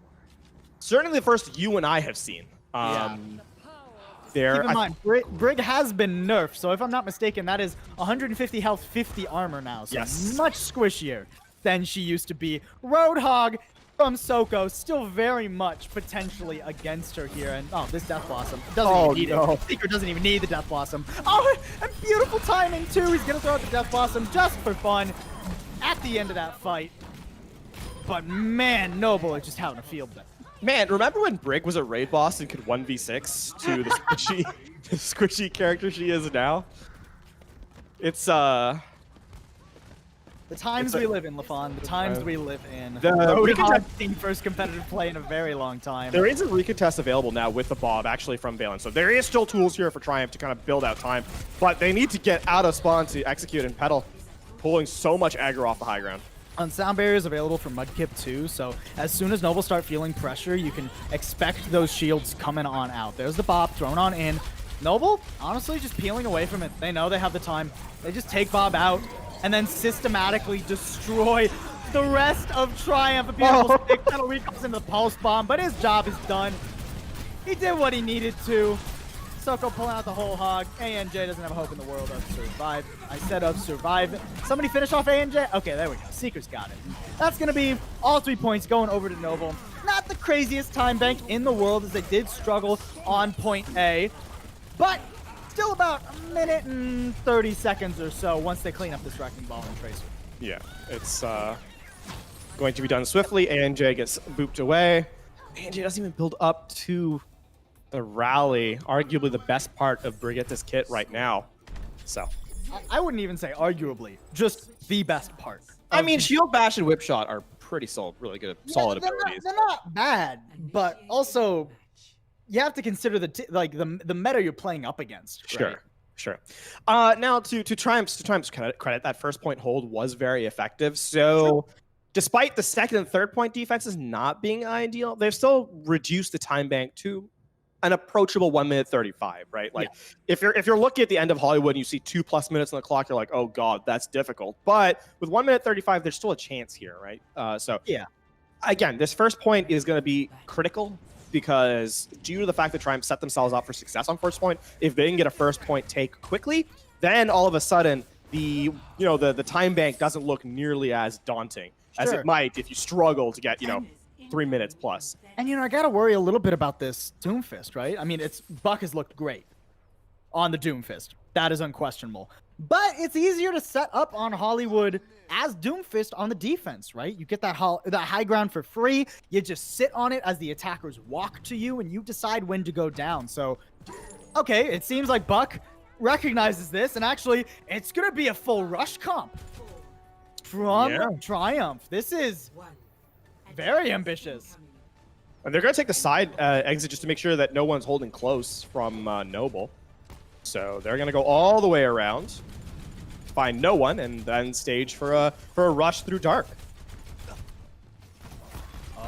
Certainly the first you and I have seen. Keep in mind, Brig has been nerfed, so if I'm not mistaken, that is 150 health, 50 armor now. So yes. Much squishier than she used to be. Roadhog from Soko, still very much potentially against her here. And this Death Blossom doesn't even need it. Secret doesn't even need the Death Blossom. Oh, and beautiful timing too. He's gonna throw out the Death Blossom just for fun at the end of that fight. But man, Noble is just having a field day. Man, remember when Brig was a raid boss and could 1v6 to the squishy character she is now? It's the times we live in, LaFon. The times we live in. We haven't seen first competitive play in a very long time. There is a recontest available now with the Bob, actually, from Valen. So there is still tools here for Triumph to kind of build out time. But they need to get out of spawn to execute, and Petal pulling so much aggro off the high ground. Sound barriers available for Mudkip too, so as soon as Noble start feeling pressure, you can expect those shields coming on out. There's the Bob thrown on in. Noble, honestly, just peeling away from it. They know they have the time. They just take Bob out and then systematically destroy the rest of Triumph. A beautiful stick. Petal recalls into the Pulse Bomb, but his job is done. He did what he needed to. Soko pulling out the whole hog. ANJ doesn't have a hope in the world of survive. I said of survive. Somebody finish off ANJ? Okay, there we go. Seeker's got it. That's going to be all 3 points going over to Noble. Not the craziest time bank in the world as they did struggle on point A. But still about a minute and 30 seconds or so once they clean up this Wrecking Ball and Tracer. Yeah, it's going to be done swiftly. ANJ gets booped away. ANJ doesn't even build up to the rally, arguably the best part of Brigitte's kit right now. So I wouldn't even say arguably, just the best part. I mean, Shield Bash and Whip Shot are pretty solid, really good, solid abilities. They're not bad, but also you have to consider the meta you're playing up against. Right? Sure. Now to Triumph's credit, that first point hold was very effective. So despite the second and third point defenses not being ideal, they've still reduced the time bank to an approachable 1 minute 35, right? Like if you're looking at the end of Hollywood and you see 2+ minutes on the clock, you're like, oh god, that's difficult. But with 1 minute 35, there's still a chance here, right? Again, this first point is going to be critical because due to the fact that Triumph set themselves up for success on first point, if they can get a first point take quickly, then all of a sudden the time bank doesn't look nearly as daunting as it might if you struggle to get 3 minutes plus. And I gotta worry a little bit about this Doomfist, right? I mean, Buck has looked great on the Doomfist. That is unquestionable. But it's easier to set up on Hollywood as Doomfist on the defense, right? You get that high ground for free. You just sit on it as the attackers walk to you, and you decide when to go down. So, okay, it seems like Buck recognizes this, and actually, it's gonna be a full rush comp from Triumph. This is very ambitious. And they're going to take the side exit just to make sure that no one's holding close from Noble. So they're going to go all the way around, find no one, and then stage for a rush through dark.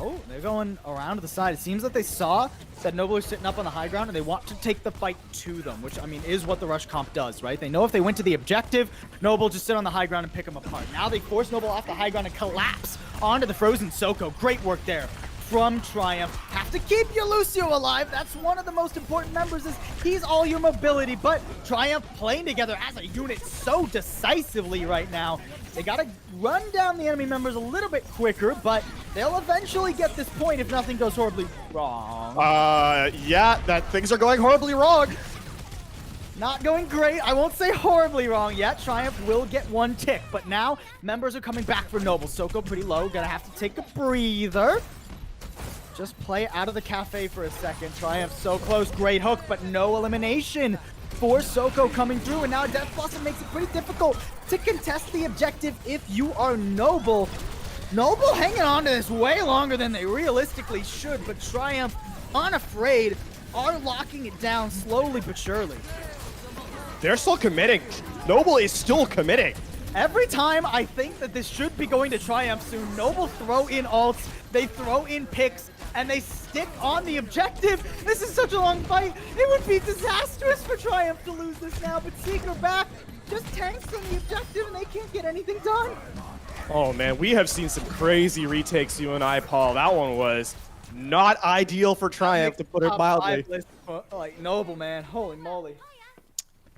No, they're going around to the side. It seems that they saw that Noble is sitting up on the high ground and they want to take the fight to them, which, I mean, is what the Rush comp does, right? They know if they went to the objective, Noble just sit on the high ground and pick them apart. Now they force Noble off the high ground and collapse onto the frozen Soko. Great work there from Triumph. Have to keep your Lucio alive. That's one of the most important members, is he's all your mobility, but Triumph playing together as a unit so decisively right now. They gotta run down the enemy members a little bit quicker, but they'll eventually get this point if nothing goes horribly wrong. Yeah, that things are going horribly wrong. Not going great. I won't say horribly wrong yet. Triumph will get one tick, but now members are coming back for Noble. Soko pretty low, gonna have to take a breather. Just play out of the cafe for a second. Triumph so close. Great hook, but no elimination for Soko coming through. And now Death Blossom makes it pretty difficult to contest the objective if you are Noble. Noble hanging on to this way longer than they realistically should, but Triumph, unafraid, are locking it down slowly but surely. They're still committing. Noble is still committing. Every time I think that this should be going to Triumph soon, Noble throw in ults, they throw in picks, and they stick on the objective. This is such a long fight. It would be disastrous for Triumph to lose this now, but Seeker back just tanks on the objective and they can't get anything done. Oh man, we have seen some crazy retakes, you and I, Paul. That one was not ideal for Triumph, to put it mildly. Like Noble, man, holy moly.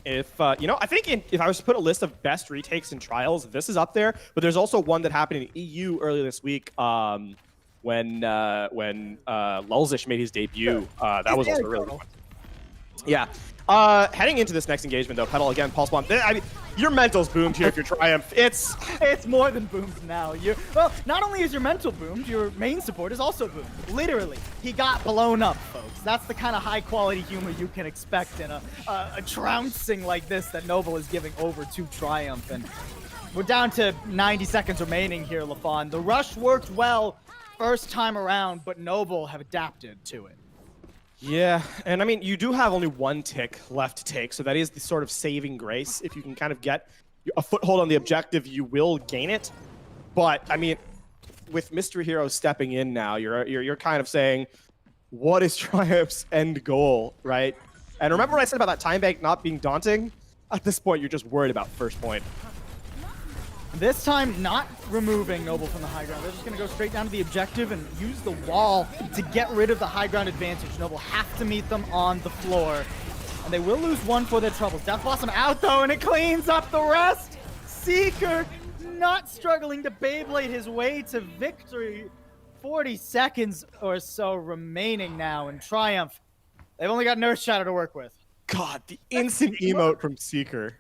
If I think if I was to put a list of best retakes in Trials, this is up there. But there's also one that happened in EU earlier this week, when Lulzish made his debut. That was also really fun. Yeah. Heading into this next engagement, though, Petal again, Pulse Bomb. I mean, your mental's boomed here if you're Triumph. It's more than boomed now. Well, not only is your mental boomed, your main support is also boomed. Literally, he got blown up, folks. That's the kind of high-quality humor you can expect in a trouncing like this that Noble is giving over to Triumph. And we're down to 90 seconds remaining here, LaFon. The rush worked well first time around, but Noble have adapted to it. Yeah, and I mean, you do have only one tick left to take, so that is the sort of saving grace. If you can kind of get a foothold on the objective, you will gain it. But I mean, with Mystery Hero stepping in now, you're kind of saying, what is Triumph's end goal, right? And remember what I said about that time bank not being daunting? At this point, you're just worried about first point. This time, not removing Noble from the high ground. They're just going to go straight down to the objective and use the wall to get rid of the high ground advantage. Noble have to meet them on the floor. And they will lose one for their troubles. Death Blossom out, though, and it cleans up the rest. Seeker not struggling to Beyblade his way to victory. 40 seconds or so remaining now in Triumph. They've only got Nurse Shadow to work with. God, the instant emote from Seeker.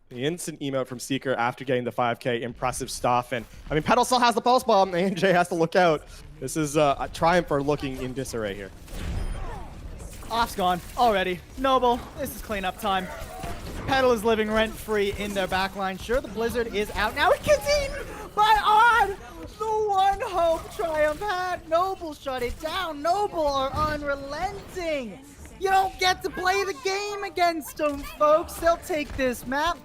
The instant emote from Seeker after getting the 5K, impressive stuff. And I mean, Petal still has the pulse bomb. AJ has to look out. This is Triumph are looking in disarray here. Off's gone already. Noble, this is cleanup time. Petal is living rent-free in their backline. Sure, the Blizzard is out now. It gets eaten by Odd! The one hope Triumph had. Noble shut it down. Noble are unrelenting. You don't get to play the game against them, folks. They'll take this map,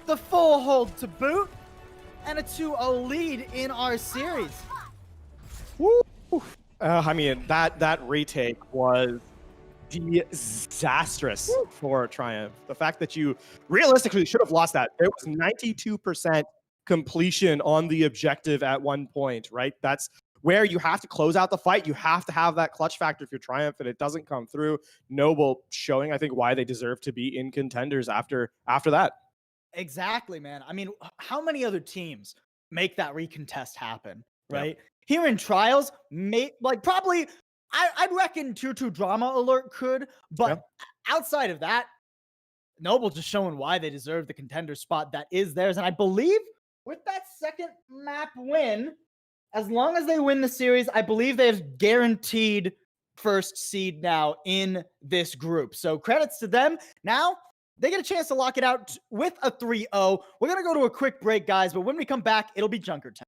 the full hold to boot, and a 2-0 lead in our series. Woo! I mean, that retake was disastrous for Triumph. The fact that you realistically should have lost that. There was 92% completion on the objective at one point, right? That's where you have to close out the fight. You have to have that clutch factor if you're Triumph, and it doesn't come through. Noble showing, I think, why they deserve to be in contenders after that. Exactly, man. I mean, how many other teams make that recontest happen, right? Yeah. Here in Trials, probably, I'd reckon Tier 2 Drama Alert could, but outside of that, Noble just showing why they deserve the contender spot that is theirs. And I believe with that second map win, as long as they win the series, I believe they have guaranteed first seed now in this group. So credits to them. Now, they get a chance to lock it out with a 3-0. We're going to go to a quick break, guys, but when we come back, it'll be Junkertown.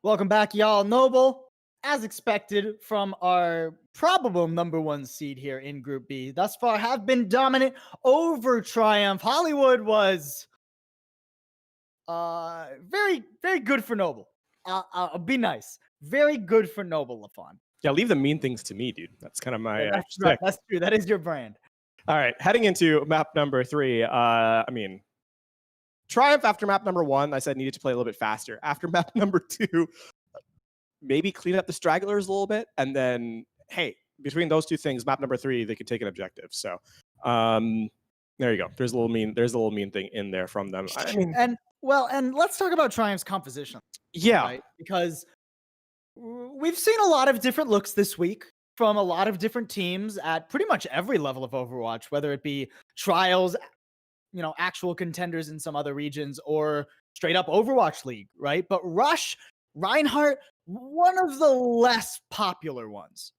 Welcome back, y'all. Noble, as expected from our probable #1 seed here in Group B, thus far have been dominant over Triumph. Hollywood was very, very good for Noble. I'll be nice. Very good for Noble, LaFon. Yeah, leave the mean things to me, dude. That's kind of my That's right. shtick. That's true. That is your brand. All right, heading into map number 3. I mean, Triumph after map number 1, I said needed to play a little bit faster. After map number 2, maybe clean up the stragglers a little bit, and then hey, between those two things, map number 3, they could take an objective. So, there you go. There's a little mean thing in there from them. I mean, and let's talk about Triumph's composition. Yeah, right? Because we've seen a lot of different looks this week from a lot of different teams at pretty much every level of Overwatch, whether it be trials, actual contenders in some other regions, or straight up Overwatch League, right? But Rush, Reinhardt, one of the less popular ones.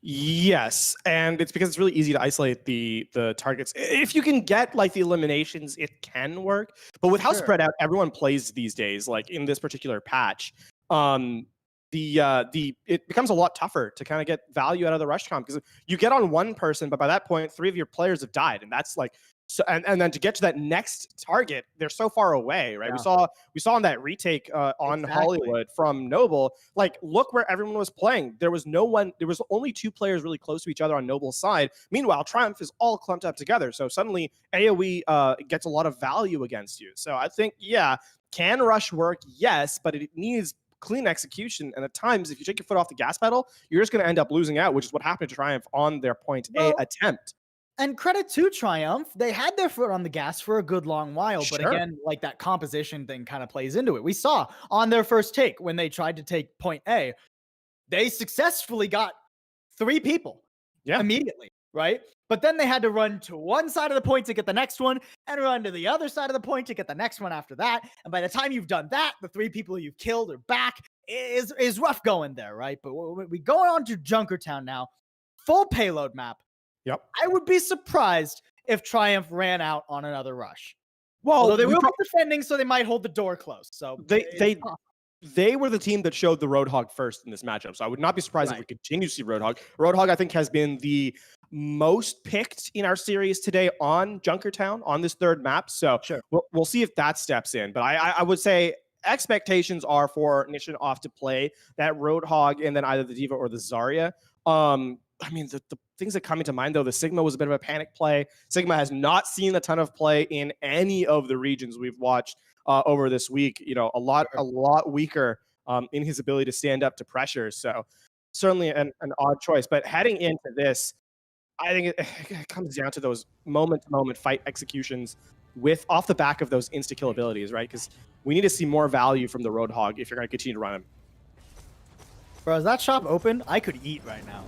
Yes, and it's because it's really easy to isolate the targets. If you can get like the eliminations, it can work. But with how spread out everyone plays these days, like in this particular patch, it becomes a lot tougher to kind of get value out of the rush comp, because you get on one person, but by that point, 3 of your players have died, and that's like so. And then to get to that next target, they're so far away, right? Yeah. We saw on that retake on Hollywood from Noble, like look where everyone was playing. There was only 2 players really close to each other on Noble's side. Meanwhile, Triumph is all clumped up together. So suddenly AoE gets a lot of value against you. So I think, yeah, can Rush work? Yes, but it needs clean execution, and at times if you take your foot off the gas pedal, you're just going to end up losing out, which is what happened to Triumph on their point A attempt. And credit to Triumph, they had their foot on the gas for a good long while, but again, like that composition thing kind of plays into it. We saw on their first take when they tried to take point A, they successfully got 3 people immediately, right? But then they had to run to one side of the point to get the next one, and run to the other side of the point to get the next one after that. And by the time you've done that, the 3 people you've killed are back. Is rough going there, right? But we go on to Junkertown now. Full payload map. Yep. I would be surprised if Triumph ran out on another rush. Well, although they will be defending, so they might hold the door closed. So they were the team that showed the Roadhog first in this matchup. So I would not be surprised if we continue to see Roadhog. Roadhog, I think, has been the most picked in our series today on Junkertown on this 3rd map. So we'll see if that steps in. But I would say expectations are for Nishan off to play that Roadhog and then either the D.Va or the Zarya. I mean, the things that come into mind, though, the Sigma was a bit of a panic play. Sigma has not seen a ton of play in any of the regions we've watched over this week. A lot weaker in his ability to stand up to pressure. So certainly an odd choice. But heading into this, I think it comes down to those moment-to-moment fight executions off the back of those insta-kill abilities, right? Because we need to see more value from the Roadhog if you're going to continue to run him. Bro, is that shop open? I could eat right now.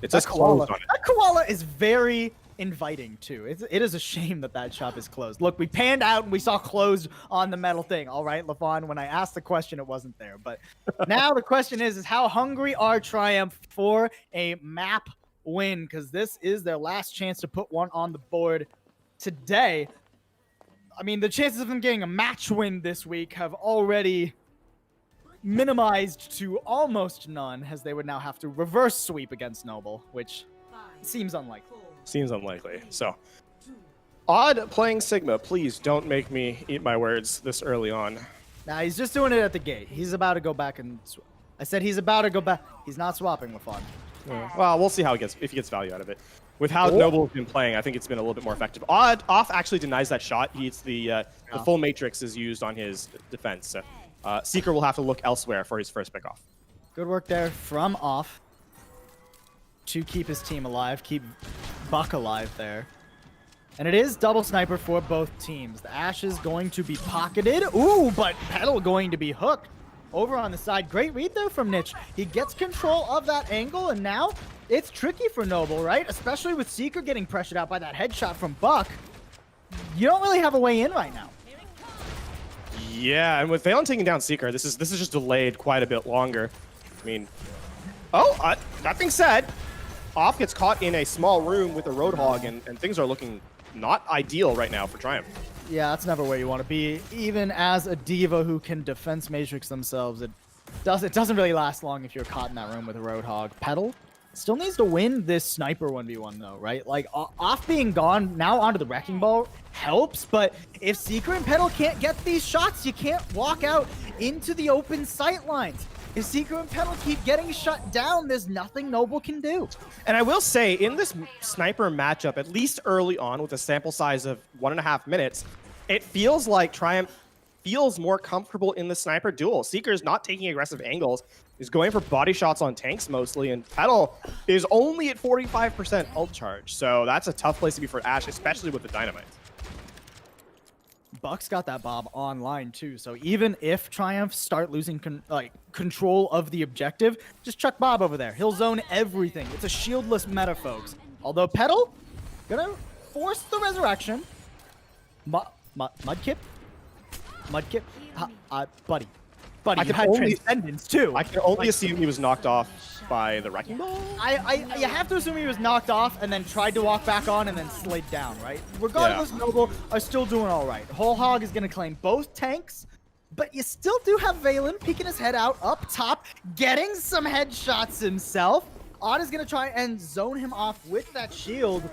It's just closed on it. That koala is very inviting, too. It is a shame that shop is closed. Look, we panned out and we saw closed on the metal thing. All right, LaFon, when I asked the question, it wasn't there. But now the question is how hungry are Triumph for a map win? Because this is their last chance to put one on the board today. I mean, the chances of them getting a match win this week have already minimized to almost none, as they would now have to reverse sweep against Noble, which seems unlikely. So, Odd playing Sigma, please don't make me eat my words this early on. Nah, he's just doing it at the gate. He's about to go back and I said he's about to go back. He's not swapping LaFon. Yeah. Well, we'll see if he gets value out of it. With how Noble's been playing, I think it's been a little bit more effective. Off actually denies that shot. The full matrix is used on his defense. So Seeker will have to look elsewhere for his first pick off. Good work there from Off to keep his team alive, keep Buck alive there. And it is double sniper for both teams. The Ashe is going to be pocketed. Ooh, but Petal going to be hooked over on the side. Great read there from Nitch. He gets control of that angle, and now it's tricky for Noble, right? Especially with Seeker getting pressured out by that headshot from Buck. You don't really have a way in right now. Yeah, and with Valen taking down Seeker, this is just delayed quite a bit longer. I mean, that being said, Off gets caught in a small room with a Roadhog, and things are looking not ideal right now for Triumph. Yeah, that's never where you want to be. Even as a D.Va who can defense matrix themselves, it It doesn't really last long if you're caught in that room with a Roadhog. Petal still needs to win this sniper 1v1 though, right? Like off being gone, now onto the Wrecking Ball helps, but if Seeker and Petal can't get these shots, you can't walk out into the open sight lines. If Seeker and Petal keep getting shut down, there's nothing Noble can do. And I will say, in this sniper matchup, at least early on with a sample size of 1.5 minutes, it feels like Triumph feels more comfortable in the sniper duel. Seeker's not taking aggressive angles. He's going for body shots on tanks mostly, and Petal is only at 45% ult charge. So that's a tough place to be for Ashe, especially with the dynamite. Buck's got that Bob online too, so even if Triumph start losing control of the objective, just chuck Bob over there. He'll zone everything. It's a shieldless meta, folks. Although Petal gonna force the resurrection. Mudkip, buddy, you had transcendence too. I can only assume he was knocked off by the Wrecking Ball. You have to assume he was knocked off and then tried to walk back on and then slid down, right? Regardless, Noble are still doing all right. Whole Hog is going to claim both tanks, but you still do have Valen peeking his head out up top, getting some headshots himself. Odd is going to try and zone him off with that shield.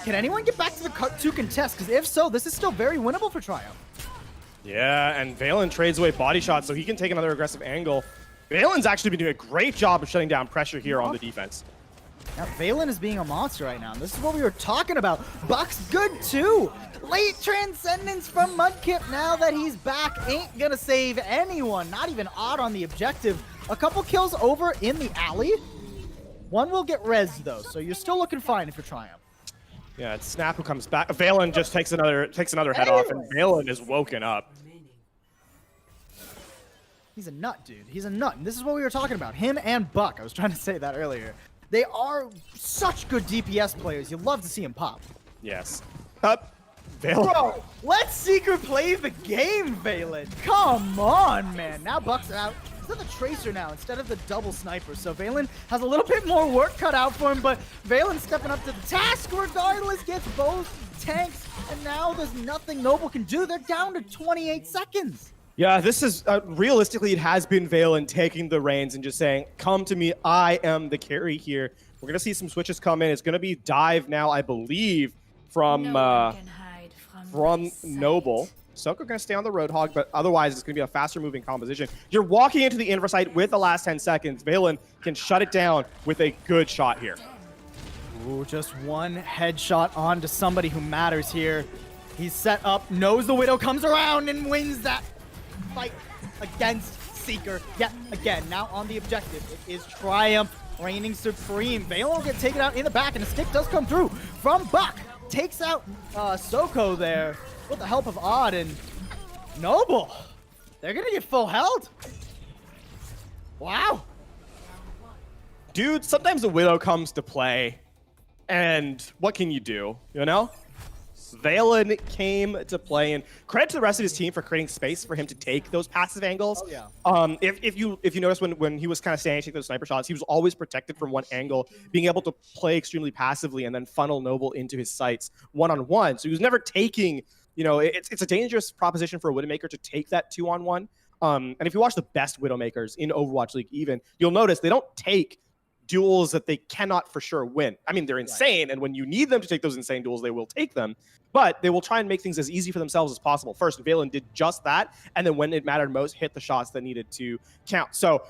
Can anyone get back to the cut-2 contest? Because if so, this is still very winnable for Triumph. Yeah, and Valen trades away body shots so he can take another aggressive angle. Valen's actually been doing a great job of shutting down pressure here on the defense. Now, Valen is being a monster right now. And this is what we were talking about. Buck's good too. Late transcendence from Mudkip now that he's back. Ain't gonna save anyone. Not even Odd on the objective. A couple kills over in the alley. One will get rezzed though, so you're still looking fine if you're Triumph. Yeah, it's Snap who comes back. Valen just takes another head off, and Valen is woken up. He's a nut, dude. He's a nut. And this is what we were talking about. Him and Buck. I was trying to say that earlier. They are such good DPS players. You love to see him pop. Yes. Up. Valen. Bro, let Seeker play the game, Valen. Come on, man. Now Buck's out. He's at the Tracer now instead of the double sniper. So Valen has a little bit more work cut out for him, but Valen stepping up to the task regardless, gets both tanks, and now there's nothing Noble can do. They're down to 28 seconds. Yeah, this is, realistically, it has been Valen taking the reins and just saying, come to me, I am the carry here. We're going to see some switches come in. It's going to be dive now, I believe, from Noble. Soko going to stay on the Roadhog, but otherwise it's going to be a faster moving composition. You're walking into the Inversight with the last 10 seconds. Valen can shut it down with a good shot here. Ooh, just one headshot onto somebody who matters here. He's set up, knows the Widow comes around and wins that fight against Seeker yet again. Now on the objective, it is Triumph reigning supreme. Valen will get taken out in the back, and a stick does come through from Buck. Takes out Soko there with the help of Odd and Noble. They're gonna get full held. Wow. Dude, sometimes the Widow comes to play, and what can you do, you know? Valen came to play, and credit to the rest of his team for creating space for him to take those passive angles. Oh, yeah. If you notice when he was kind of standing, taking those sniper shots, he was always protected from one angle, being able to play extremely passively and then funnel Noble into his sights one-on-one. So he was never taking, you know, it's a dangerous proposition for a Widowmaker to take that 2-on-1. And if you watch the best Widowmakers in Overwatch League even, you'll notice they don't take duels that they cannot for sure win. I mean, they're insane, and when you need them to take those insane duels, they will take them. But they will try and make things as easy for themselves as possible. First, Valen did just that, and then when it mattered most, hit the shots that needed to count. So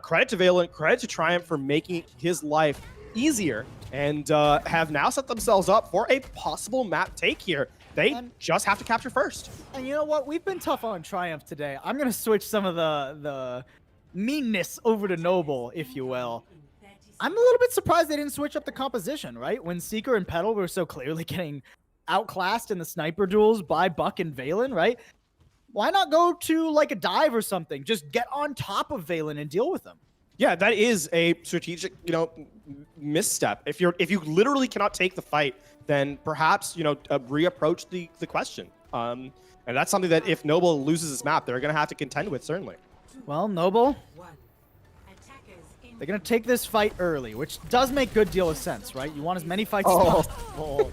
credit to Valen, credit to Triumph for making his life easier, and have now set themselves up for a possible map take here. They just have to capture first. And you know what? We've been tough on Triumph today. I'm going to switch some of the meanness over to Noble, if you will. I'm a little bit surprised they didn't switch up the composition, right? When Seeker and Petal were so clearly getting outclassed in the sniper duels by Buck and Valen, right? Why not go to like a dive or something? Just get on top of Valen and deal with them. Yeah, that is a strategic, you know, misstep. If you literally cannot take the fight, then perhaps, you know, reapproach the question. And that's something that if Noble loses this map, they're going to have to contend with, certainly. Well, Noble, they're going to take this fight early, which does make good deal of sense, right? You want as many fights as possible.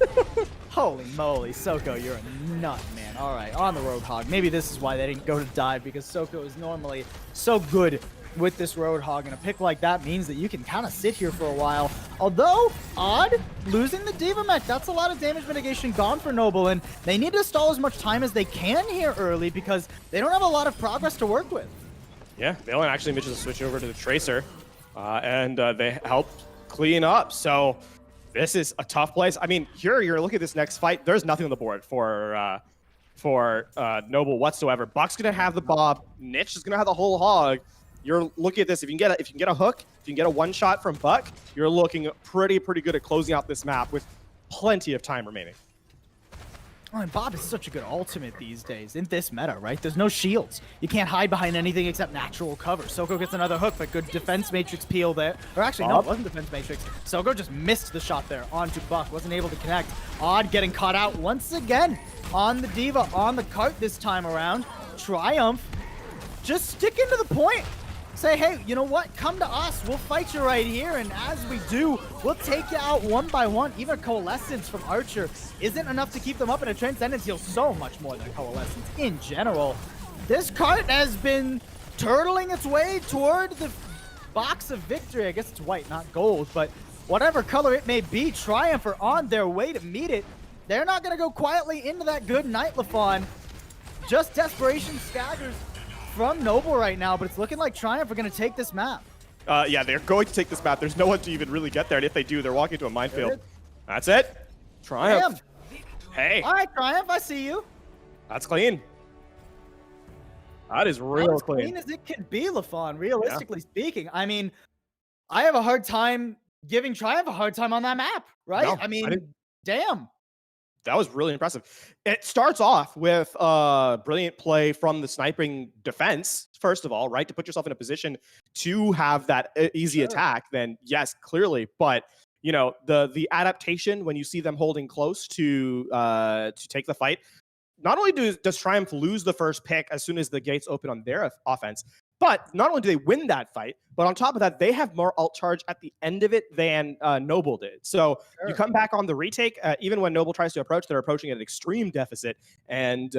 Holy moly, Soko, you're a nut, man. All right, on the Roadhog. Maybe this is why they didn't go to dive, because Soko is normally so good with this Roadhog, and a pick like that means that you can kind of sit here for a while. Although, Odd losing the D.Va mech, that's a lot of damage mitigation gone for Noble, and they need to stall as much time as they can here early because they don't have a lot of progress to work with. Yeah, Valen actually manages to switch over to the Tracer, and they help clean up. So this is a tough place. I mean, here you're looking at this next fight. There's nothing on the board for Noble whatsoever. Buck's gonna have the Bob. Niche is gonna have the whole hog. You're looking at this. If you can get a hook, if you can get a one shot from Buck, you're looking pretty good at closing out this map with plenty of time remaining. Oh, and Bob is such a good ultimate these days in this meta, right? There's no shields. You can't hide behind anything except natural cover. Soko gets another hook, but good defense matrix peel there. Or actually, no, it wasn't defense matrix. Soko just missed the shot there onto Buck. Wasn't able to connect. Odd getting caught out once again on the D.Va, on the cart this time around. Triumph just sticking to the point. Say, hey, you know what? Come to us. We'll fight you right here. And as we do, we'll take you out one by one. Even Coalescence from Archer isn't enough to keep them up, and a Transcendence heals so much more than Coalescence in general. This cart has been turtling its way toward the box of victory. I guess it's white, not gold, but whatever color it may be, Triumph are on their way to meet it. They're not going to go quietly into that good night, Lafon. Just desperation staggers from Noble right now, but it's looking like Triumph are going to take this map. Yeah, they're going to take this map. There's no one to even really get there, and if they do, they're walking into a minefield. That's it. Triumph. Damn. Hey. All right, Triumph, I see you. That's clean. That is real As clean. clean as it can be, Lafon, realistically speaking. I mean, I have a hard time giving Triumph a hard time on that map, right? No, I mean, damn. That was really impressive. It starts off with brilliant play from the sniping defense, first of all, right? To put yourself in a position to have that easy attack, then yes, clearly. But, you know, the adaptation when you see them holding close to take the fight, not only does Triumph lose the first pick as soon as the gates open on their offense, but not only do they win that fight, but on top of that, they have more ult charge at the end of it than Noble did. So you come back on the retake, even when Noble tries to approach, they're approaching at an extreme deficit, and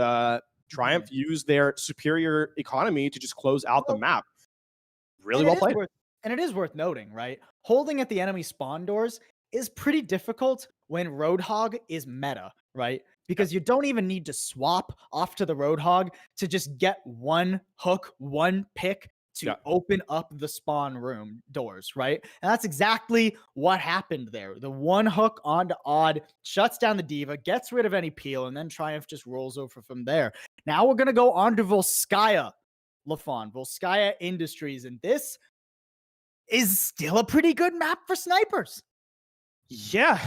Triumph used their superior economy to just close out the map. Really well played. And it is worth noting, right? Holding at the enemy spawn doors is pretty difficult when Roadhog is meta, right? Because you don't even need to swap off to the Roadhog to just get one hook, one pick to open up the spawn room doors, right? And that's exactly what happened there. The one hook onto Odd shuts down the D.Va, gets rid of any peel, and then Triumph just rolls over from there. Now we're going to go on to Volskaya, Lafon, Volskaya Industries, and this is still a pretty good map for snipers. Yeah,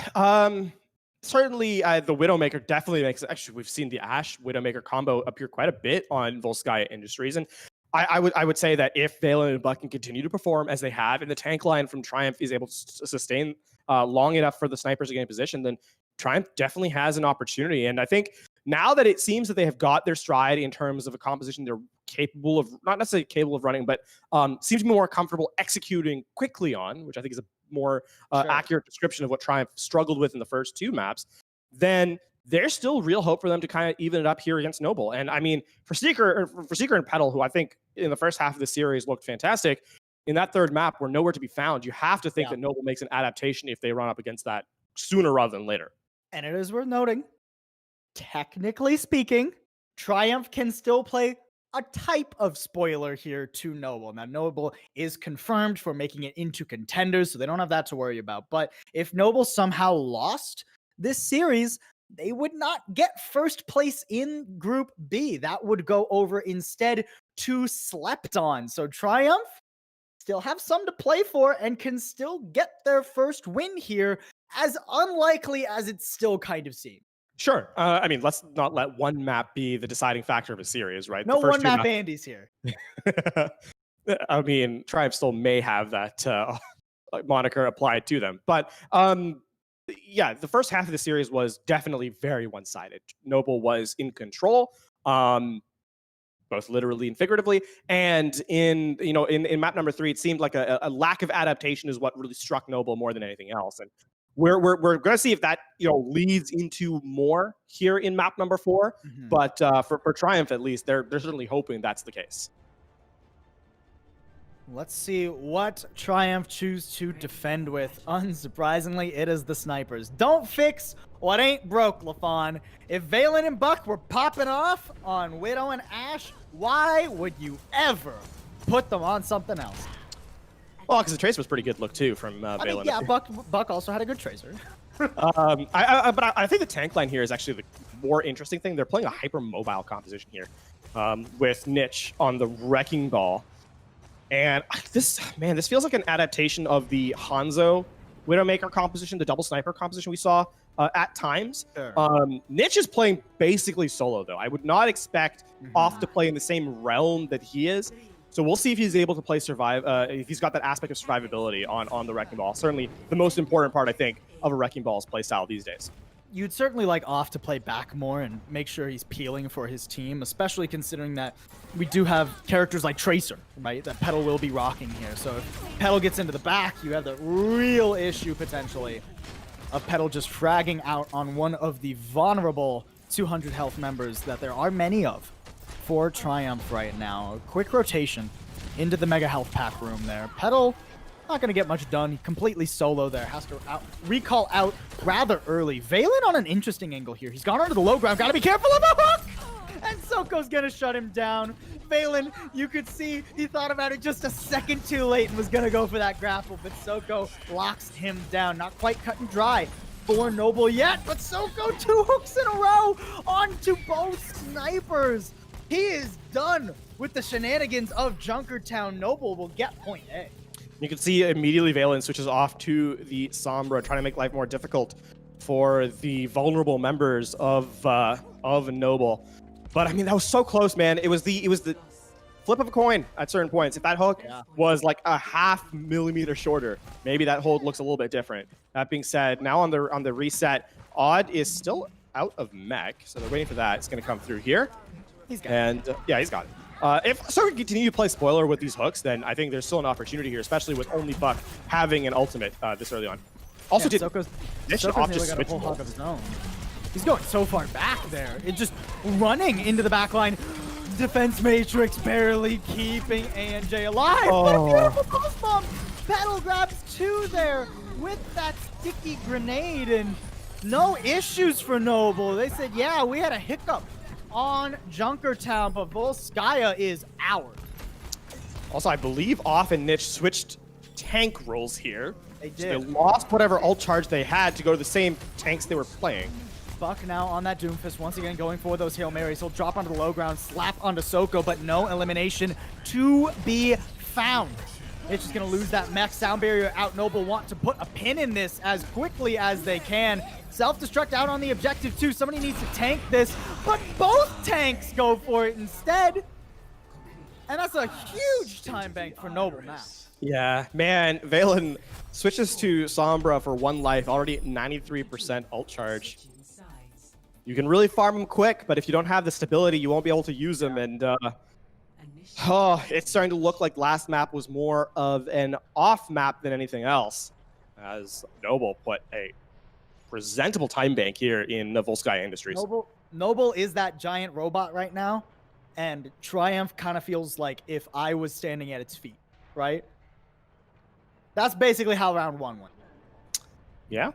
certainly the Widowmaker definitely makes. Actually, we've seen the Ashe Widowmaker combo appear quite a bit on Volskaya Industries, and I would say that if Valen and Buck can continue to perform as they have, and the tank line from Triumph is able to sustain long enough for the snipers to get in position, then Triumph definitely has an opportunity. And I think now that it seems that they have got their stride in terms of a composition they're capable of, not necessarily capable of running, but seems to be more comfortable executing quickly on, which I think is a more accurate description of what Triumph struggled with in the first two maps, then there's still real hope for them to kind of even it up here against Noble. And I mean, for Seeker and Petal, who I think in the first half of the series looked fantastic, in that third map were nowhere to be found. You have to think that Noble makes an adaptation if they run up against that sooner rather than later. And it is worth noting, technically speaking, Triumph can still play a type of spoiler here to Noble. Now, Noble is confirmed for making it into contenders, so they don't have that to worry about. But if Noble somehow lost this series, they would not get first place in Group B. That would go over instead to Slept On. So Triumph still have some to play for and can still get their first win here, as unlikely as it still kind of seems. Sure. I mean, let's not let one map be the deciding factor of a series, right? No one map Andy's here. I mean, Triumph still may have that moniker applied to them. But yeah, the first half of the series was definitely very one-sided. Noble was in control, both literally and figuratively. And in map number 3, it seemed like a lack of adaptation is what really struck Noble more than anything else. And we're going to see if that leads into more here in map number 4. Mm-hmm. But for Triumph, at least, they're certainly hoping that's the case. Let's see what Triumph choose to defend with. Unsurprisingly, it is the snipers. Don't fix what ain't broke, LaFawn. If Valen and Buck were popping off on Widow and Ashe, why would you ever put them on something else? Well, because the tracer was pretty good look too from I Valen. mean, yeah, Buck also had a good tracer. But I think the tank line here is actually the more interesting thing. They're playing a hyper-mobile composition here with Niche on the Wrecking Ball. And this feels like an adaptation of the Hanzo Widowmaker composition, the double sniper composition we saw at times. Sure. Niche is playing basically solo, though. I would not expect Off to play in the same realm that he is. So we'll see if he's able to play if he's got that aspect of survivability on the Wrecking Ball. Certainly the most important part, I think, of a Wrecking Ball's playstyle these days. You'd certainly like Off to play back more and make sure he's peeling for his team, especially considering that we do have characters like Tracer, right, that Petal will be rocking here. So if Petal gets into the back, you have the real issue potentially of Petal just fragging out on one of the vulnerable 200 health members that there are many of for Triumph right now. A quick rotation into the Mega Health Pack room there. Petal not going to get much done. Completely solo there. Has to recall out rather early. Valen on an interesting angle here. He's gone onto the low ground. Got to be careful of the hook! And Soko's going to shut him down. Valen, you could see he thought about it just a second too late and was going to go for that grapple, but Soko locks him down. Not quite cut and dry for Noble yet, but Soko 2 hooks in a row onto both snipers. He is done with the shenanigans of Junkertown. Noble will get point A. You can see immediately Valen switches off to the Sombra, trying to make life more difficult for the vulnerable members of Noble. But I mean, that was so close, man. It was the flip of a coin at certain points. If that hook was like a half millimeter shorter, maybe that hold looks a little bit different. That being said, now on the reset, Odd is still out of mech, so they're waiting for that. It's going to come through here. He's got it. Yeah, he's got it. If Soko can continue to play spoiler with these hooks, then I think there's still an opportunity here, especially with only Buck having an ultimate this early on. Also, yeah, Soko's Off nearly just got a switch whole hog modes. of his own. He's going so far back there. It just running into the back line. Defense Matrix barely keeping ANJ alive. What a beautiful post bomb. Petal grabs 2 there with that sticky grenade, and no issues for Noble. They said, yeah, we had a hiccup on Junkertown, but Volskaya is ours. Also, I believe Off and Niche switched tank roles here. They So did. they lost whatever ult charge they had to go to the same tanks they were playing. Buck now on that Doomfist, once again going for those Hail Marys. He'll drop onto the low ground, slap onto Soko, but no elimination to be found. It's just going to lose that mech. Sound barrier out. Noble want to put a pin in this as quickly as they can. Self-destruct out on the objective too. Somebody needs to tank this, but both tanks go for it instead. And that's a huge time bank for Noble now. Yeah, man, Valen switches to Sombra for 1 life, already at 93% ult charge. You can really farm him quick, but if you don't have the stability, you won't be able to use him. And it's starting to look like last map was more of an off map than anything else, as Noble put a presentable time bank here in Volskaya Industries. Noble is that giant robot right now, and Triumph kind of feels like if I was standing at its feet, right? That's basically how round 1 went. Yeah.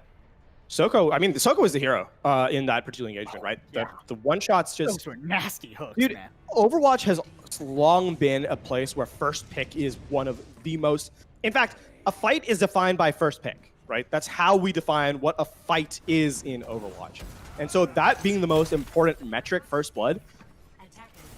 Soko, I mean, Soko is the hero in that particular engagement, right? The one-shots just... Those were nasty hooks, Dude, man. Overwatch has long been a place where first pick is one of the most... In fact, a fight is defined by first pick, right? That's how we define what a fight is in Overwatch. And so that being the most important metric, first blood,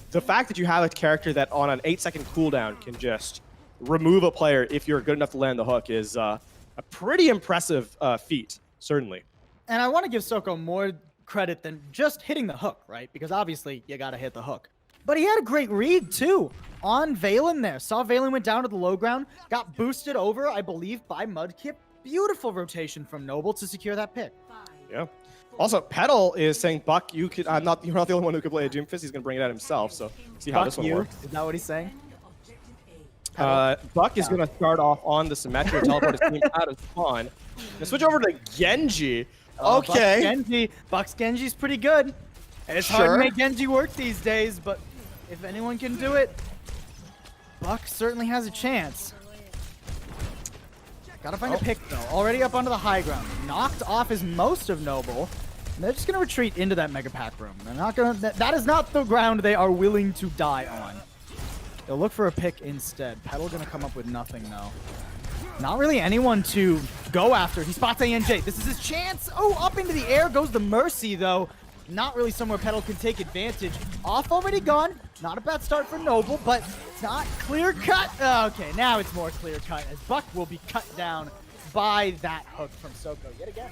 the fact that you have a character that on an 8-second cooldown can just remove a player if you're good enough to land the hook is a pretty impressive feat. Certainly. And I want to give Soko more credit than just hitting the hook, right? Because obviously you got to hit the hook. But he had a great read too on Valen there. Saw Valen went down to the low ground, got boosted over, I believe, by Mudkip. Beautiful rotation from Noble to secure that pick. Yeah. Also, Petal is saying, Buck, you're not the only one who can play a Doomfist. He's going to bring it out himself. So see how this one works. Is that what he's saying? Buck is going to start off on the Symmetra, teleport his team out of spawn. Now switch over to Genji. Okay. Buck's Genji's pretty good. It's hard to make Genji work these days, but if anyone can do it, Buck certainly has a chance. Gotta find a pick though. Already up onto the high ground. Knocked off is most of Noble. And they're just gonna retreat into that mega pack room. They're not gonna. That is not the ground they are willing to die on. They'll look for a pick instead. Petal gonna come up with nothing though. Not really anyone to go after. He spots ANJ. This is his chance. Oh, up into the air goes the Mercy though. Not really somewhere Petal can take advantage. Off already gone. Not a bad start for Noble, but it's not clear cut. Okay, now it's more clear cut as Buck will be cut down by that hook from Soko yet again.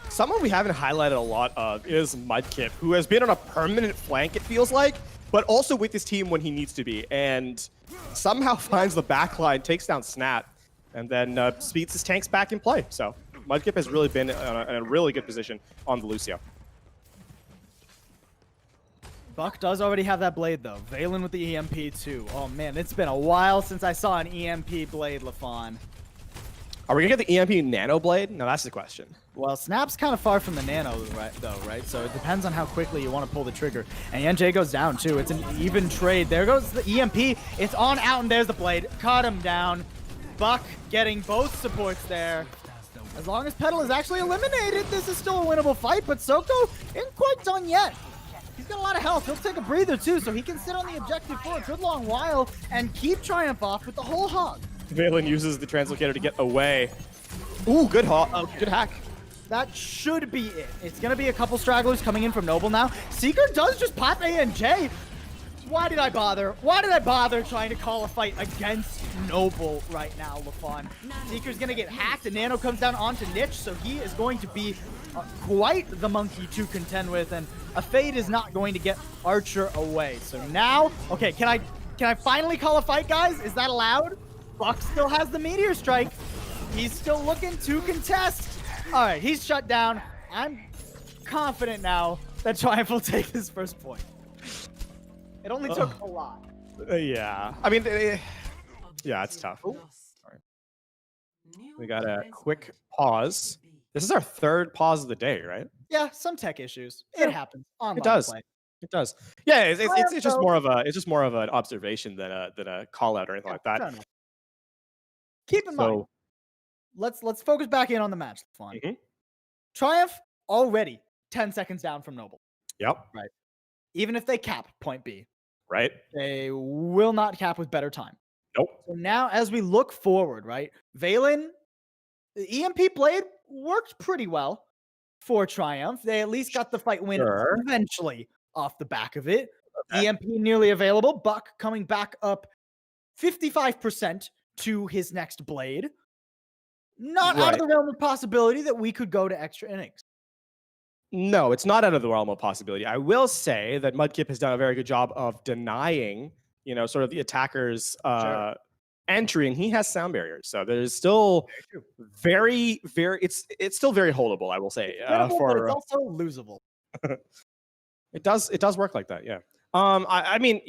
Someone we haven't highlighted a lot of is Mudkip, who has been on a permanent flank, it feels like, but also with his team when he needs to be, and somehow finds the backline, takes down Snap, and then speeds his tanks back in play. So Mudkip has really been in a really good position on the Lucio. Buck does already have that blade though. Valen with the EMP too. Oh man, it's been a while since I saw an EMP blade, LaFawn. Are we gonna get the EMP Nano Blade? No, that's the question. Well, Snap's kind of far from the Nano right? So it depends on how quickly you want to pull the trigger. And NJ goes down too. It's an even trade. There goes the EMP. It's on out and there's the blade. Cut him down. Buck getting both supports there. As long as Petal is actually eliminated, this is still a winnable fight, but Soko isn't quite done yet. He's got a lot of health. He'll take a breather too, so he can sit on the objective for a good long while and keep Triumph off with the whole hog. Valen uses the translocator to get away. Ooh, good hack. Okay. Good hack. That should be it. It's going to be a couple stragglers coming in from Noble now. Seeker does just pop ANJ. Why did I bother? Why did I bother trying to call a fight against Noble right now, LaFawn? Seeker's going to get hacked, and Nano comes down onto Niche, so he is going to be quite the monkey to contend with, and a Fade is not going to get Archer away. So now, okay, can I finally call a fight, guys? Is that allowed? Buck still has the Meteor Strike. He's still looking to contest. All right, he's shut down. I'm confident now that Triumph will take his first point. It only took a lot. Yeah. I mean, yeah, it's tough. Sorry. We got a quick pause. This is our third pause of the day, right? Yeah, some tech issues. It happens. Online It does. play. It does. Yeah, it's just more of an observation than a call out or anything like that. Keep in mind, let's focus back in on the match. Mhm. Triumph already 10 seconds down from Noble. Yep. Right. Even if they cap point B, Right. they will not cap with better time. Nope. So now as we look forward, right, Valen, the EMP blade worked pretty well for Triumph. They at least got the fight win eventually off the back of it. Okay. EMP nearly available. Buck coming back up 55% to his next blade. Not out of the realm of possibility that we could go to extra innings. No, it's not out of the realm of possibility. I will say that Mudkip has done a very good job of denying, sort of the attackers entry, and he has sound barriers. So there's still very, it's still very holdable, I will say. But it's also losable. It does work like that, yeah. I mean,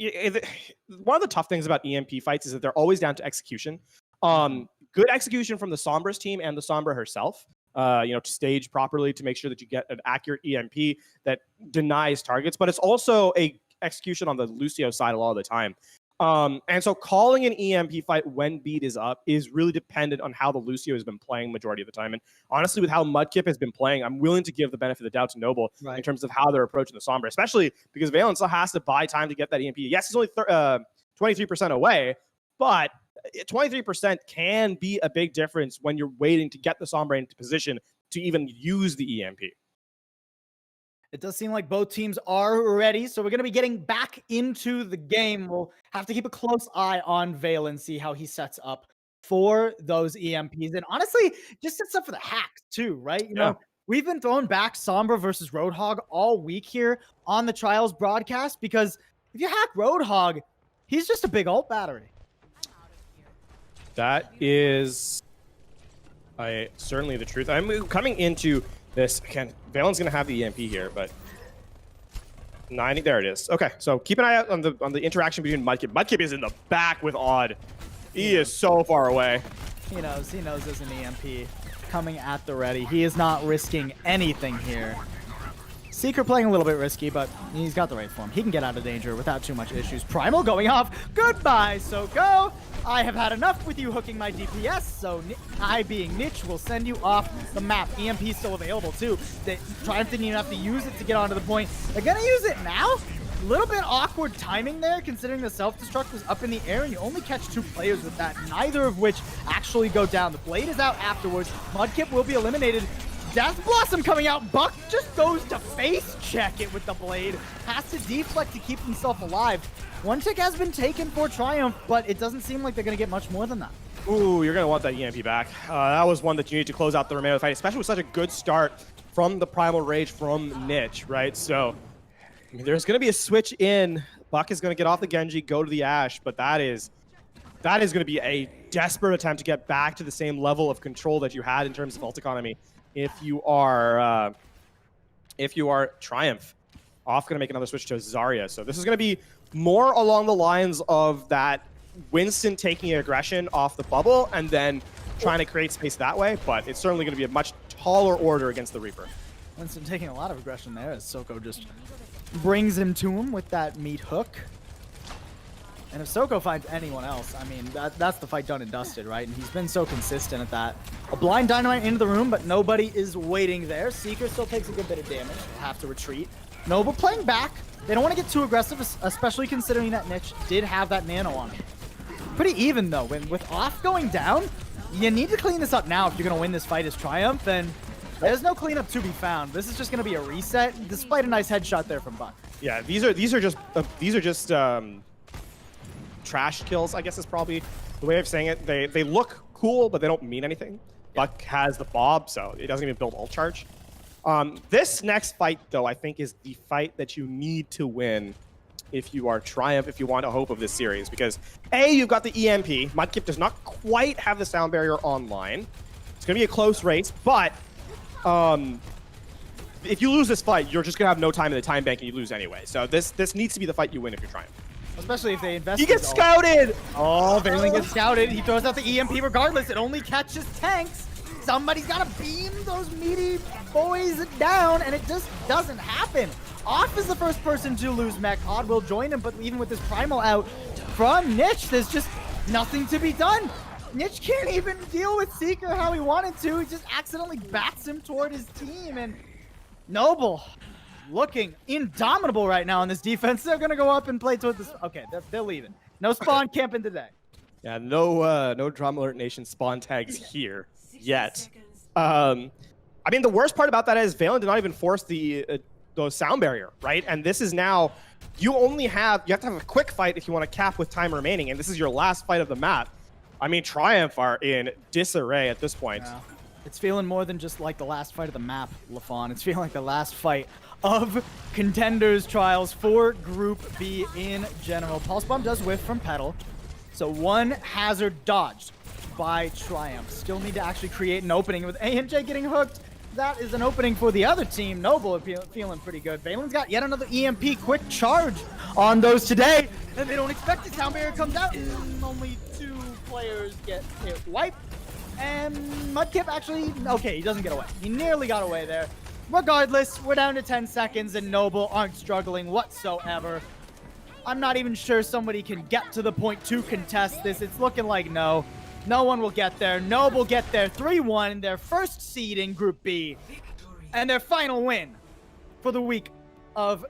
one of the tough things about EMP fights is that they're always down to execution. Good execution from the Sombra's team and the Sombra herself. To stage properly to make sure that you get an accurate EMP that denies targets, but it's also a execution on the Lucio side a lot of the time. And so calling an EMP fight when beat is up is really dependent on how the Lucio has been playing majority of the time. And honestly, with how Mudkip has been playing, I'm willing to give the benefit of the doubt to Noble in terms of how they're approaching the Sombra, especially because Valen still has to buy time to get that EMP. Yes, he's only 23% away, but 23% can be a big difference when you're waiting to get the Sombra into position to even use the EMP. It does seem like both teams are ready, so we're going to be getting back into the game. We'll have to keep a close eye on Valen, see how he sets up for those EMPs. And honestly, just sets up for the hacks too, right? You know, we've been throwing back Sombra versus Roadhog all week here on the Trials broadcast, because if you hack Roadhog, he's just a big ult battery. That is certainly the truth. I'm coming into this again. Valen's gonna have the EMP here, but 90. There it is. Okay, so keep an eye out on the interaction between Mudkip. Mudkip is in the back with Odd. He is so far away. He knows there's an EMP coming at the ready. He is not risking anything here. Seeker playing a little bit risky, but he's got the right form. He can get out of danger without too much issues. Primal going off. Goodbye, Soko. I have had enough with you hooking my DPS, so I, being Niche, will send you off the map. EMP still available, too. Triumph didn't even have to use it to get onto the point. They're going to use it now? A little bit awkward timing there, considering the self-destruct was up in the air, and you only catch 2 players with that, neither of which actually go down. The blade is out afterwards. Mudkip will be eliminated. Death Blossom coming out. Buck just goes to face check it with the blade. Has to deflect to keep himself alive. 1 tick has been taken for Triumph, but it doesn't seem like they're going to get much more than that. Ooh, you're going to want that EMP back. That was one that you need to close out the remainder of the fight, especially with such a good start from the Primal Rage from Niche, right? So I mean, there's going to be a switch in. Buck is going to get off the Genji, go to the Ashe, but that is going to be a desperate attempt to get back to the same level of control that you had in terms of ult economy. If you are Triumph, off going to make another switch to Zarya. So this is going to be more along the lines of that Winston taking aggression off the bubble and then trying to create space that way, but it's certainly going to be a much taller order against the Reaper. Winston taking a lot of aggression there as Soko just brings him to him with that meat hook. And if Soko finds anyone else, I mean, that's the fight done and dusted, right? And he's been so consistent at that. A blind dynamite into the room, but nobody is waiting there. Seeker still takes a good bit of damage. He'll have to retreat. Noble playing back. They don't want to get too aggressive, especially considering that Niche did have that nano on him. Pretty even, though. With off going down, you need to clean this up now if you're going to win this fight as Triumph, and there's no cleanup to be found. This is just going to be a reset, despite a nice headshot there from Buck. Yeah, these are just trash kills, I guess is probably the way of saying it. They look cool, but they don't mean anything. Yeah. Buck has the Bob, so it doesn't even build ult charge. This next fight, though, I think is the fight that you need to win if you are Triumph, if you want a hope of this series. Because, A, you've got the EMP. Mudkip does not quite have the sound barrier online. It's going to be a close race, but if you lose this fight, you're just going to have no time in the time bank and you lose anyway. So this needs to be the fight you win if you're Triumph. Especially if they invest. He gets scouted! Oh, Valen gets scouted. He throws out the EMP regardless. It only catches tanks. Somebody's got to beam those meaty boys down, and it just doesn't happen. Off is the first person to lose mech. Odd will join him, but even with this Primal out from Niche, there's just nothing to be done. Niche can't even deal with Seeker how he wanted to. He just accidentally bats him toward his team, and Noble looking indomitable right now on this defense. They're going to go up and play toward this. Okay, they're leaving. No spawn camping today. Yeah, no Drama Alert Nation spawn tags here yet. I mean, the worst part about that is Valen did not even force the sound barrier, right? And this is now, you have to have a quick fight if you want to cap with time remaining, and this is your last fight of the map. I mean, Triumph are in disarray at this point. Yeah. It's feeling more than just like the last fight of the map, LaFawn. It's feeling like the last fight of Contenders Trials for Group B in general. Pulse Bomb does whiff from Petal. So one hazard dodged by Triumph. Still need to actually create an opening. With ANJ getting hooked, that is an opening for the other team. Noble feeling pretty good. Valen's got yet another EMP quick charge on those today. And they don't expect it. Sound barrier comes out. And only 2 players get hit wiped. And Mudkip actually, okay, he doesn't get away. He nearly got away there. Regardless, we're down to 10 seconds and Noble aren't struggling whatsoever. I'm not even sure somebody can get to the point to contest this. It's looking like no one will get there. Noble get there 3-1, their first seed in Group B, and their final win for the week of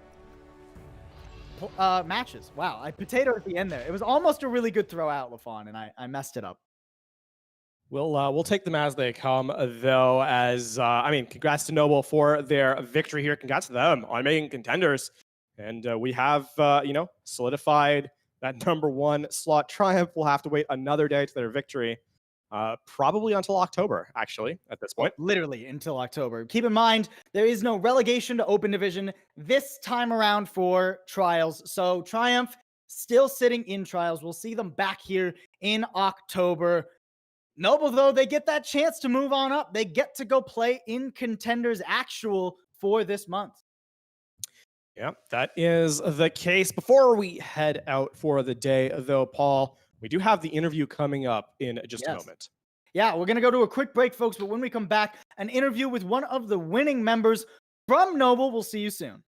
matches. Wow, I potato at the end there. It was almost a really good throw out, LaFawn, and I messed it up. We'll take them as they come, though, as, I mean, congrats to Noble for their victory here. Congrats to them on making Contenders. And we have, solidified that #1 slot. Triumph will have to wait another day to their victory, probably until October, actually, at this point. Literally until October. Keep in mind, there is no relegation to Open Division this time around for Trials. So Triumph still sitting in Trials. We'll see them back here in October. Noble, though, they get that chance to move on up. They get to go play in Contenders Actual for this month. Yeah, that is the case. Before we head out for the day, though, Paul, we do have the interview coming up in just a moment. Yeah, we're going to go to a quick break, folks. But when we come back, an interview with one of the winning members from Noble. We'll see you soon.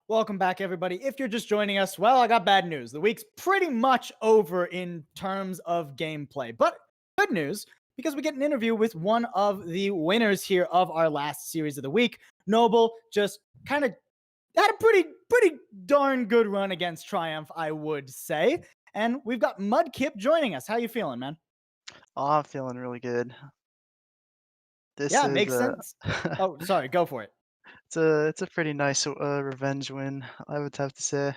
Welcome back, everybody. If you're just joining us, well, I got bad news. The week's pretty much over in terms of gameplay, but good news because we get an interview with one of the winners here of our last series of the week. Noble just kind of had a pretty darn good run against Triumph, I would say. And we've got Mudkip joining us. How you feeling, man? Oh, I'm feeling really good. This Yeah, is makes sense. Oh, sorry, go for it. it's a pretty nice revenge win, I would have to say.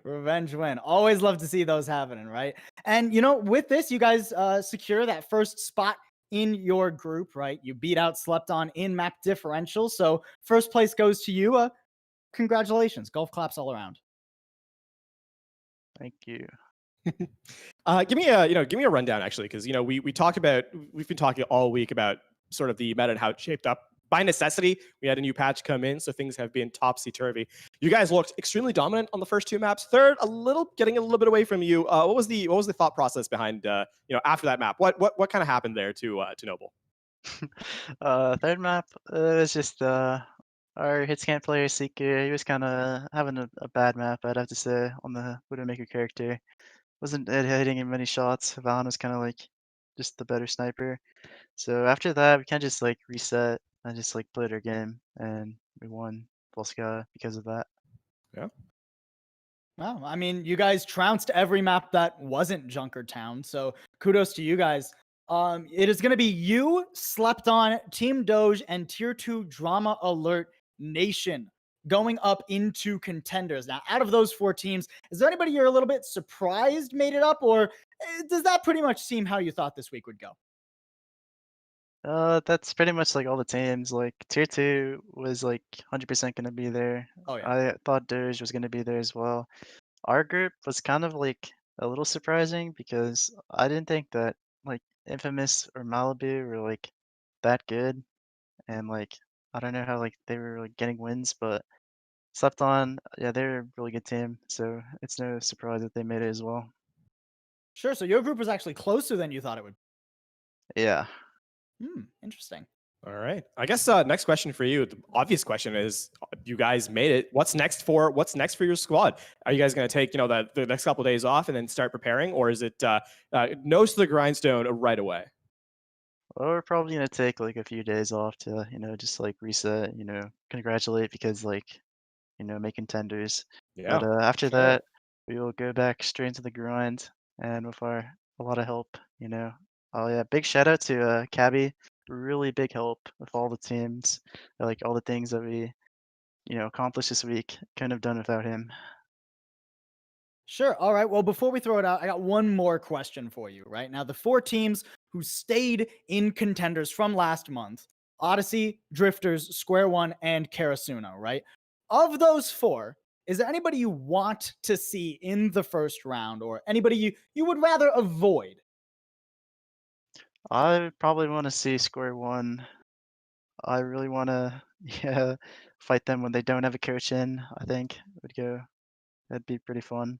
Revenge win. Always love to see those happening, right? And with this, you guys secure that first spot in your group, right? You beat out Slept On in map differential. So first place goes to you. Congratulations. Golf claps all around. Thank you. Give me a rundown actually, because we've been talking all week about sort of the meta and how it shaped up. By necessity, we had a new patch come in, so things have been topsy-turvy. You guys looked extremely dominant on the first two maps. Third, getting a little bit away from you. What was the thought process behind after that map? What kind of happened there to Noble? Third map, it was just our hitscan player Seeker. He was kind of having a bad map, I'd have to say, on the Widowmaker character. Wasn't hitting him many shots. Vaughn was kind of like just the better sniper. So after that, we kind of just like reset and just like played our game, and we won Volska because of that. Yeah. Well, I mean, you guys trounced every map that wasn't Junkertown, so kudos to you guys It is going to be you, Slept On, Team Doge, and Tier 2 Drama Alert Nation going up into contenders. Now, out of those 4 teams, is there anybody you're a little bit surprised made it up, or does that pretty much seem how you thought this week would go? That's pretty much like all the teams. Like tier 2 was like 100% gonna be there. Oh, yeah. I thought Doge was gonna be there as well. Our group was kind of like a little surprising because I didn't think that like Infamous or Malibu were like that good, and like I don't know how like they were like getting wins, but Slept On, yeah, they're a really good team, so it's no surprise that they made it as well. Sure. So your group was actually closer than you thought it would. Yeah. Interesting. All right. I guess next question for you. The obvious question is, you guys made it. What's next for your squad? Are you guys going to take the next couple of days off and then start preparing, or is it nose to the grindstone right away? Well, we're probably gonna take like a few days off to, just like reset, congratulate because like, make contenders. Yeah. But after sure. that, we will go back straight into the grind and with a lot of help. Oh yeah, big shout out to Cabby. Really big help with all the teams, like all the things that we, accomplished this week. Couldn't have done without him. Sure. All right. Well, before we throw it out, I got one more question for you. Right now, the 4 teams who stayed in contenders from last month: Odyssey, Drifters, Square One, and Karasuno. Right. Of those 4, is there anybody you want to see in the first round, or anybody you would rather avoid? I probably want to see Square One. I really want to, yeah, fight them when they don't have a coach in. I think would go. That'd be pretty fun.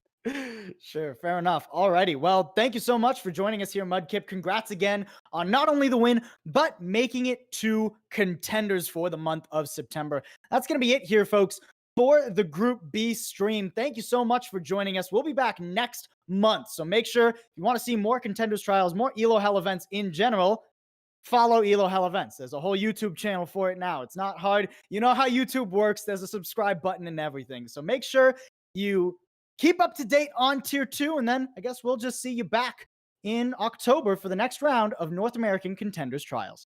Sure, fair enough. Alrighty. Well, thank you so much for joining us here, Mudkip. Congrats again on not only the win, but making it to contenders for the month of September. That's going to be it here, folks, for the Group B stream. Thank you so much for joining us. We'll be back next month. So make sure if you want to see more contenders trials, more ELO Hell events in general, follow ELO Hell events. There's a whole YouTube channel for it now. It's not hard. You know how YouTube works. There's a subscribe button and everything. So make sure you keep up to date on tier 2, and then I guess we'll just see you back in October for the next round of North American Contenders Trials.